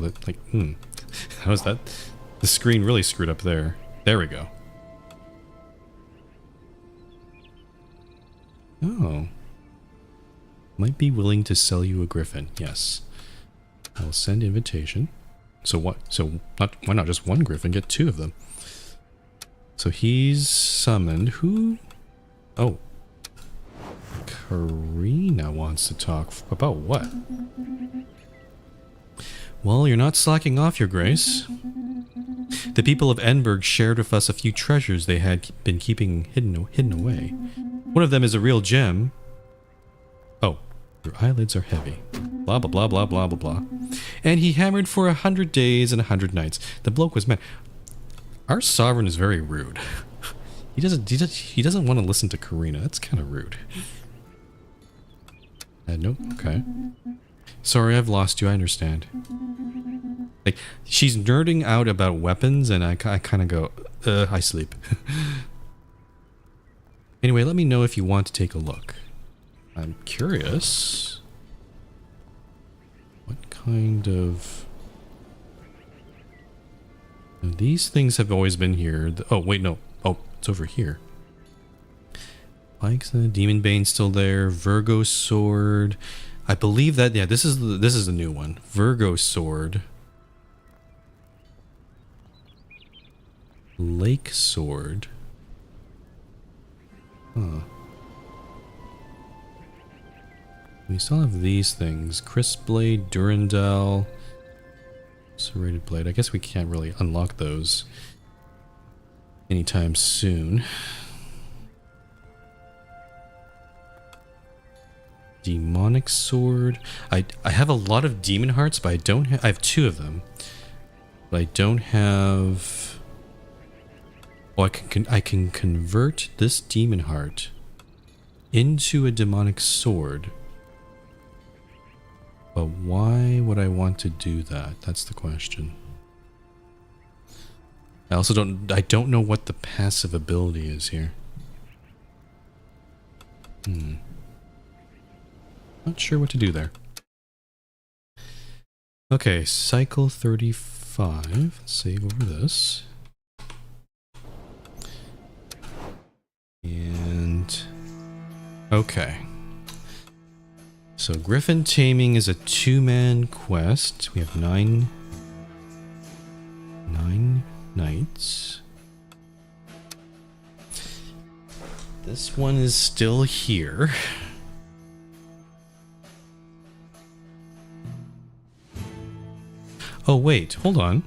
how is that? The screen really screwed up there. There we go. Oh. Might be willing to sell you a griffin. Yes. I will send invitation. So what? So why not just one griffin? Get 2 of them. So he's summoned. Who? Oh. Karina wants to talk about what? Well, you're not slacking off, Your Grace. The people of Enberg shared with us a few treasures they had been keeping hidden away. One of them is a real gem. Oh, your eyelids are heavy. Blah, blah, blah, blah, blah, blah, blah. And he hammered for 100 days and 100 nights. The bloke was mad. Our sovereign is very rude. He doesn't want to listen to Karina. That's kind of rude. Nope. Okay. Sorry, I've lost you. I understand. Like, she's nerding out about weapons, and I kind of go, I sleep. Anyway, let me know if you want to take a look. I'm curious. What kind of... Now, these things have always been here. Oh, wait, no. Oh, it's over here. Pikes, Demon Bane still there. Virgo Sword. I believe that, yeah, this is the new one. Virgo Sword. Lake Sword. Huh. We still have these things. Crisp Blade, Durandal, Serrated Blade. I guess we can't really unlock those anytime soon. Demonic Sword. I have a lot of Demon Hearts, but I don't have... I have 2 of them. But I don't have... Oh, I can convert this Demon Heart into a Demonic Sword. But why would I want to do that? That's the question. I don't know what the passive ability is here. Not sure what to do there. Okay, cycle 35. Let's save over this. And okay. So Griffin Taming is a 2-man quest. We have nine nights. This one is still here. Oh wait, hold on.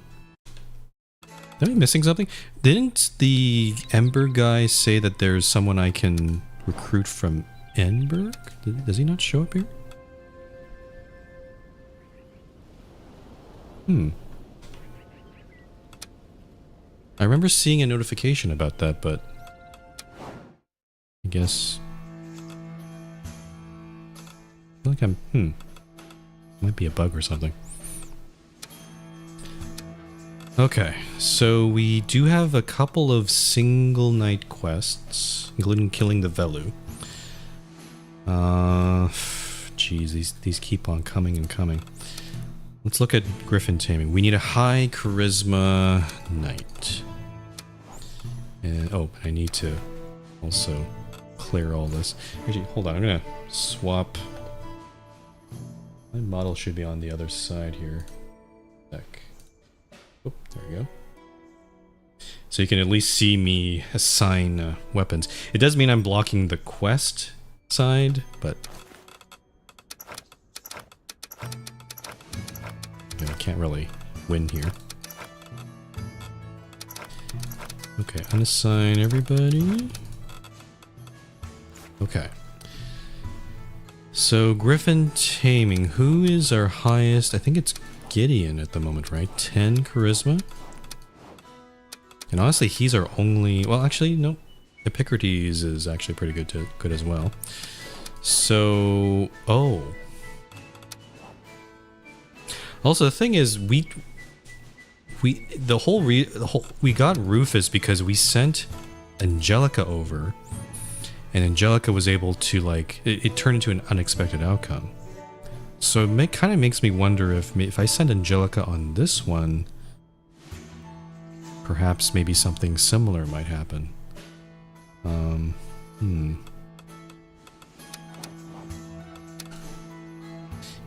Am I missing something? Didn't the Ember guy say that there's someone I can recruit from Enberg? Does he not show up here? I remember seeing a notification about that, but I guess I feel like might be a bug or something. Okay, so we do have a couple of single night quests, including killing the Velu. Geez, these keep on coming and coming. Let's look at Griffin Taming. We need a high charisma knight. And oh, I need to also clear all this. Actually, hold on, I'm gonna swap. My model should be on the other side here. Sec. Oh, there we go. So you can at least see me assign weapons. It does mean I'm blocking the quest side, but I can't really win here. Okay, unassign everybody. Okay. So Griffin Taming, who is our highest? I think it's Gideon at the moment, right? 10 charisma. And honestly, he's our only... Well, actually, no. Epicrates is actually pretty good as well. So... Oh. Also, the thing is, we got Rufus because we sent Angelica over, and Angelica was able to, like, it turned into an unexpected outcome. So it kind of makes me wonder if I send Angelica on this one, perhaps maybe something similar might happen.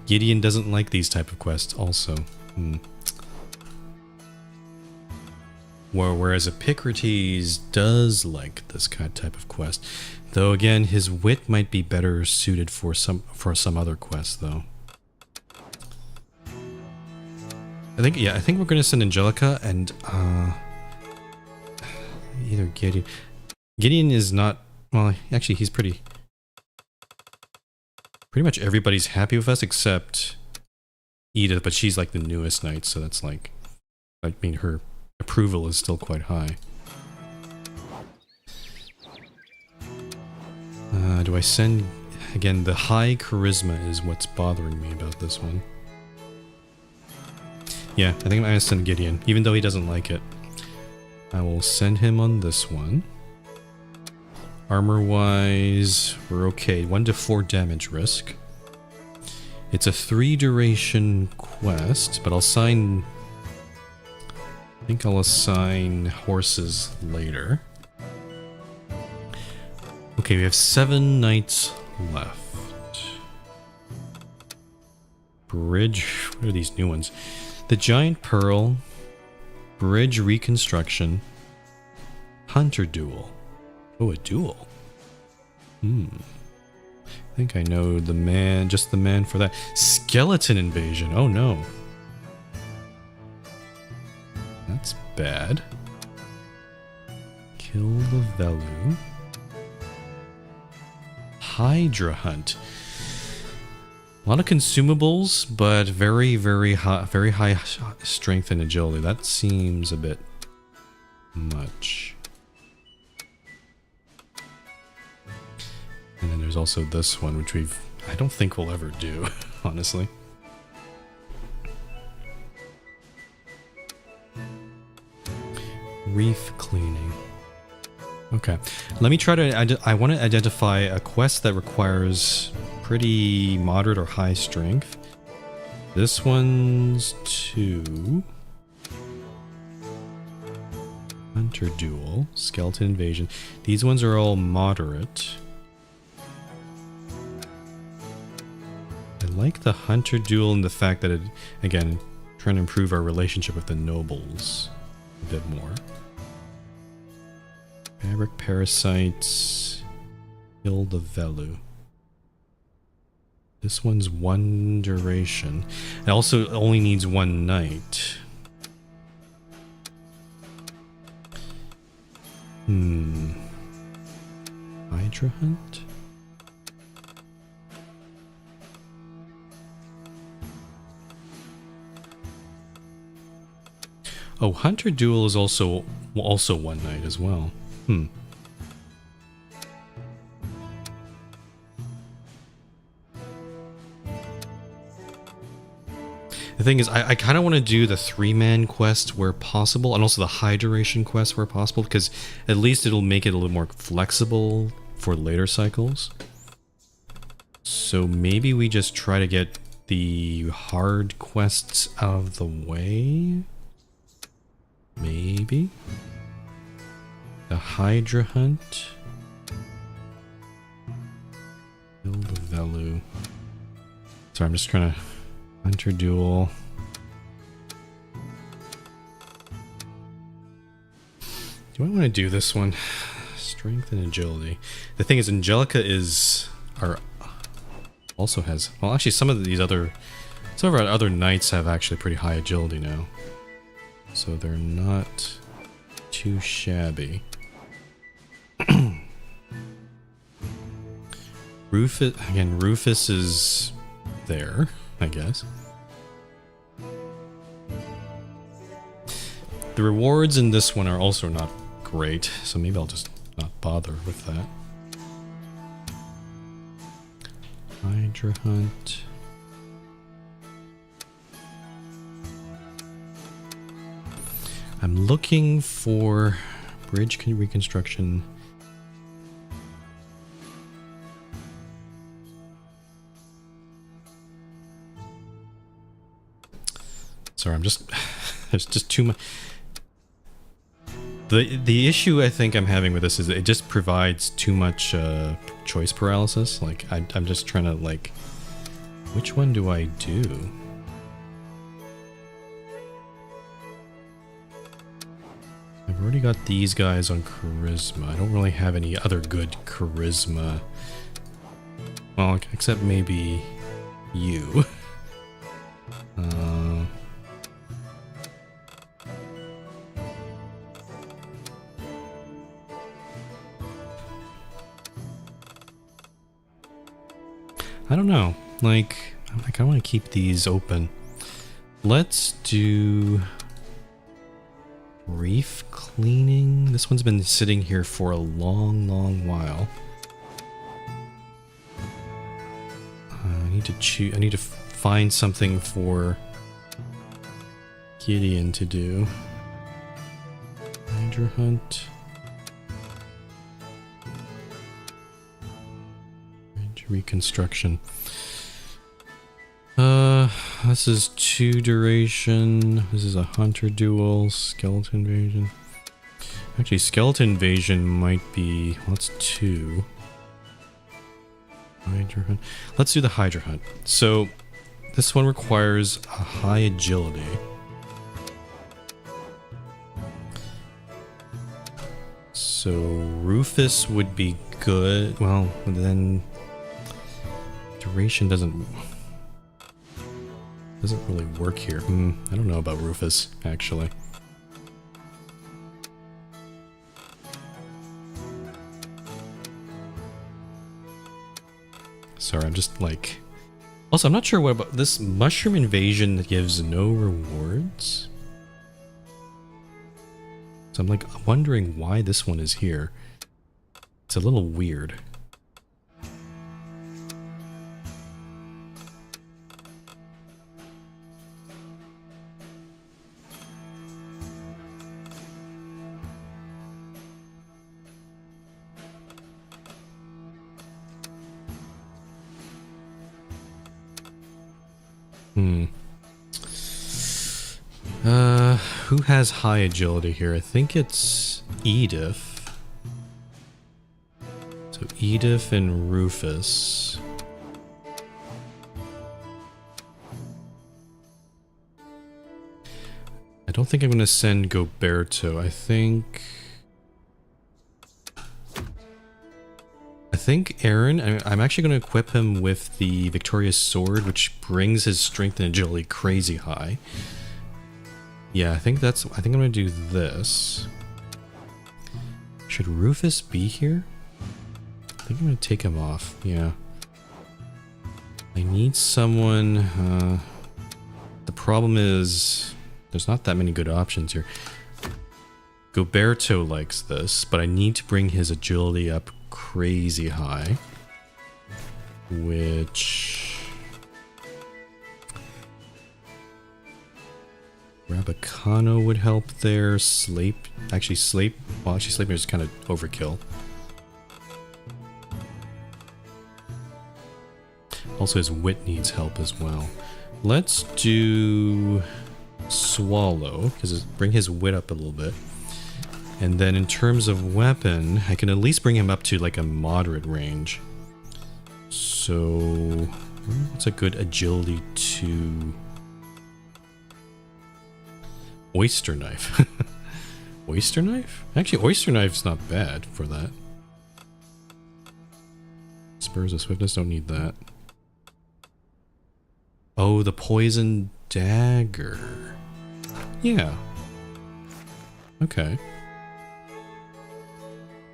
Gideon doesn't like these type of quests also. Whereas Epicrates does like this kind of type of quest. Though again, his wit might be better suited for some other quests though. I think we're gonna send Angelica and either Gideon. Gideon is not, well, actually he's pretty much everybody's happy with us except Edith, but she's like the newest knight, so that's like, I mean, her approval is still quite high. Do I send, again, the high charisma is what's bothering me about this one. Yeah, I think I'm gonna send Gideon, even though he doesn't like it. I will send him on this one. Armor-wise, we're okay. 1 to 4 damage risk. It's a 3 duration quest, but I think I'll assign horses later. Okay, we have 7 knights left. Bridge, what are these new ones? The Giant Pearl, Bridge Reconstruction, Hunter Duel. Oh, a duel. I think I know the man, just the man for that. Skeleton Invasion. Oh no. That's bad. Kill the Velu. Hydra Hunt. A lot of consumables, but very, very high strength and agility. That seems a bit much. And then there's also this one, which I don't think we'll ever do, honestly. Reef cleaning. Okay, let me try to. I want to identify a quest that requires pretty moderate or high strength. This one's 2. Hunter duel, skeleton invasion. These ones are all moderate. I like the hunter duel and the fact that it, again, trying to improve our relationship with the nobles a bit more. Fabric parasites, kill the Velu. This one's 1 duration. It also only needs 1 night. Hydra hunt? Oh, Hunter Duel is also 1 night as well. The thing is, I kind of want to do the 3-man quest where possible, and also the high duration quest where possible, because at least it'll make it a little more flexible for later cycles. So maybe we just try to get the hard quests out of the way? Maybe? The Hydra hunt? Kill the Velu. Sorry, I'm just trying to... Hunter duel. Do I want to do this one? Strength and agility. The thing is, Angelica also has, well, actually some of our other knights have actually pretty high agility now, so they're not too shabby. Rufus is there, I guess. The rewards in this one are also not great, so maybe I'll just not bother with that. Hydra hunt. I'm looking for bridge reconstruction. Sorry, there's just too much. The issue I think I'm having with this is it just provides too much choice paralysis. Like, I'm just trying to, like, which one do I do? I've already got these guys on charisma. I don't really have any other good charisma. Well, except maybe you. I don't know, like, I kind of want to keep these open. Let's do reef cleaning. This one's been sitting here for a long while. I need to find something for Gideon to do. Hydra hunt. Reconstruction. This is 2 duration. This is a hunter duel. Skeleton invasion. Actually, skeleton invasion might be... well, that's 2. Hydra hunt. Let's do the Hydra hunt. So, this one requires a high agility. So, Rufus would be good. Well, then... duration doesn't really work here. I don't know about Rufus, actually. Sorry, I'm just like... Also, I'm not sure what about this mushroom invasion that gives no rewards. So I'm like wondering why this one is here. It's a little weird. Who has high agility here? I think it's Edith. So Edith and Rufus. I don't think I'm going to send Goberto. I think Aaron, I'm actually going to equip him with the Victorious Sword, which brings his strength and agility crazy high. Yeah, I think I'm going to do this. Should Rufus be here? I think I'm going to take him off. Yeah. I need someone. The problem is there's not that many good options here. Goberto likes this, but I need to bring his agility up crazy high, which Rabicano would help there. Well, Sleipnir is kind of overkill. Also, his wit needs help as well. Let's do Swallow, because bring his wit up a little bit. And then in terms of weapon, I can at least bring him up to like a moderate range. So, what's a good agility to... Oyster Knife. Oyster Knife? Actually, Oyster Knife's not bad for that. Spurs of Swiftness, don't need that. Oh, the Poison Dagger. Yeah. Okay.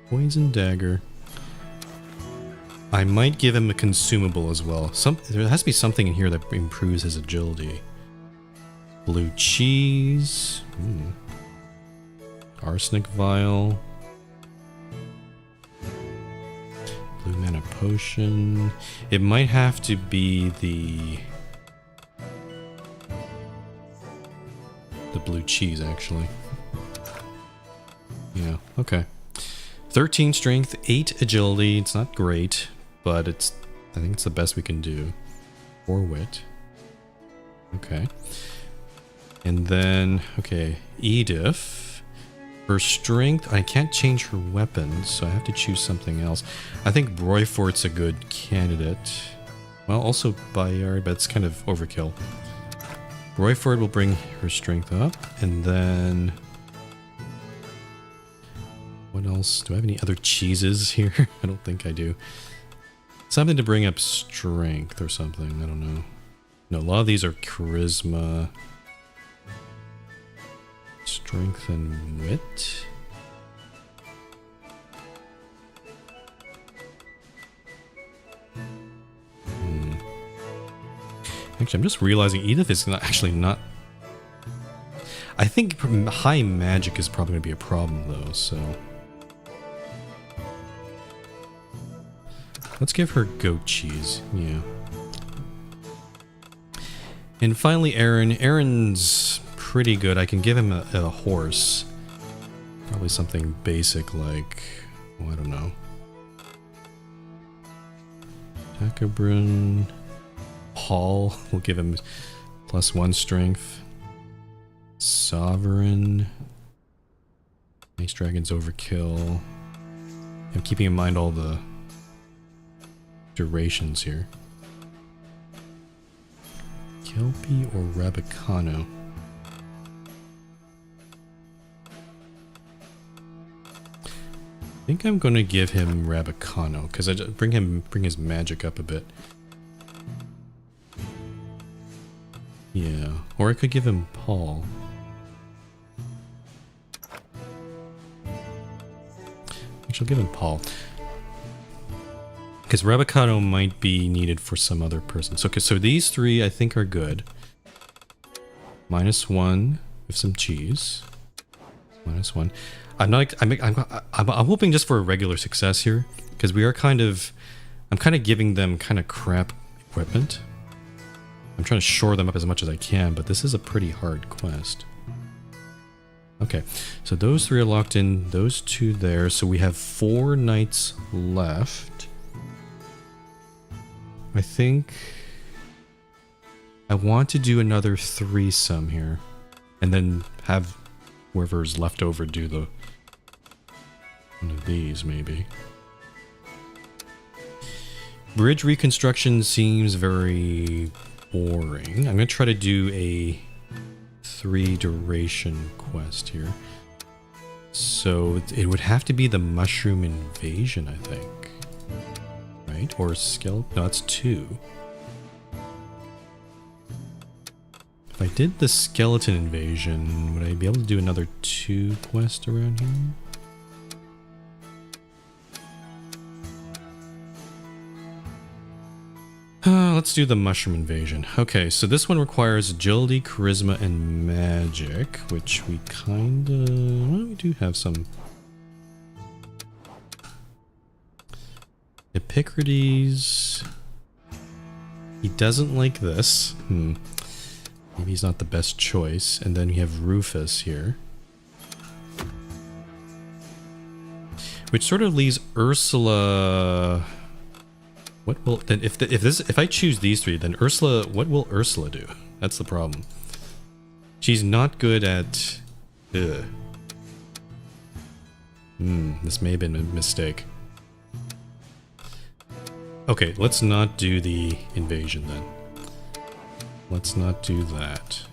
Poison Dagger. I might give him a consumable as well. There has to be something in here that improves his agility. Blue cheese. Arsenic vial. Blue mana potion. It might have to be the blue cheese, actually. Yeah, okay. 13 strength, 8 agility. It's not great, but I think it's the best we can do. 4 wit. Okay. And then, okay, Edith. Her strength, I can't change her weapons, so I have to choose something else. I think Broyfort's a good candidate. Well, also Bayard, but it's kind of overkill. Royford will bring her strength up, and then... What else? Do I have any other cheeses here? I don't think I do. Something to bring up strength or something, I don't know. No, a lot of these are charisma... Strength and wit? Actually, I'm just realizing Edith is actually not... I think high magic is probably going to be a problem, though, so... Let's give her goat cheese, yeah. And finally, Aaron. Aaron's pretty good. I can give him a horse. Probably something basic like... Oh, I don't know. Takabrun... Paul will give him +1 strength. Sovereign. Ice Dragon's overkill. I'm keeping in mind all the durations here. Kelpie or Rabicano? I think I'm gonna give him Rabicano because I just bring his magic up a bit. Yeah, or I could give him Paul. Actually, I'll give him Paul. Because Rabicano might be needed for some other person. So these three I think are good. -1 with some cheese. -1. I'm hoping just for a regular success here, because we are I'm kind of giving them kind of crap equipment. I'm trying to shore them up as much as I can, but this is a pretty hard quest. Okay, so those three are locked in, those two there, so we have 4 knights left. I think I I want to do another threesome here. And then have whoever's left over do the one of these, maybe. Bridge reconstruction seems very boring. I'm going to try to do a 3 duration quest here. So it would have to be the mushroom invasion, I think. Right? Or skeleton? No, it's 2. If I did the skeleton invasion, would I be able to do another 2 quests around here? Let's do the mushroom invasion. Okay, so this one requires agility, charisma, and magic, which we kinda... Well, we do have some. Epicrates... He doesn't like this. Maybe he's not the best choice. And then we have Rufus here. Which sort of leaves Ursula... What will then if I choose these 3, then Ursula, what will Ursula do? That's the problem. She's not good at this may have been a mistake. Okay, let's not do the invasion then. Let's not do that.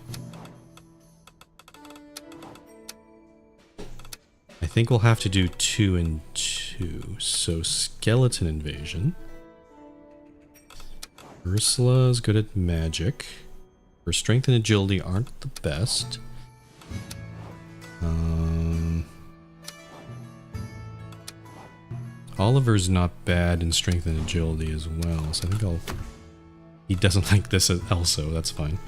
I think we'll have to do 2 and 2. So skeleton invasion. Ursula is good at magic. Her strength and agility aren't the best. Oliver's not bad in strength and agility as well, so I think he doesn't like this also, that's fine.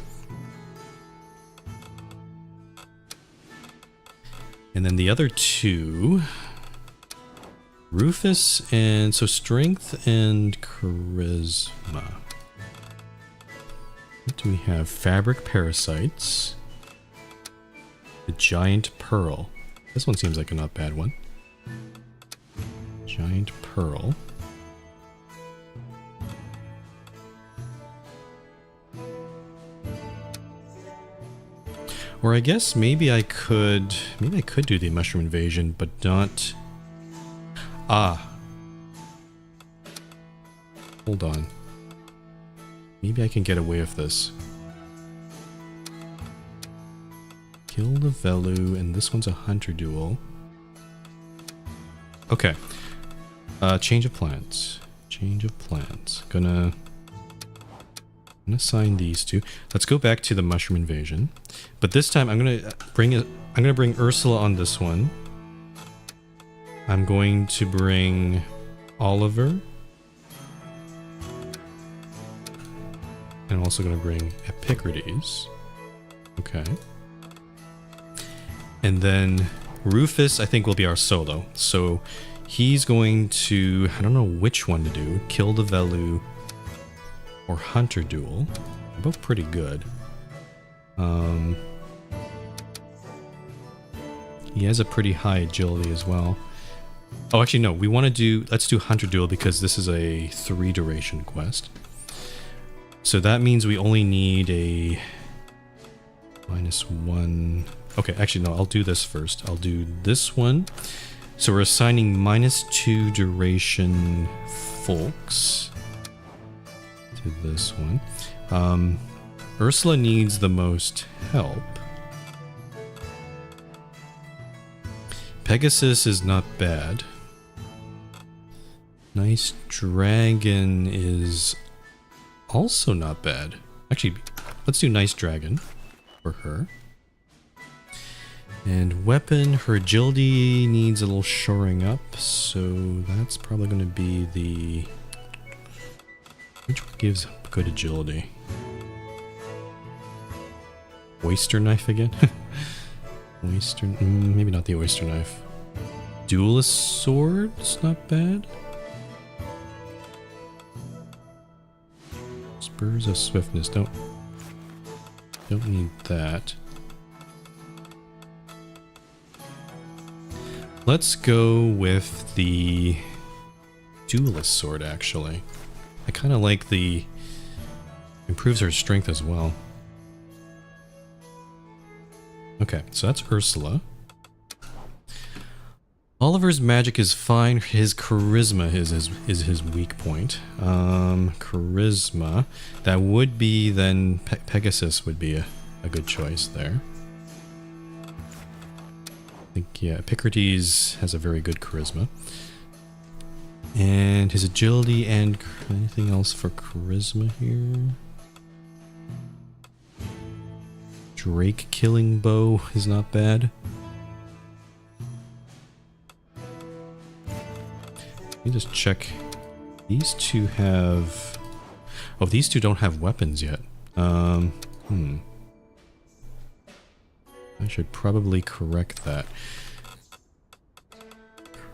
And then the other 2... Rufus and... so strength and charisma. What do we have? Fabric parasites. The giant pearl. This one seems like a not bad one. Giant pearl. Or I guess maybe I could do the mushroom invasion, but not... Hold on. Maybe I can get away with this. Kill the Velu, and this one's a hunter duel. Okay. Change of plans. Change of plans. Gonna assign these 2. Let's go back to the mushroom invasion. But this time I'm gonna bring Ursula on this one. I'm going to bring Oliver. And I'm also going to bring Epicrates. Okay. And then Rufus, I think, will be our solo. So he's going to... I don't know which one to do. Kill the Velu or Hunter Duel. They're both pretty good. He has a pretty high agility as well. Oh, actually, no. We want to do... Let's do Hunter Duel because this is a 3 duration quest. So that means we only need a -1. Okay, actually, no, I'll do this first. I'll do this one. So we're assigning -2 duration folks to this one. Ursula needs the most help. Pegasus is not bad. Nice Dragon is also not bad. Actually, let's do Nice Dragon for her. And weapon, her agility needs a little shoring up, so that's probably going to be the... Which one gives good agility? Oyster Knife again? Oyster... maybe not the Oyster Knife. Duelist Sword? It's not bad. Spurs of Swiftness. Don't need that. Let's go with the Duelist Sword, actually. I kind of like the... Improves her strength as well. Okay, so that's Ursula. Oliver's magic is fine. His charisma is his weak point. Charisma. That would be then Pegasus would be a good choice there. I think, yeah, Epicrates has a very good charisma. And his agility and anything else for charisma here? Drake killing bow is not bad. Let me just check. These two have... Oh, these two don't have weapons yet. I should probably correct that.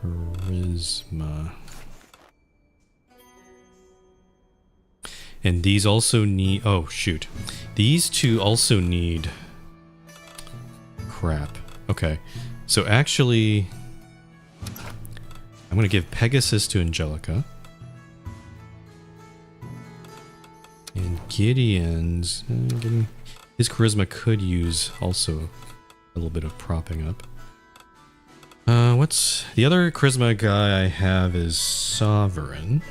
Charisma. And these also need... Oh, shoot. These two also need... Crap. Okay. So actually... I'm going to give Pegasus to Angelica. And Gideon's... his charisma could use also a little bit of propping up. What's... The other charisma guy I have is Sovereign.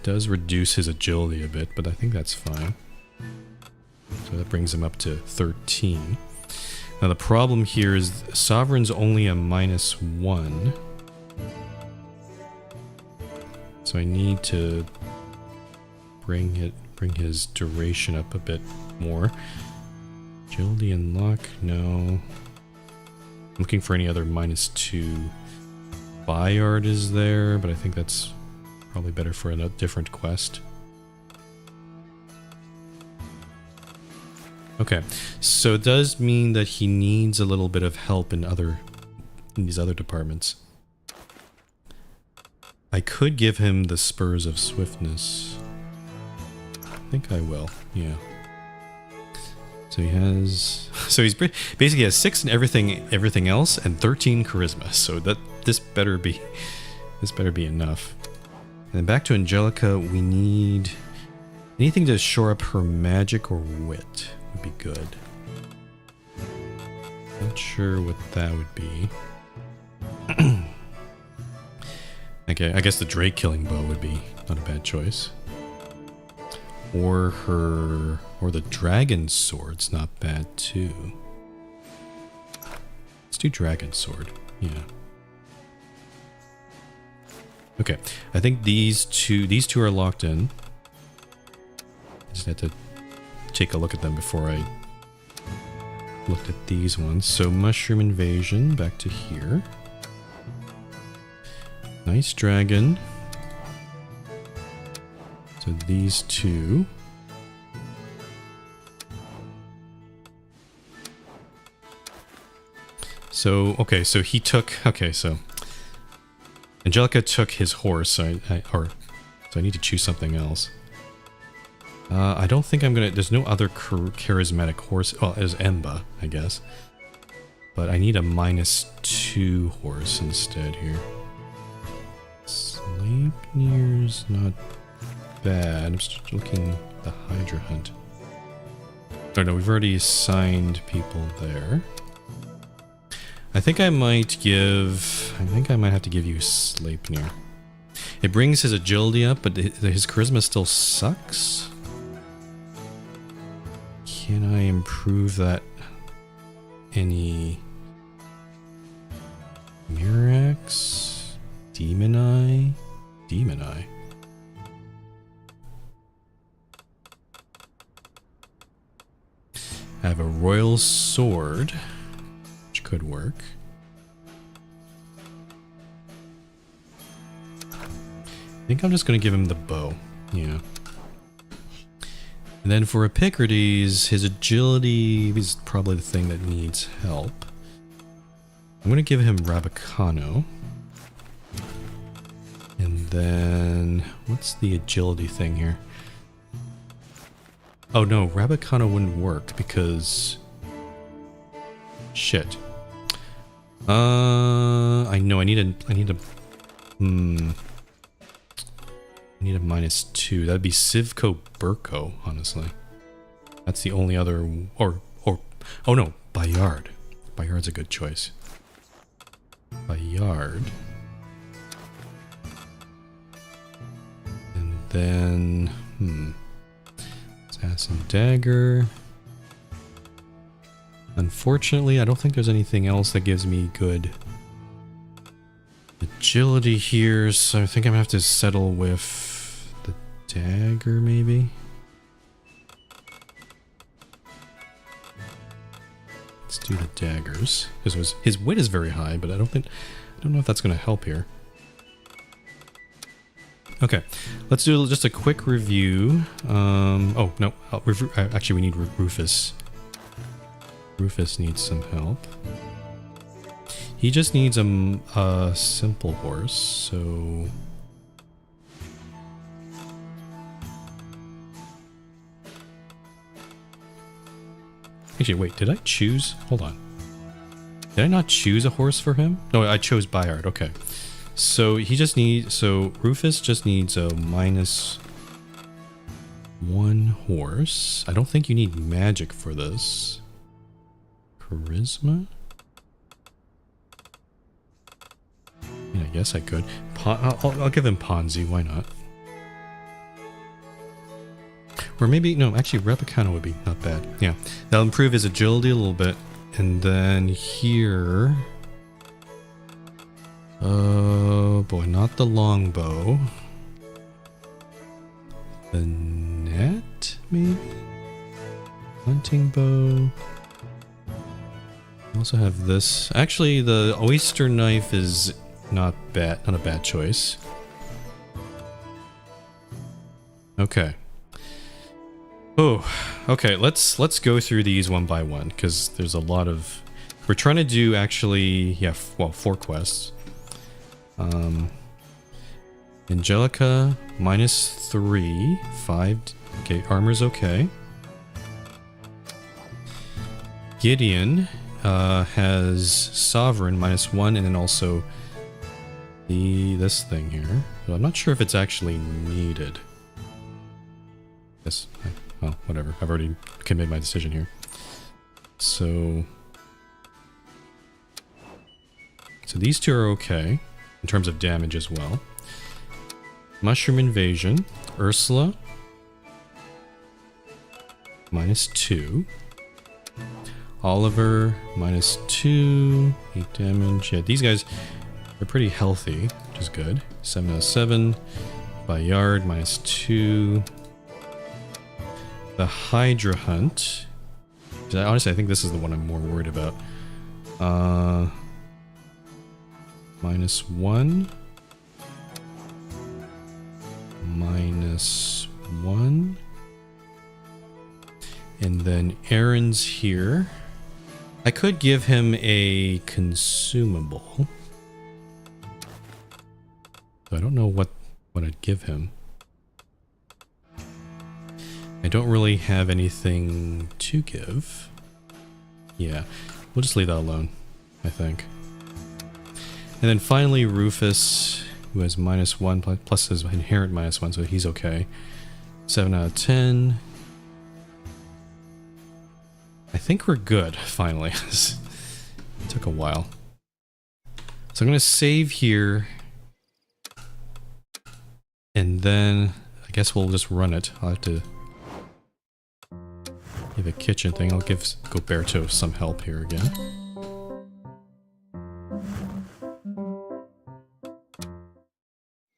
Does reduce his agility a bit, but I think that's fine. So that brings him up to 13. Now the problem here is Sovereign's only a -1. So I need to bring his duration up a bit more. Agility and luck, no. I'm looking for any other -2. Bayard is there, but I think that's probably better for a different quest. Okay, so it does mean that he needs a little bit of help in these other departments. I could give him the Spurs of Swiftness. I think I will, yeah. So he has... So he's basically has 6 in everything else and 13 charisma. So this better be enough. And then back to Angelica, we need anything to shore up her magic or wit would be good. Not sure what that would be. Okay, I guess the Drake killing bow would be not a bad choice. Or the dragon sword's not bad too. Let's do dragon sword. Yeah. Okay, I think these two are locked in. I just had to take a look at them before I looked at these ones. So Mushroom Invasion, back to here. Nice dragon. So these two. So, okay, so he took... Okay, so... Angelica took his horse, so I need to choose something else. I don't think I'm gonna... There's no other charismatic horse. Well, there's Emba, I guess. But I need a -2 horse instead here. Sleipnir's not bad. I'm just looking at the Hydra Hunt. Oh no, we've already assigned people there. I think I might have to give you Sleipnir. It brings his agility up, but his charisma still sucks. Can I improve that any? Mirax? Demon Eye? Demon Eye. I have a Royal Sword, which could work. I think I'm just going to give him the bow. Yeah. And then for Epicrates, his agility is probably the thing that needs help. I'm going to give him Ravikano. And then... what's the agility thing here? Oh no, Ravikano wouldn't work because... shit. I know, I need a -2. That'd be Sivko Burko, honestly. That's the only other, or oh no, Bayard. Bayard's a good choice. Bayard. And then, Assassin Dagger. Unfortunately, I don't think there's anything else that gives me good agility here, so I think I'm gonna have to settle with the dagger, maybe? Let's do the daggers. His wit is very high, but I don't know if that's gonna help here. Okay, let's do just a quick review. Oh, no, actually we need Rufus. Rufus needs some help. He just needs a simple horse, so... Actually, wait, did I choose? Hold on. Did I not choose a horse for him? No, I chose Bayard, okay. So he just needs... So Rufus just needs a -1 horse. I don't think you need magic for this. Charisma? Yeah, I guess I could. I'll give him Ponzi, why not? Or maybe, no, actually Replicano would be not bad. Yeah, that'll improve his agility a little bit. And then here... Oh boy, not the longbow. The net, maybe? Hunting bow. I also have this. Actually, the oyster knife is not a bad choice. Okay. Oh, okay. Let's go through these one by one because there's a lot of. We're trying to do actually, yeah, well, 4 quests. Angelica -3, 5. Okay, armor's okay. Gideon has Sovereign -1, and then also this thing here. So I'm not sure if it's actually needed. Yes. Well, whatever. I've already made my decision here. So these two are okay in terms of damage as well. Mushroom Invasion, Ursula -2. Oliver -2, 8 damage. Yeah, these guys are pretty healthy, which is good. 7 out of 7. Bayard -2. The Hydra Hunt. Honestly, I think this is the one I'm more worried about. -1. -1. And then Aaron's here. I could give him a consumable. So I don't know what I'd give him. I don't really have anything to give. Yeah, we'll just leave that alone, I think. And then finally Rufus, who has -1 plus his inherent -1, so he's okay. 7 out of 10. I think we're good, finally. It took a while. So I'm going to save here. And then I guess we'll just run it. I'll have to give a kitchen thing. I'll give Goberto some help here again.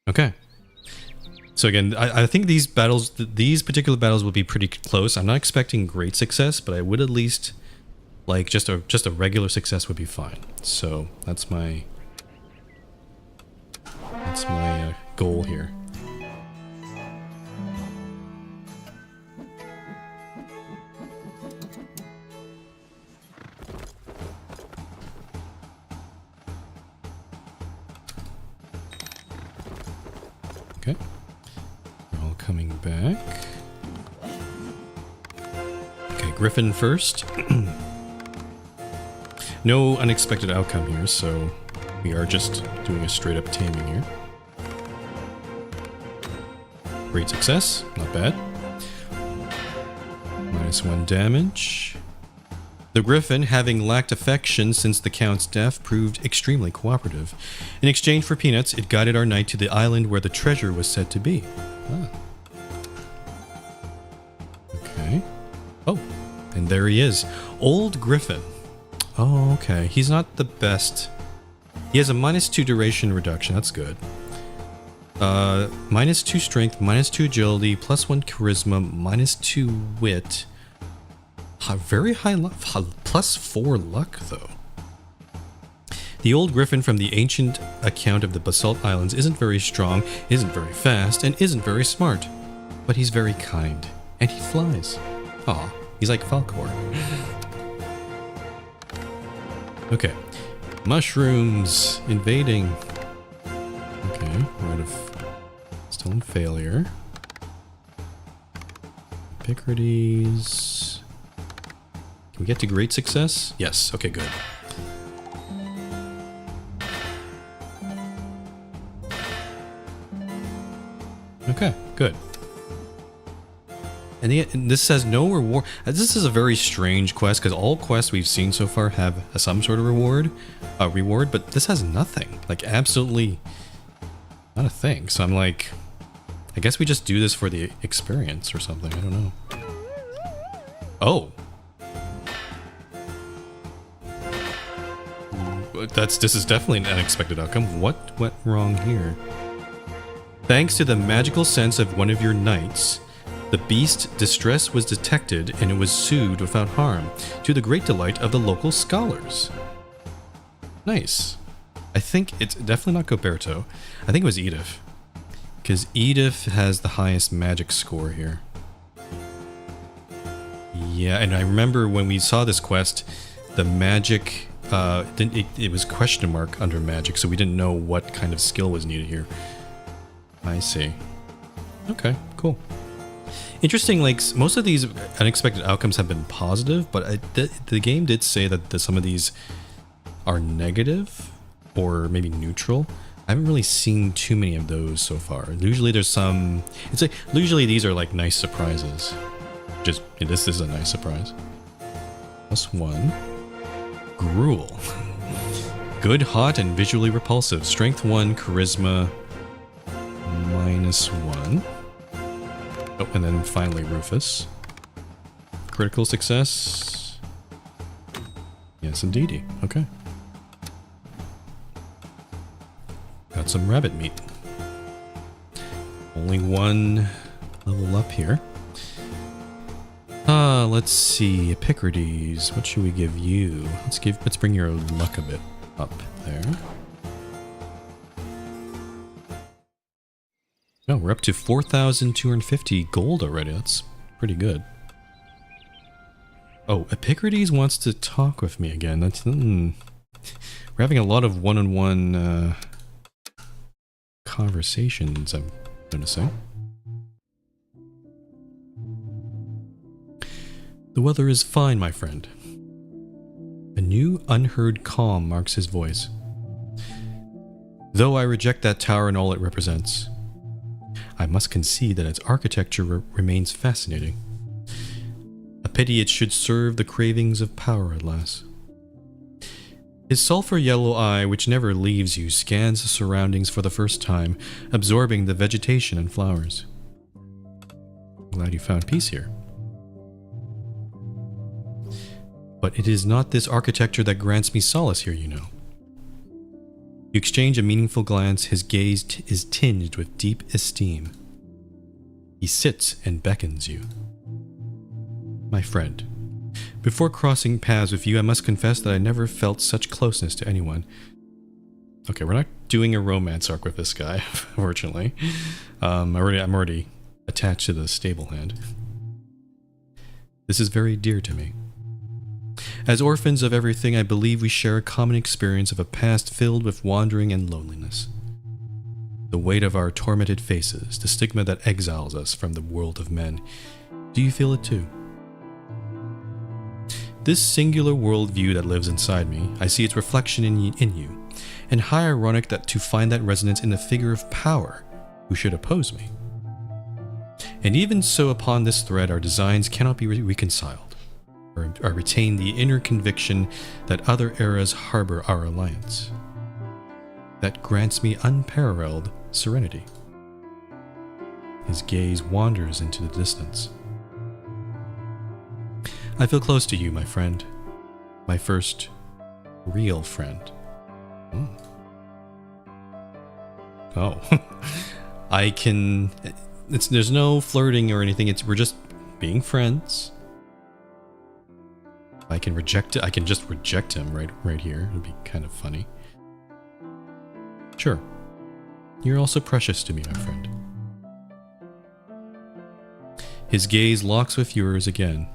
Okay. So again, I think these battles, these particular battles will be pretty close. I'm not expecting great success, but I would at least like just a regular success would be fine. So that's my goal here. Okay. All coming back. Okay, Griffin first. No unexpected outcome here, so we are just doing a straight up taming here. Great success, not bad. -1 damage. The Griffin, having lacked affection since the Count's death, proved extremely cooperative. In exchange for peanuts, it guided our knight to the island where the treasure was said to be. Ah. Okay. Oh, and there he is. Old Griffin. Oh, okay. He's not the best. He has a -2 duration reduction. That's good. -2 strength, -2 agility, +1 charisma, -2 wit. Very high luck. +4 luck, though. The old Griffin from the ancient account of the Basalt Islands isn't very strong, isn't very fast, and isn't very smart. But he's very kind. And he flies. Aw, he's like Falcor. Okay. Mushrooms invading. Okay, we're out of... Still in failure. Epicrates. Can we get to great success? Yes, okay, good. Okay, good. And this says no reward. This is a very strange quest because all quests we've seen so far have some sort of reward, but this has nothing. Like absolutely not a thing. So I'm like, I guess we just do this for the experience or something. I don't know. Oh. This is definitely an unexpected outcome. What went wrong here? Thanks to the magical sense of one of your knights, the beast's distress was detected and it was soothed without harm, to the great delight of the local scholars. Nice. I think it's definitely not Goberto. I think it was Edith. Because Edith has the highest magic score here. Yeah, and I remember when we saw this quest, the magic... it was question mark under magic, so we didn't know what kind of skill was needed here. I see. Okay, cool. Interesting, like, most of these unexpected outcomes have been positive, but the game did say that some of these are negative, or maybe neutral. I haven't really seen too many of those so far. Usually there's some... It's like, usually these are like nice surprises. Just, this is a nice surprise. +1. Gruel. Good, hot, and visually repulsive. Strength 1, charisma -1. Oh, and then finally Rufus. Critical success. Yes, indeedy. Okay. Got some rabbit meat. Only one level up here. Let's see. Epicrates. What should we give you? Let's bring your luck a bit up there. Oh, we're up to 4,250 gold already. That's pretty good. Oh, Epicrates wants to talk with me again. That's we're having a lot of one-on-one conversations, I'm noticing. The weather is fine, my friend. A new, unheard calm marks his voice. Though I reject that tower and all it represents, I must concede that its architecture remains fascinating. A pity it should serve the cravings of power at last. His sulphur yellow eye, which never leaves you, scans the surroundings for the first time, absorbing the vegetation and flowers. Glad you found peace here. But it is not this architecture that grants me solace here, you know. You exchange a meaningful glance, his gaze is tinged with deep esteem. He sits and beckons you. My friend, before crossing paths with you, I must confess that I never felt such closeness to anyone. Okay, we're not doing a romance arc with this guy, unfortunately. I'm already attached to the stable hand. This is very dear to me. As orphans of everything, I believe we share a common experience of a past filled with wandering and loneliness. The weight of our tormented faces, the stigma that exiles us from the world of men. Do you feel it too? This singular worldview that lives inside me, I see its reflection in you, and how ironic that to find that resonance in the figure of power who should oppose me. And even so, upon this thread, our designs cannot be reconciled, or retain the inner conviction that other eras harbor our alliance. That grants me unparalleled serenity. His gaze wanders into the distance. I feel close to you, my friend. My first real friend. Oh. I can... there's no flirting or anything. We're just being friends. I can reject it. I can just reject him right here. It'd be kind of funny. Sure. You're also precious to me, my friend. His gaze locks with yours again.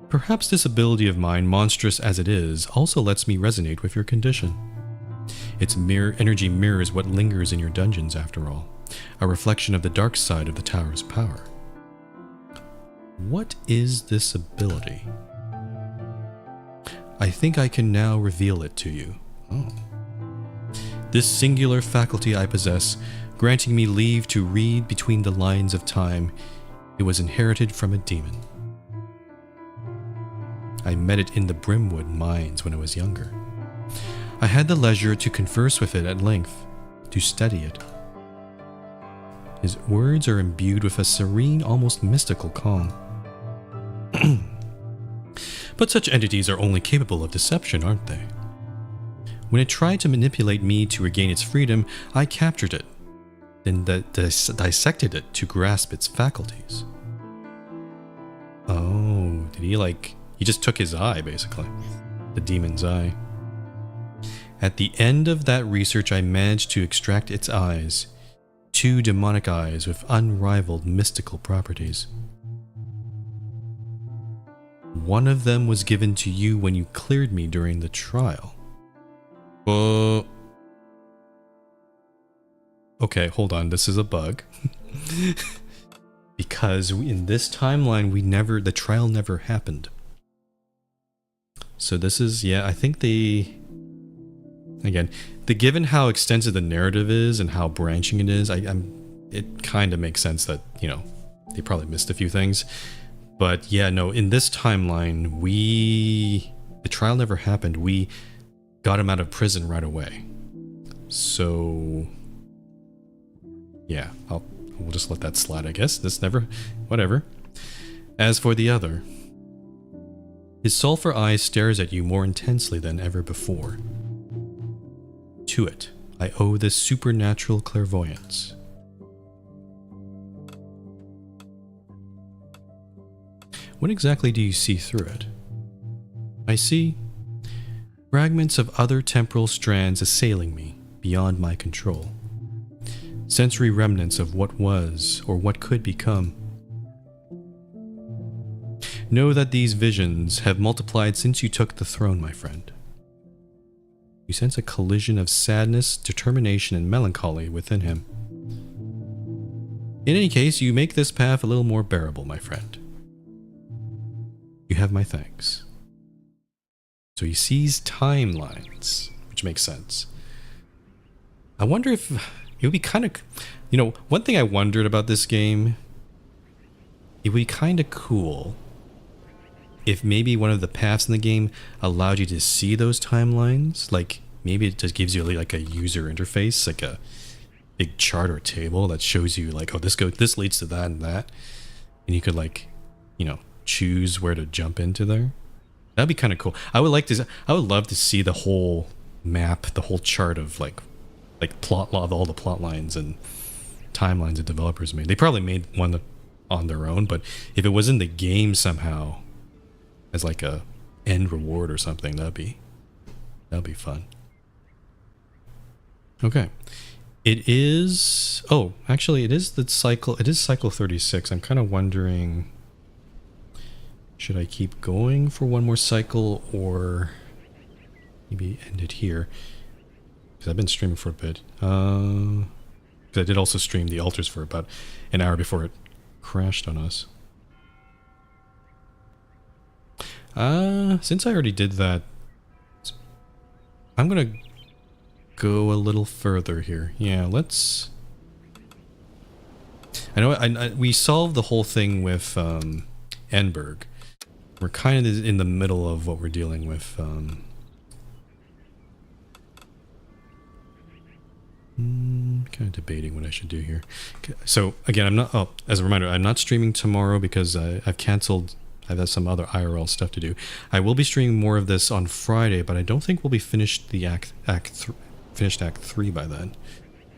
Perhaps this ability of mine, monstrous as it is, also lets me resonate with your condition. Its energy mirrors what lingers in your dungeons, after all, a reflection of the dark side of the tower's power. What is this ability? I think I can now reveal it to you. Oh. This singular faculty I possess, granting me leave to read between the lines of time, it was inherited from a demon. I met it in the Brimwood mines when I was younger. I had the leisure to converse with it at length, to study it. His words are imbued with a serene, almost mystical calm. But such entities are only capable of deception, aren't they? When it tried to manipulate me to regain its freedom, I captured it, then dissected it to grasp its faculties. Oh, did he he just took his eye, basically. The demon's eye. At the end of that research, I managed to extract its eyes. 2 demonic eyes with unrivaled mystical properties. One of them was given to you when you cleared me during the trial. Okay, hold on. This is a bug. Because in this timeline, the trial never happened. So this is, yeah, I think given how extensive the narrative is and how branching it is, it kind of makes sense that, they probably missed a few things. But yeah, no, in this timeline, the trial never happened. We got him out of prison right away. So yeah, we'll just let that slide, I guess. Whatever. As for the other, his sulfur eye stares at you more intensely than ever before. To it, I owe this supernatural clairvoyance. What exactly do you see through it? I see fragments of other temporal strands assailing me beyond my control. Sensory remnants of what was or what could become. Know that these visions have multiplied since you took the throne, my friend. You sense a collision of sadness, determination, and melancholy within him. In any case, you make this path a little more bearable, my friend. You have my thanks. So he sees timelines, which makes sense. I wonder if it would be kind of... one thing I wondered about this game, it would be kind of cool if maybe one of the paths in the game allowed you to see those timelines. Maybe it just gives you a user interface, like a big chart or table that shows you this leads to that and that, and you could choose where to jump into there. That'd be kind of cool. I would love to see the whole map, the whole chart of plot of all the plot lines and timelines that developers made. They probably made one on their own, but if it was in the game somehow as a end reward or something, that'd be fun. Okay. It is cycle 36. I'm kind of wondering, should I keep going for one more cycle or maybe end it here? Because I've been streaming for a bit. Because I did also stream the altars for about an hour before it crashed on us. Since I already did that, I'm gonna go a little further here. Yeah, let's I know we solved the whole thing with Enberg. We're kind of in the middle of what we're dealing with. Kind of debating what I should do here. So again, I'm not. Oh, as a reminder, I'm not streaming tomorrow because I've canceled. I've had some other IRL stuff to do. I will be streaming more of this on Friday, but I don't think we'll be finished the finished Act 3 by then.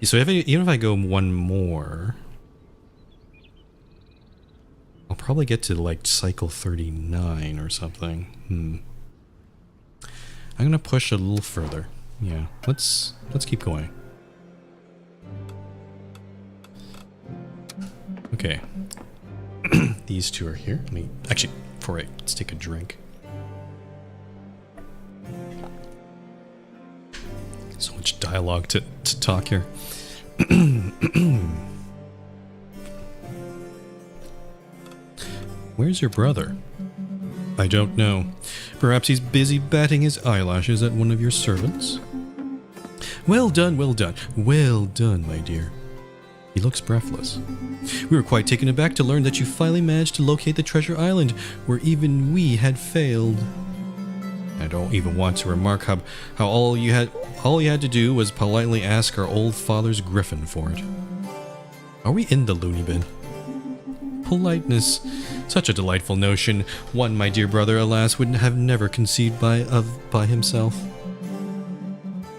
So even if I go one more, I'll probably get to like cycle 39 or something. I'm gonna push a little further. Yeah, let's keep going. Okay. These two are here. Let me actually, before let's take a drink. So much dialogue to talk here. Where's your brother? I don't know. Perhaps he's busy batting his eyelashes at one of your servants. Well done, well done. Well done, my dear. He looks breathless. We were quite taken aback to learn that you finally managed to locate the treasure island, where even we had failed. I don't even want to remark how all you had to do was politely ask our old father's griffin for it. Are we in the loony bin? Politeness, such a delightful notion. One, my dear brother, alas, would have never conceived by himself.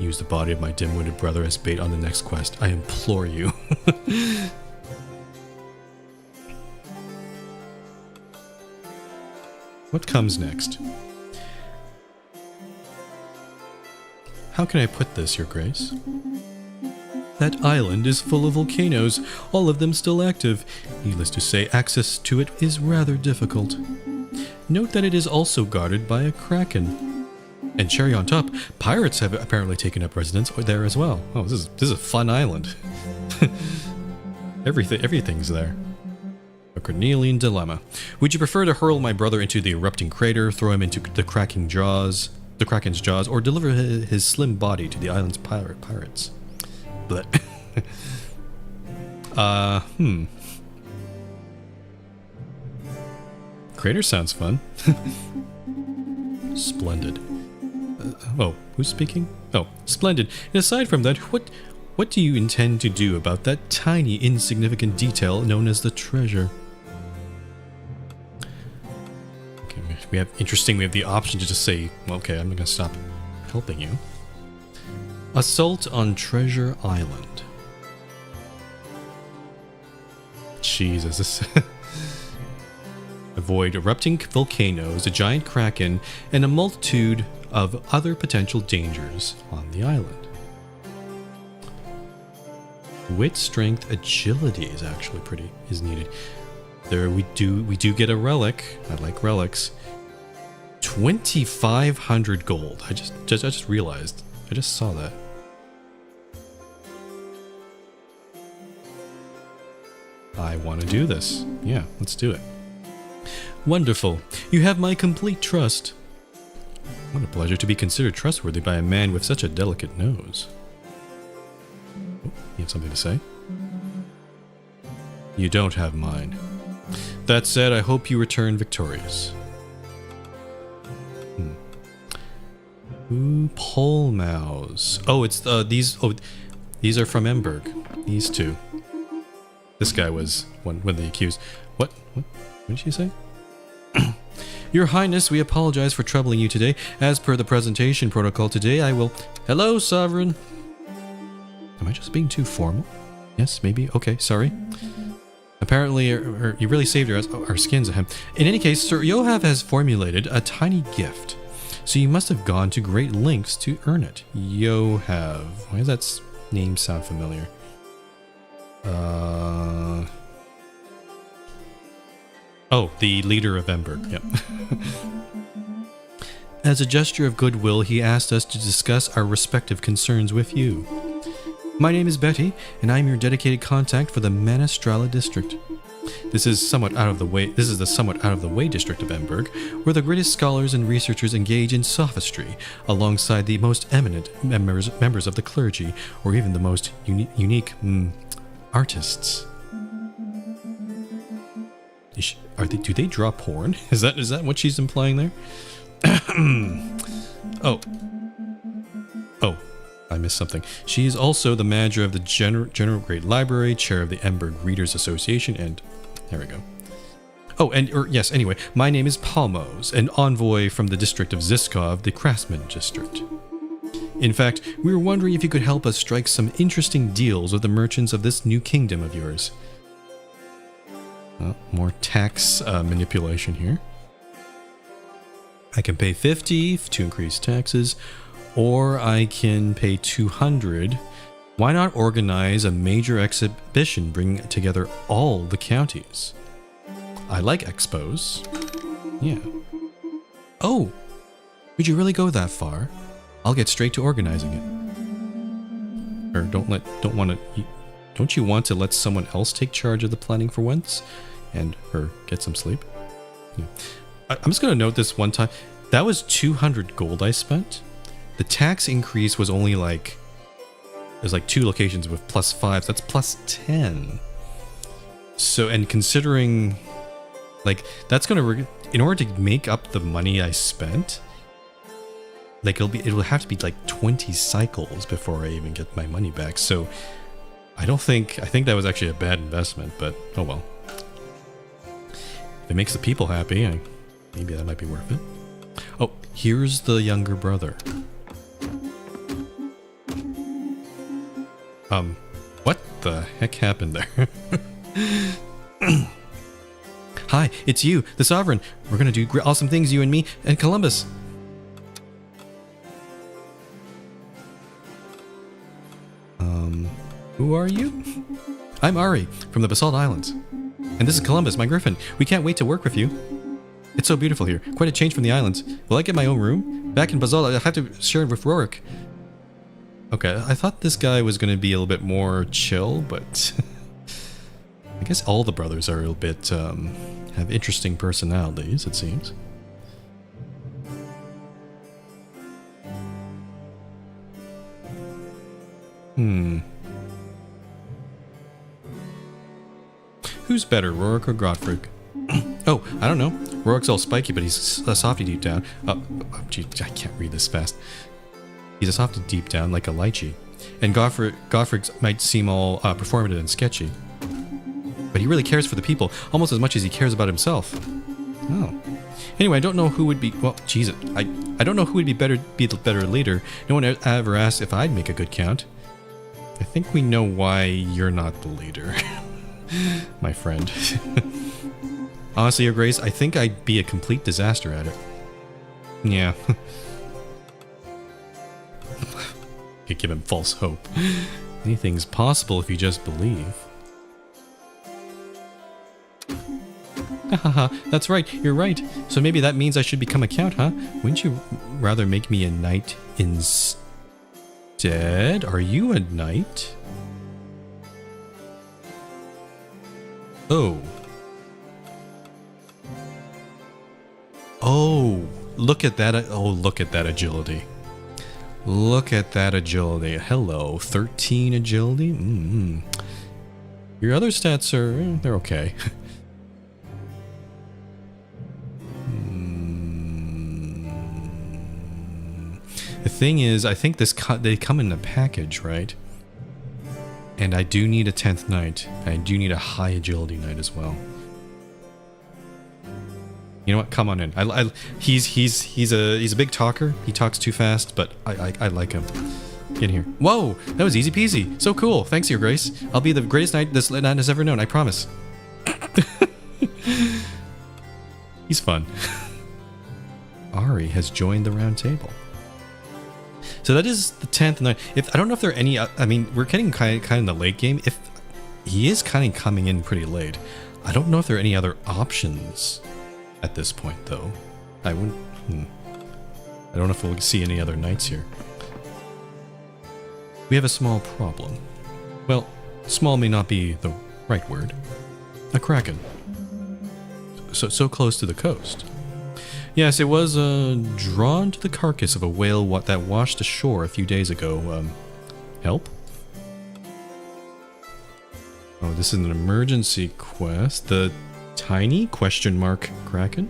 Use the body of my dim-witted brother as bait on the next quest. I implore you. What comes next? How can I put this, Your Grace? That island is full of volcanoes, all of them still active. Needless to say, access to it is rather difficult. Note that it is also guarded by a kraken. And cherry on top, pirates have apparently taken up residence there as well. Oh, this is a fun island. Everything's there. A Cornelian dilemma. Would you prefer to hurl my brother into the erupting crater, throw him into the kraken's jaws, or deliver his slim body to the island's pirates? But Crater sounds fun. Splendid. Oh, who's speaking? Oh, splendid. And aside from that, what do you intend to do about that tiny, insignificant detail known as the treasure? Okay, we have the option to just say, okay, I'm not gonna stop helping you. Assault on Treasure Island. Jesus, this... Avoid erupting volcanoes, a giant kraken, and a multitude of other potential dangers on the island. Wit, strength, agility is actually is needed. There we do get a relic. I like relics. 2,500 gold. I just realized. I just saw that. I want to do this. Yeah, let's do it. Wonderful. You have my complete trust. What a pleasure to be considered trustworthy by a man with such a delicate nose. Oh, you have something to say? You don't have mine. That said, I hope you return victorious. Ooh, pole mouse. Oh, it's these. Oh, these are from Enberg. These two. This guy was one of the accused. What did she say? Your Highness, we apologize for troubling you today. As per the presentation protocol today, I will... Hello, Sovereign. Am I just being too formal? Yes, maybe. Okay, sorry. Apparently, you really saved our skins of him. In any case, Sir Yohav has formulated a tiny gift. So you must have gone to great lengths to earn it. Yohav. Why does that name sound familiar? Oh, the leader of Enberg. Yep. As a gesture of goodwill, he asked us to discuss our respective concerns with you. My name is Betty, and I am your dedicated contact for the Manastrala district. This is the somewhat out of the way district of Enberg, where the greatest scholars and researchers engage in sophistry, alongside the most eminent members of the clergy, or even the most unique artists. are they? Do they draw porn? Is that what she's implying there? Oh. Oh, I missed something. She is also the manager of the General Grade Library, chair of the Emberg Readers Association, and there we go. Oh, and yes, anyway, my name is Palmos, an envoy from the district of Ziskov, the Craftsman district. In fact, we were wondering if you could help us strike some interesting deals with the merchants of this new kingdom of yours. More tax manipulation here. I can pay 50 to increase taxes, or I can pay 200. Why not organize a major exhibition bringing together all the counties? I like expos. Yeah. Oh, would you really go that far? I'll get straight to organizing it. Or don't you want to let someone else take charge of the planning for once? And get some sleep? Yeah. I'm just going to note this one time. That was 200 gold I spent. The tax increase was only like... There's like 2 locations with +5. So that's +10. So, and considering... Like, that's going to... In order to make up the money I spent... Like, it'll have to be like 20 cycles before I even get my money back. So, I think that was actually a bad investment, but oh well. If it makes the people happy, maybe that might be worth it. Oh, here's the younger brother. What the heck happened there? Hi, it's you, the Sovereign. We're gonna do awesome things, you and me, and Columbus. Who are you? I'm Ari, from the Basalt Islands. And this is Columbus, my griffin. We can't wait to work with you. It's so beautiful here. Quite a change from the islands. Will I get my own room? Back in Basalt, I'll have to share it with Rorik. Okay, I thought this guy was going to be a little bit more chill, but... I guess all the brothers are a little bit, have interesting personalities, it seems. Who's better, Rorik or Godfrey? Oh, I don't know. Rorik's all spiky, but he's a softy deep down. Gee, I can't read this fast. He's a softy deep down, like a lychee. And Godfrey might seem all performative and sketchy. But he really cares for the people, almost as much as he cares about himself. Oh. Anyway, I don't know who would be... Well, jeez, I don't know who would be the better leader. No one ever asked if I'd make a good count. I think we know why you're not the leader. My friend. Honestly, Your Grace, I think I'd be a complete disaster at it. Yeah. Could give him false hope. Anything's possible if you just believe. Hahaha, that's right, you're right. So maybe that means I should become a count, huh? Wouldn't you rather make me a knight instead? Are you a knight? Oh. Oh, look at that. Oh, look at that agility. Look at that agility. Hello, 13 agility? Your other stats are, they're okay. The thing is, I think they come in a package, right? And I do need a 10th knight. I do need a high agility knight as well. You know what? Come on in. He's a big talker. He talks too fast, but I like him. Get in here. Whoa, that was easy peasy. So cool. Thanks, Your Grace. I'll be the greatest knight this land has ever known. I promise. He's fun. Ari has joined the round table. So that is the 10th knight. I don't know if there are any. I mean, we're getting kind of in the late game. If he is kind of coming in pretty late, I don't know if there are any other options at this point, though. I wouldn't. I don't know if we'll see any other knights here. We have a small problem. Well, small may not be the right word. A kraken. So close to the coast. Yes, it was drawn to the carcass of a whale that washed ashore a few days ago. Help? Oh, this is an emergency quest. The Tiny question mark kraken.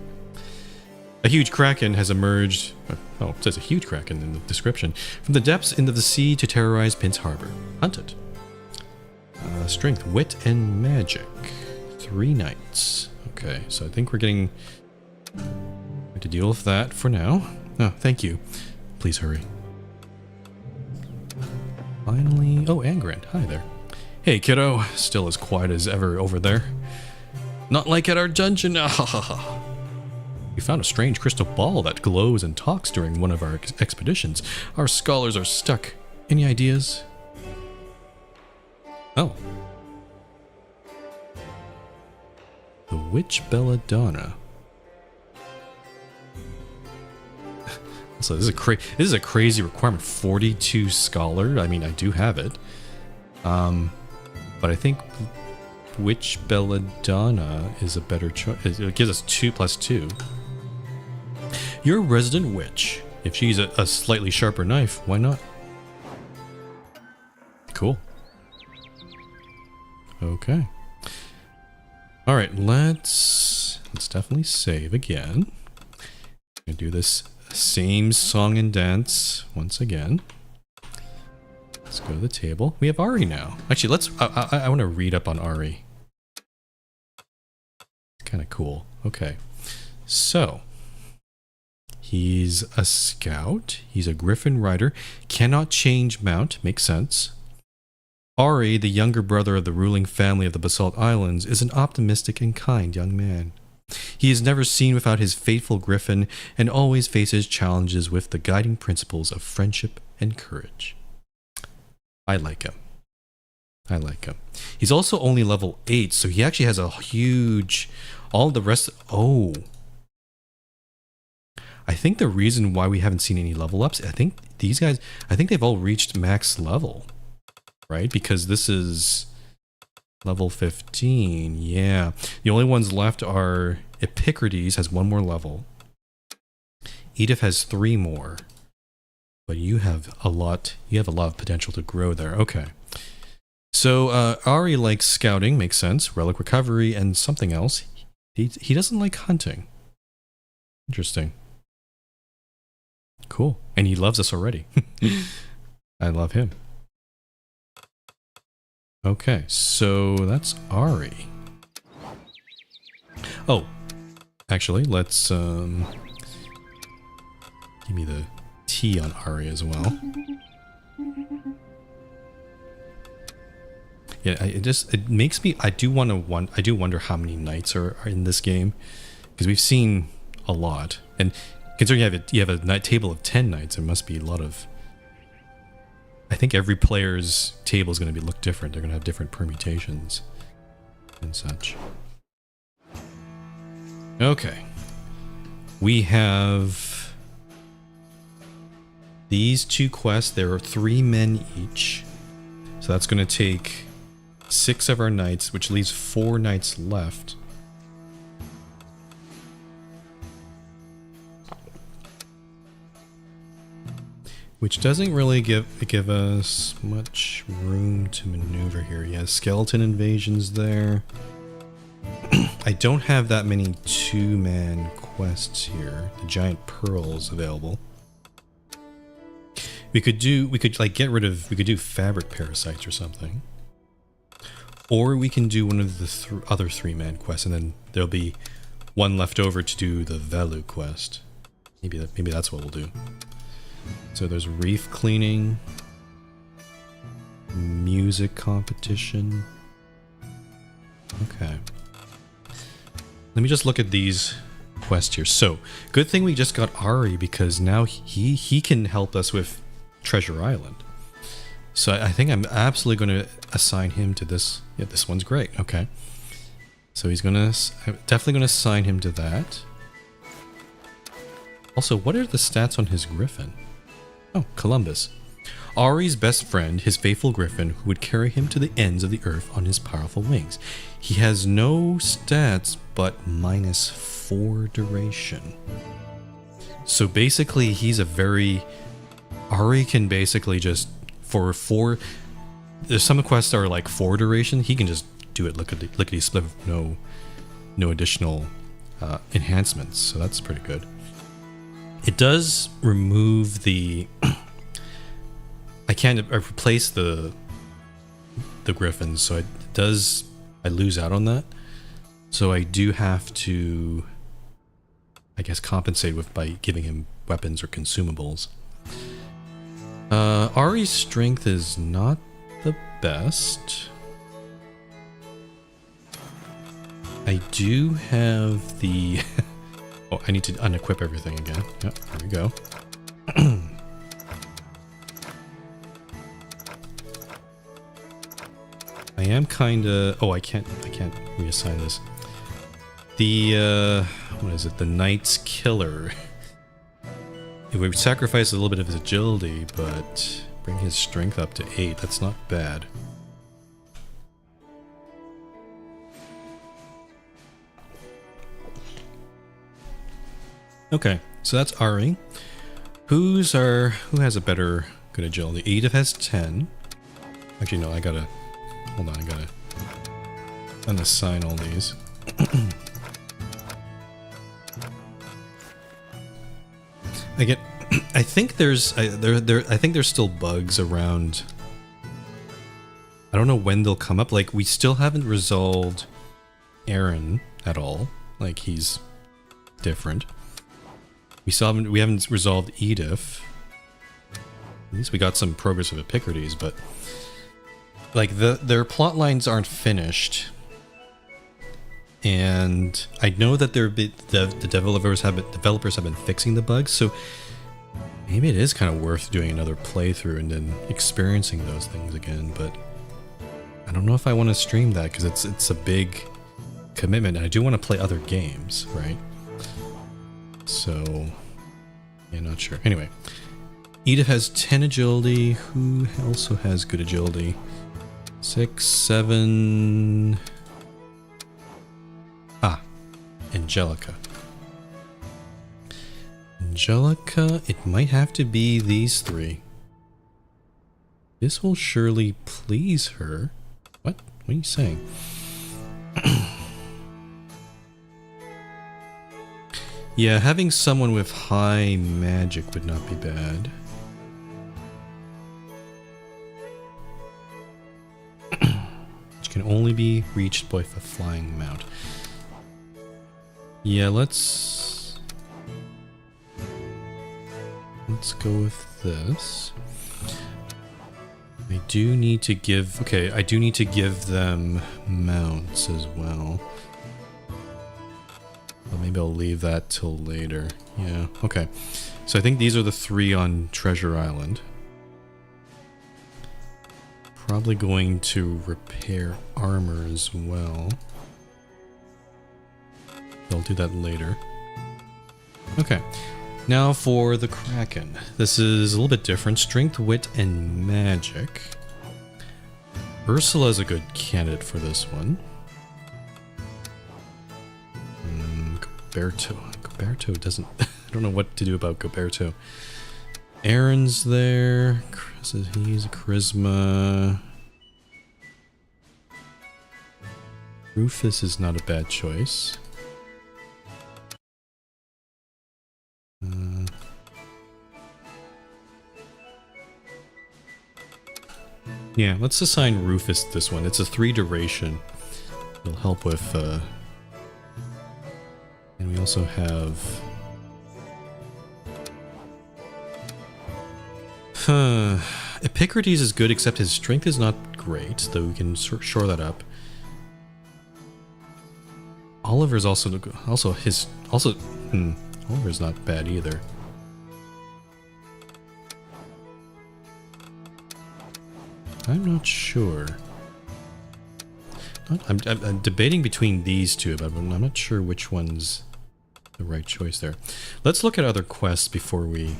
A huge kraken has emerged. Oh, it says a huge kraken in the description. From the depths into the sea to terrorize Pince Harbor. Hunt it. Strength, wit, and magic. 3 nights. Okay, so I think we're getting to deal with that for now. Oh, thank you. Please hurry. Finally. Oh, Angren. Hi there. Hey, kiddo. Still as quiet as ever over there. Not like at our dungeon. We found a strange crystal ball that glows and talks during one of our expeditions. Our scholars are stuck. Any ideas? Oh. The Witch Belladonna. So this is a crazy requirement. 42 scholar. I mean, I do have it. But I think Witch Belladonna is a better choice. It gives us 2 + 2. You're a resident witch. If she's a slightly sharper knife, why not? Cool. Okay. All right, let's definitely save again. I'm gonna do this same song and dance once again. Let's go to the table. We have Ari now. Actually, I want to read up on Ari. It's kind of cool. Okay. So, he's a scout. He's a griffin rider. Cannot change mount. Makes sense. Ari, the younger brother of the ruling family of the Basalt Islands, is an optimistic and kind young man. He is never seen without his faithful griffin and always faces challenges with the guiding principles of friendship and courage. I like him. I like him. He's also only level 8, so he actually has a huge... All the rest... Oh. I think the reason why we haven't seen any level ups, I think these guys... I think they've all reached max level. Right? Because this is... Level 15, yeah. The only ones left are Epicrates has 1 more level. Edith has 3 more. But you have a lot of potential to grow there. Okay. So Ari likes scouting, makes sense. Relic recovery and something else. He doesn't like hunting. Interesting. Cool. And he loves us already. I love him. Okay, so that's Ari. Oh, actually, let's give me the T on Ari as well. Yeah, it makes me. I do wonder how many knights are in this game, because we've seen a lot, and considering you have a knight table of 10 knights, there must be a lot of. I think every player's table is going to look different. They're going to have different permutations and such. Okay. We have these 2 quests. There are 3 men each. So that's going to take 6 of our knights, which leaves 4 knights left. Which doesn't really give us much room to maneuver here. Yeah, skeleton invasions there. I don't have that many 2-man quests here. The giant pearls available. We could do fabric parasites or something. Or we can do one of the other 3-man quests, and then there'll be 1 left over to do the Velu quest. Maybe that's what we'll do. So there's reef cleaning, music competition. Okay. Let me just look at these quests here. So, good thing we just got Ari, because now he can help us with Treasure Island. So I think I'm absolutely going to assign him to this. Yeah, this one's great. Okay. So I'm definitely going to assign him to that. Also, what are the stats on his griffin? Oh, Columbus. Ari's best friend, his faithful griffin, who would carry him to the ends of the earth on his powerful wings. He has no stats, but -4 duration. So basically, Ari can basically just, for 4... There's some quests that are like 4 duration, he can just do it lickety-split with no additional enhancements, so that's pretty good. It does remove the I can't replace the griffins, so I lose out on that. So I do have to, I guess, compensate by giving him weapons or consumables. Ari's strength is not the best. I do have the oh, I need to unequip everything again. Yep, there we go. I am kinda... Oh, I can't reassign this. The, what is it? The Knight's Killer. It would sacrifice a little bit of his agility, but bring his strength up to 8. That's not bad. Okay, so that's Ari. Who has a better good agility? Edith has 10. Actually, no, I gotta... Hold on, I gotta unassign all these. I think there's still bugs around. I don't know when they'll come up. Like, we still haven't resolved Aaron at all. Like, he's different. We haven't resolved Edith. At least we got some progress with Epicrates, but like their plot lines aren't finished. And I know that the developers have been fixing the bugs, so maybe it is kind of worth doing another playthrough and then experiencing those things again. But I don't know if I want to stream that because it's a big commitment, and I do want to play other games, right? So yeah, not sure. Anyway, Edith has 10 agility. Who also has good agility? 6, 7. Angelica. Angelica, it might have to be these 3. This will surely please her. What? What are you saying? Yeah, having someone with high magic would not be bad. Which can only be reached by a flying mount. Yeah, let's go with this. I do need to give... Okay, I do need to give them mounts as well. Well, maybe I'll leave that till later. Yeah, okay. So I think these are the 3 on Treasure Island. Probably going to repair armor as well. I'll do that later. Okay, now for the Kraken. This is a little bit different. Strength, wit, and magic. Ursula is a good candidate for this one. Goberto doesn't... I don't know what to do about Goberto. Aaron's there. He's a charisma. Rufus is not a bad choice. Yeah, let's assign Rufus this one. It's a 3 duration. It'll help with... And we also have... Epicrates is good, except his strength is not great, though we can shore that up. Oliver's Oliver's not bad either. I'm not sure. I'm debating between these two, but I'm not sure which one's the right choice there. Let's look at other quests before we...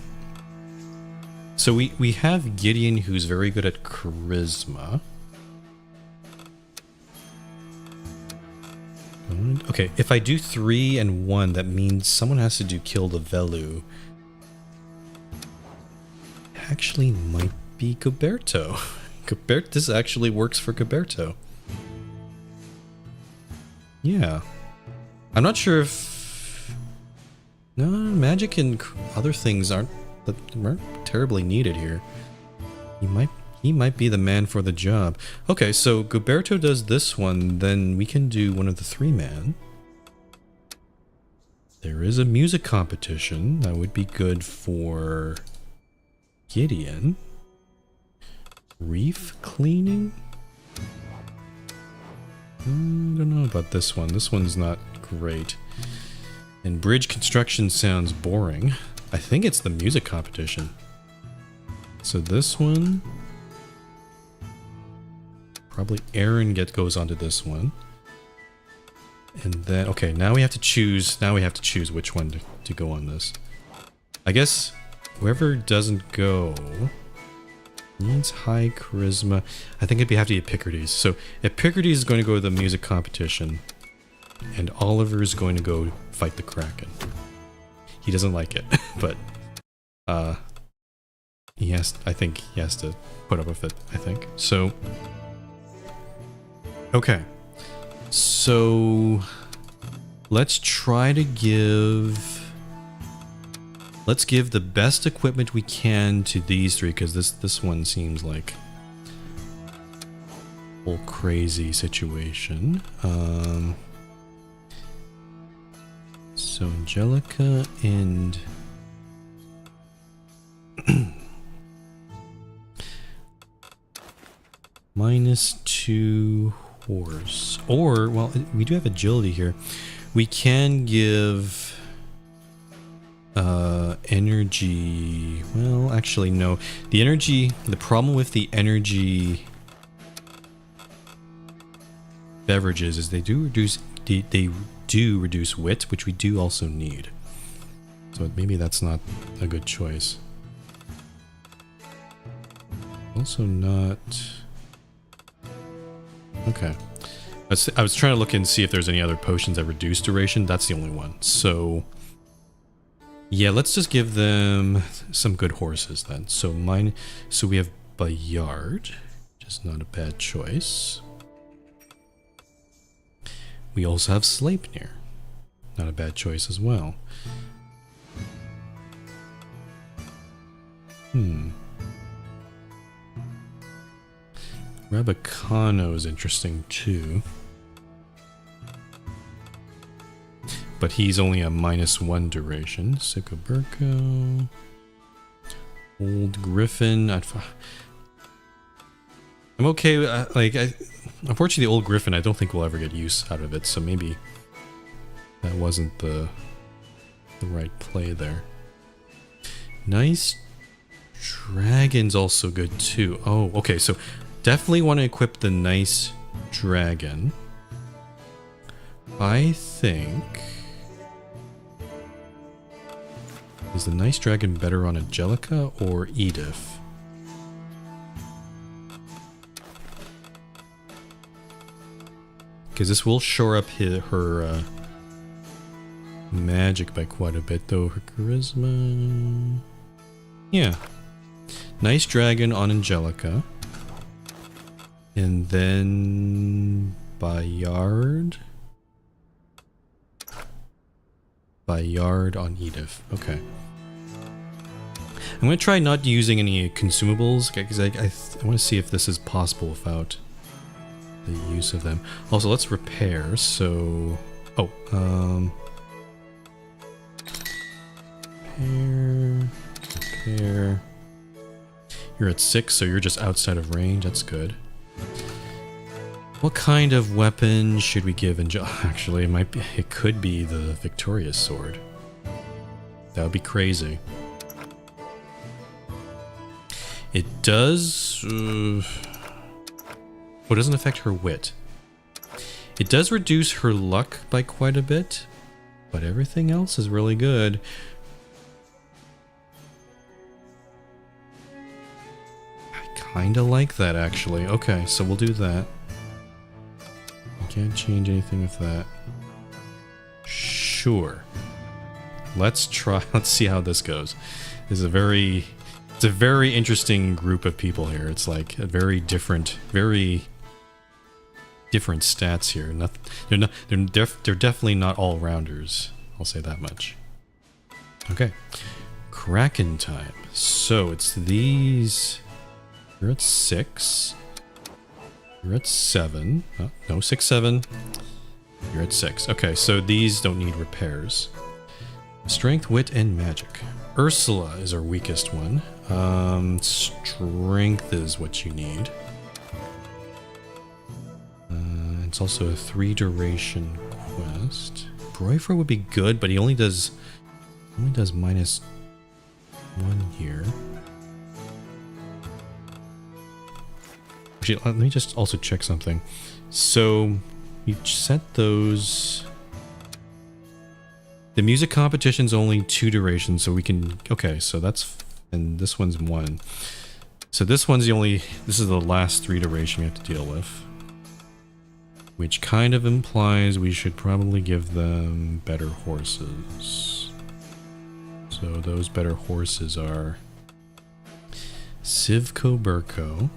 So we have Gideon, who's very good at charisma. Okay, if I do 3 and 1, that means someone has to do Kill the Velu. Actually, might be Goberto. This actually works for Goberto. Yeah. I'm not sure if... No, magic and other things aren't terribly needed here. He might be the man for the job. Okay, so Guberto does this one, then we can do one of the 3-man. There is a music competition that would be good for Gideon. Reef cleaning? I don't know about this one. This one's not great. And bridge construction sounds boring. I think it's the music competition. So this one... Probably Aaron goes onto this one. And then... Okay, now we have to choose... Now we have to choose which one to go on this. I guess whoever doesn't go... Needs high charisma. I think it'd have to be Epicrates. So Epicrates is going to go to the music competition. And Oliver is going to go fight the Kraken. He doesn't like it, but he has. I think he has to put up with it. I think so. Okay, so let's try to give. Let's give the best equipment we can to these 3 because this one seems like a whole crazy situation. So Angelica and -2 horse. Or, well, we do have agility here. We can give energy. Well, actually, no. The energy, the problem with the energy beverages is they do reduce wit, which we do also need. So maybe that's not a good choice. Also not... Okay. I was trying to look and see if there's any other potions that reduce duration. That's the only one. So... Yeah, let's just give them some good horses then. So we have Bayard, which is not a bad choice. We also have Sleipnir. Not a bad choice as well. Rabicano is interesting too. But he's only a -1 duration. Sicoburco. Old Griffin. I'm okay with, unfortunately the Old Griffin, I don't think we'll ever get use out of it, so maybe that wasn't the right play there. Nice Dragon's also good too. Oh, okay, so definitely want to equip the Nice Dragon. I think... Is the Nice Dragon better on Angelica or Edith? Because this will shore up her magic by quite a bit, though. Her charisma... Yeah. Nice Dragon on Angelica. And then... Bayard? Bayard on Edith. Okay. I'm going to try not using any consumables, because I want to see if this is possible without the use of them. Also, let's repair, so... Oh, repair. You're at 6, so you're just outside of range. That's good. What kind of weapon should we give Actually, it could be the Victorious Sword. That would be crazy. It does... it doesn't affect her wit. It does reduce her luck by quite a bit, but everything else is really good. I kinda like that, actually. Okay, so we'll do that. Can't change anything with that. Sure. Let's see how this goes. This is it's a very interesting group of people here. It's like a very different different stats here. They're definitely not all rounders. I'll say that much. Okay, Kraken time. So it's these. You're at 6. You're at 7. Oh, no, 6, 7. You're at 6. Okay, so these don't need repairs. Strength, wit, and magic. Ursula is our weakest one. Strength is what you need. It's also a 3 duration quest. Broifer would be good, but he only does -1 here. Actually, let me just also check something. So you set those. The music competition's only 2 durations, so we can. Okay, so that's. And this one's 1. So this one's the only. This is the last 3 duration we have to deal with. Which kind of implies we should probably give them better horses. So those better horses are Sivko Burko.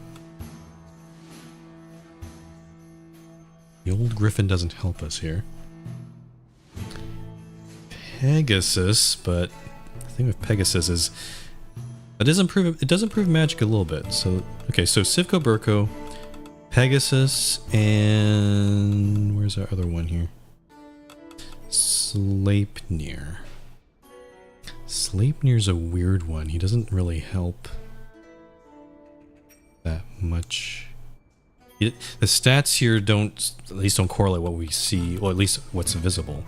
The old griffin doesn't help us here. Pegasus, but the thing with Pegasus is it does improve magic a little bit. So okay, so Sivko Burko, Pegasus, and where's our other one here? Sleipnir. Sleipnir's a weird one. He doesn't really help that much. The stats here at least don't correlate what we see, or at least what's visible.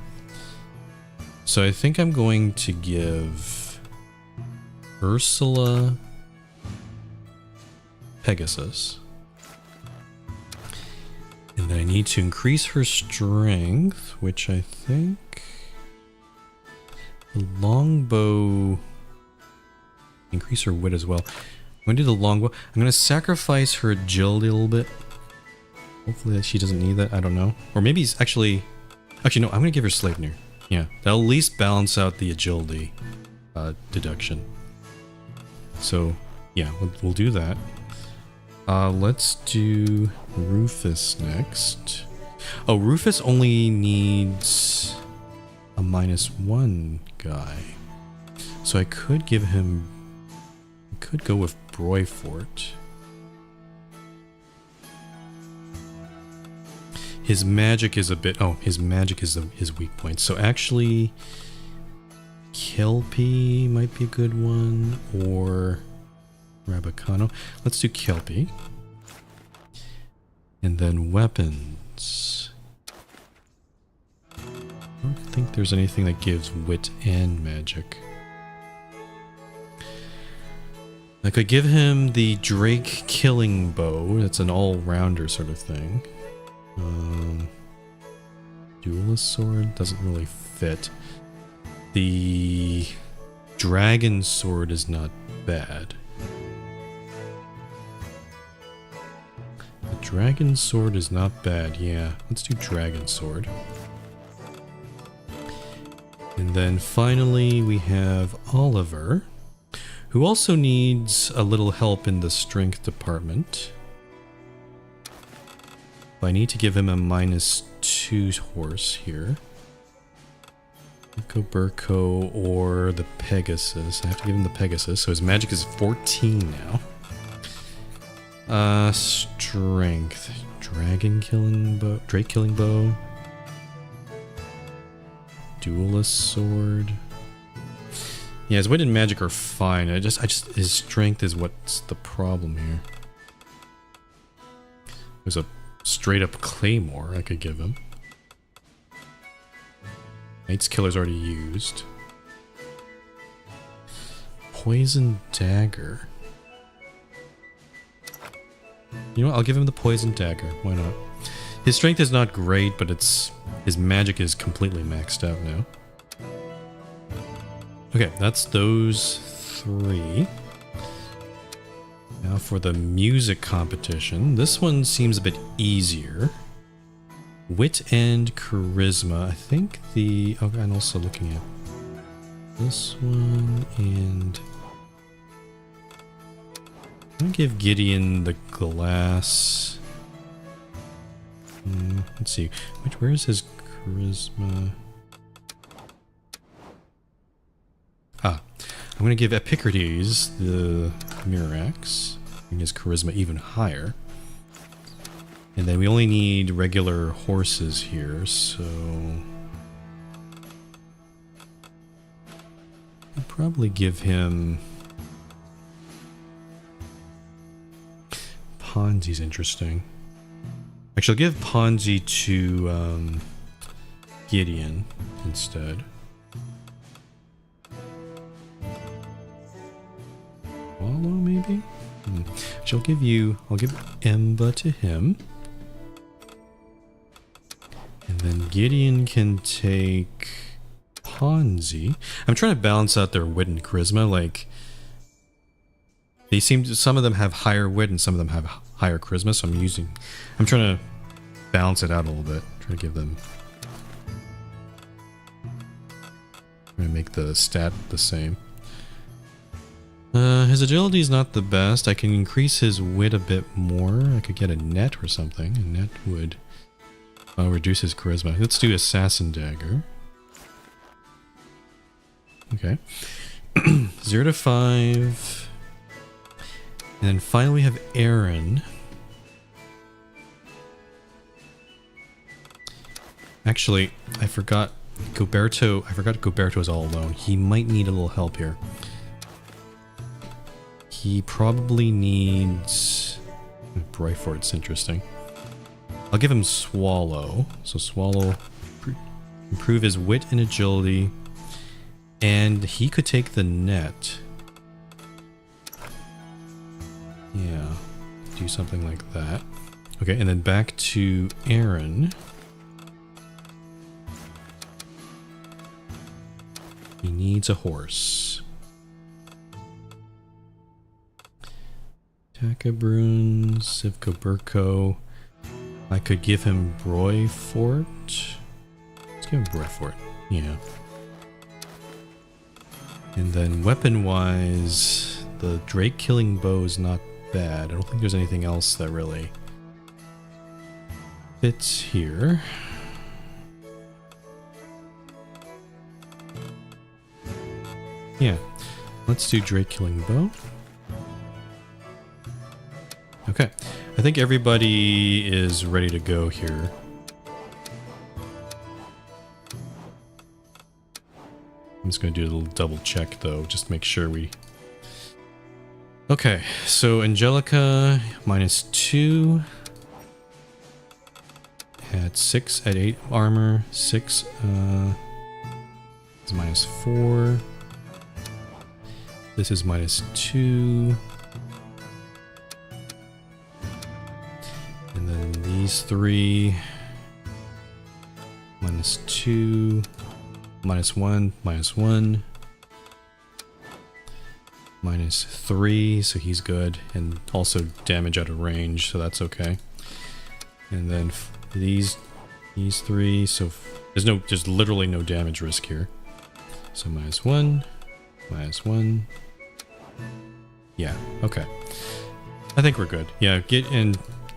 So I think I'm going to give Ursula Pegasus. And then I need to increase her strength, which I think the longbow increase her wit as well. I'm going to do the longbow. I'm going to sacrifice her agility a little bit. Hopefully she doesn't need that. I don't know. Or maybe he's actually no, I'm going to give her Sleipnir. Yeah, that'll at least balance out the agility deduction. So yeah, we'll do that. Let's do Rufus next. Oh, Rufus only needs a -1 guy. So I could give him... I could go with Broyfort. His magic is a bit... Oh, his magic is his weak point. So actually, Kelpie might be a good one, or Rabicano. Let's do Kelpie. And then weapons. I don't think there's anything that gives wit and magic. I could give him the Drake killing bow. That's an all-rounder sort of thing. Duelist sword doesn't really fit. The dragon sword is not bad. The dragon sword is not bad, yeah. Let's do dragon sword. And then finally we have Oliver, who also needs a little help in the strength department. I need to give him a -2 horse here. Go Burko or the Pegasus. I have to give him the Pegasus, so his magic is 14 now. Strength. Dragon killing bow. Drake killing bow. Duelist sword. Yeah, his wit and magic are fine. His strength is what's the problem here. There's a straight up claymore I could give him. Knight's killer's already used. Poison dagger. You know what? I'll give him the poison dagger. Why not? His strength is not great, but his magic is completely maxed out now. Okay, that's those 3. Now for the music competition. This one seems a bit easier. Wit and charisma. I think the... Oh, I'm also looking at this one, and I'm gonna give Gideon the glass. Let's see. Where is his charisma? Ah, I'm going to give Epicrates the Mirax, bring his charisma even higher. And then we only need regular horses here, so I'll probably give him Ponzi's interesting. Actually, I'll give Ponzi to Gideon instead. Wallow, maybe? I'll give Emba to him. And then Gideon can take Ponzi. I'm trying to balance out their wit and charisma. Like, they seem to, some of them have higher wit and some of them have higher charisma, so I'm trying to balance it out a little bit. Try to give them, I'm gonna make the stat the same. His agility is not the best. I can increase his wit a bit more. I could get a net or something. A net would reduce his charisma. Let's do Assassin Dagger. Okay. 0 to 5. And then finally we have Aaron. Actually, I forgot Goberto is all alone. He might need a little help here. He probably needs... Bryfort's interesting. I'll give him Swallow. So Swallow, improve his wit and agility. And he could take the net. Yeah, do something like that. Okay, and then back to Aaron. He needs a horse. Takabrun, Sivko Burko. I could give him Broyfort. Let's give him Broyfort. Yeah. And then weapon-wise, the Drake killing bow is not bad. I don't think there's anything else that really fits here. Yeah, let's do Drake killing bow. Okay, I think everybody is ready to go here. I'm just going to do a little double check though, just to make sure we... Okay, so Angelica, -2. At 6, at 8 armor. 6 is -4. This is -2. And then these 3. -2. -1, -1. -3, so he's good. And also damage out of range, so that's okay. And then these 3, so there's literally no damage risk here. So -1, -1. Yeah, okay. I think we're good. Yeah,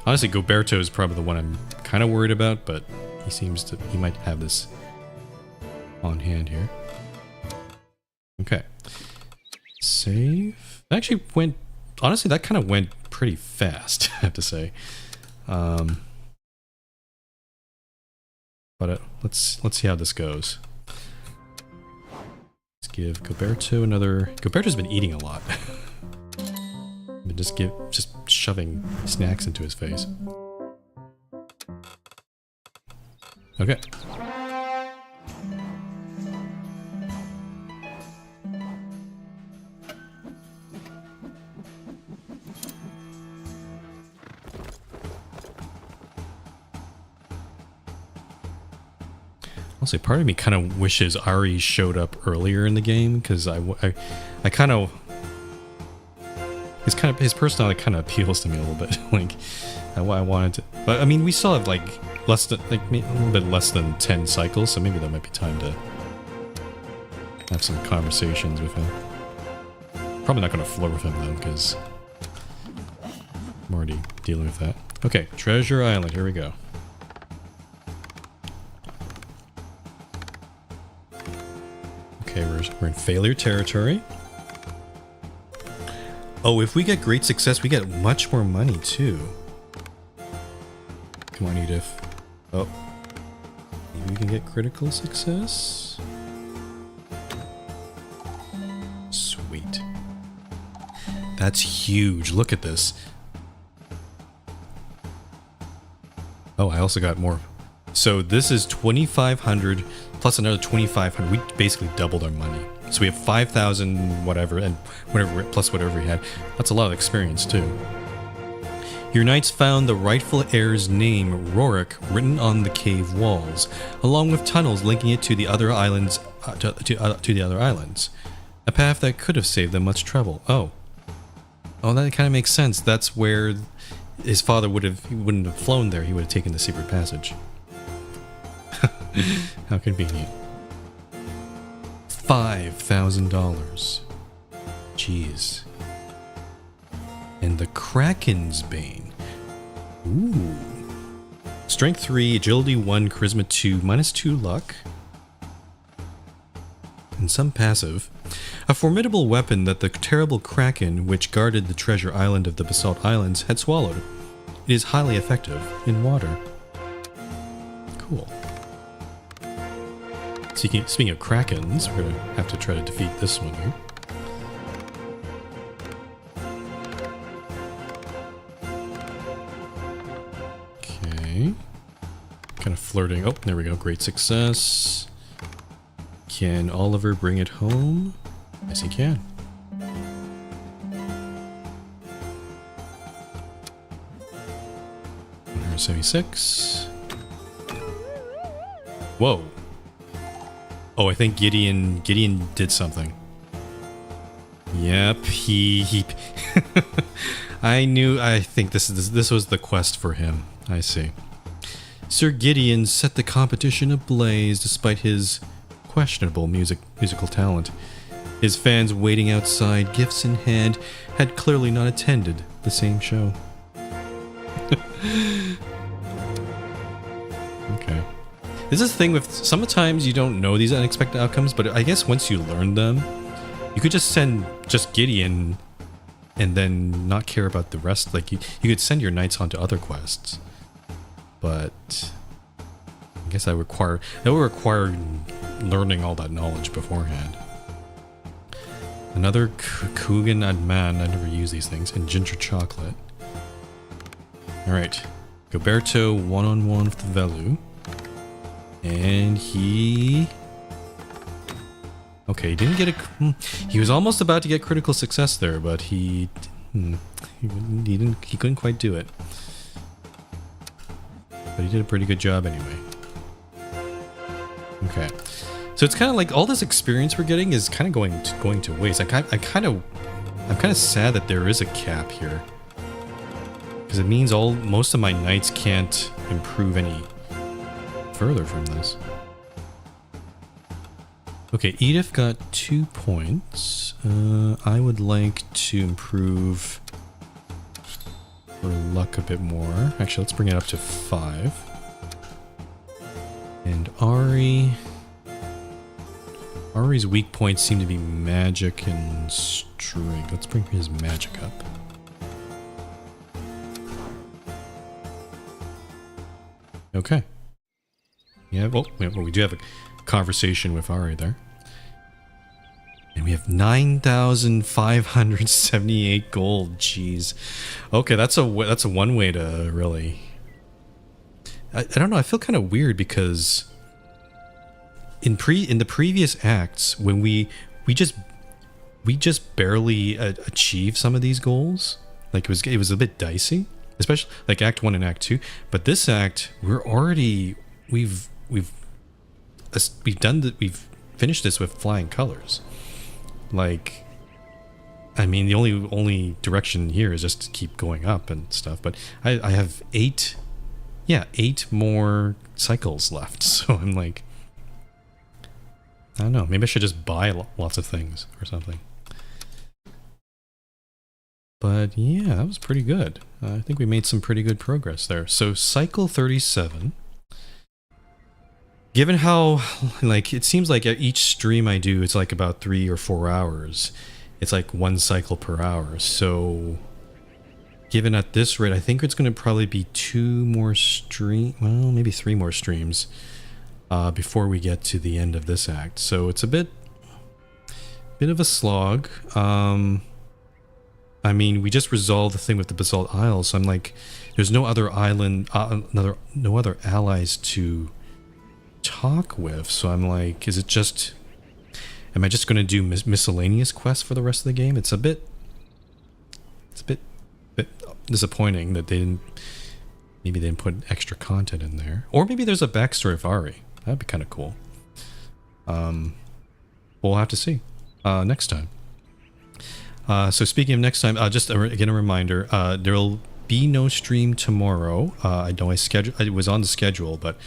honestly, Goberto is probably the one I'm kind of worried about, but he might have this on hand here. Okay. Save. That actually went, honestly, that kind of went pretty fast, I have to say. But let's see how this goes. Let's give Goberto another... Goberto's been eating a lot. Just shoving snacks into his face. Okay. Honestly, part of me kind of wishes Ari showed up earlier in the game, because I kind of... His personality kind of appeals to me a little bit. Like, I wanted to... But, I mean, we still have, like, a little bit less than 10 cycles, so maybe there might be time to have some conversations with him. Probably not going to flirt with him, though, because I'm already dealing with that. Okay, Treasure Island, here we go. Okay, we're in failure territory. Oh, if we get great success, we get much more money too. Come on, Edith. Oh. Maybe we can get critical success? Sweet. That's huge. Look at this. Oh, I also got more. So this is 2,500 plus another 2,500. We basically doubled our money. So we have 5,000 whatever and whatever plus whatever we had. That's a lot of experience too. Your knights found the rightful heir's name, Rorik, written on the cave walls, along with tunnels linking it to the other islands. To the other islands, a path that could have saved them much trouble. Oh, that kind of makes sense. That's where his father wouldn't have flown there. He would have taken the secret passage. How convenient. $5,000. Jeez. And the Kraken's Bane. Ooh. Strength 3, Agility 1, Charisma 2, -2 luck. And some passive. A formidable weapon that the terrible Kraken, which guarded the treasure island of the Basalt Islands, had swallowed. It is highly effective in water. Cool. Speaking of Krakens, we're going to have to try to defeat this one here. Okay. Kind of flirting. Oh, there we go. Great success. Can Oliver bring it home? Yes, he can. $176. Whoa. Oh, I think Gideon did something. Yep, he I think this was the quest for him. I see. Sir Gideon set the competition ablaze despite his questionable musical talent. His fans waiting outside, gifts in hand, had clearly not attended the same show. Okay. This is the thing with sometimes you don't know these unexpected outcomes, but I guess once you learn them, you could just send just Gideon and then not care about the rest. Like you could send your knights onto other quests. But I guess that would require learning all that knowledge beforehand. Another Cúgan Adman. I never use these things. And ginger chocolate. Alright. Goberto one-on-one with Velu. And he... Okay, he didn't get a... He was almost about to get critical success there, but he couldn't quite do it. But he did a pretty good job anyway. Okay. So it's kind of like all this experience we're getting is kind of going to waste. I'm kind of sad that there is a cap here. Because it means most of my knights can't improve any further from this. Okay, Edith got 2 points. I would like to improve her luck a bit more. Actually, let's bring it up to 5. And Ari's weak points seem to be magic and strength. Let's bring his magic up. Okay. Yeah, well, we do have a conversation with Ari there. And we have 9,578 gold. Jeez. Okay, that's a one way to really... I don't know, I feel kind of weird because in the previous acts when we just barely achieved some of these goals. Like it was a bit dicey, especially like Act 1 and Act 2, but this act we've finished this with flying colors. Like, I mean, the only direction here is just to keep going up and stuff, but I have 8 more cycles left, so I'm like, I don't know, maybe I should just buy lots of things or something. But yeah, that was pretty good. I think we made some pretty good progress there. So cycle 37. Given how, like, it seems like at each stream I do, it's like about 3 or 4 hours. It's like one cycle per hour. So, given at this rate, I think it's going to probably be 2 more well, maybe 3 more streams before we get to the end of this act. So it's a bit of a slog. I mean, we just resolved the thing with the Basalt Isles, so I'm like, there's no other island, no other allies to talk with. So I'm like, am I just going to do miscellaneous quests for the rest of the game? It's a bit disappointing that maybe they didn't put extra content in there, or maybe there's a backstory of Ari. That'd be kind of cool. We'll have to see next time. So speaking of next time, just again a reminder, there'll be no stream tomorrow. I know it was on the schedule, but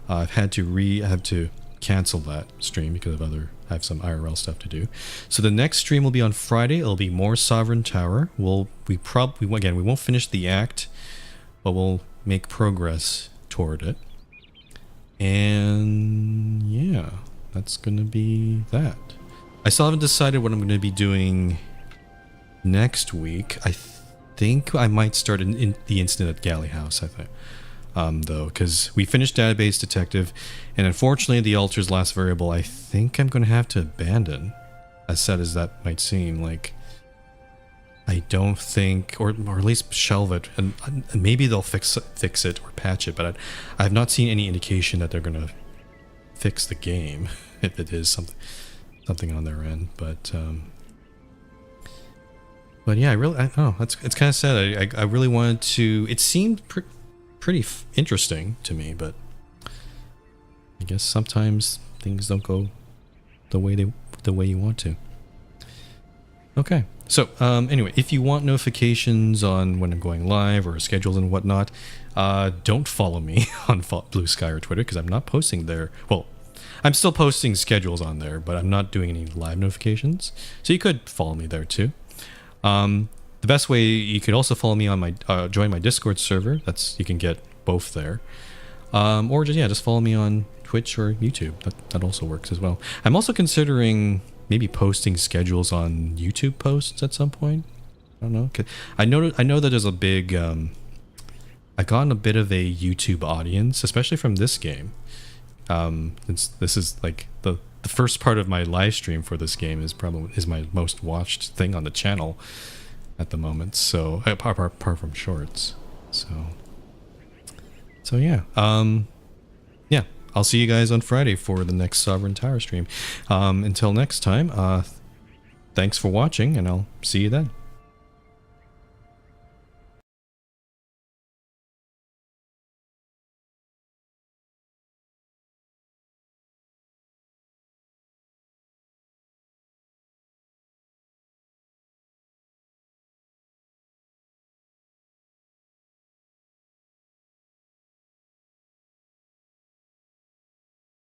I've had to cancel that stream because I have some IRL stuff to do. So the next stream will be on Friday. It'll be more Sovereign Tower. We won't finish the act, but we'll make progress toward it. And yeah, that's gonna be that. I still haven't decided what I'm going to be doing next week. I think I might start in the incident at Galley House, I think. Though, because we finished Database Detective, and unfortunately the Altar's last variable, I think I'm going to have to abandon. As sad as that might seem, like, I don't think, or at least shelve it, and maybe they'll fix it or patch it, but I have not seen any indication that they're going to fix the game, if it is something on their end. But yeah, I don't know, it's kind of sad. I really wanted to, it seemed pretty interesting to me, but I guess sometimes things don't go the way you want to. Okay, so anyway, if you want notifications on when I'm going live or schedules and whatnot, don't follow me on Blue Sky or Twitter, because I'm not posting there. Well, I'm still posting schedules on there, but I'm not doing any live notifications. So you could follow me there too. The best way, you could also follow me on my join my Discord server. You can get both there. Or just follow me on Twitch or YouTube. That also works as well. I'm also considering maybe posting schedules on YouTube posts at some point. I don't know. I know that there's a big I've gotten a bit of a YouTube audience, especially from this game. This is like the first part of my live stream for this game is my most watched thing on the channel at the moment. So apart from shorts. So yeah. Yeah. I'll see you guys on Friday for the next Sovereign Tower stream. Until next time, thanks for watching, and I'll see you then.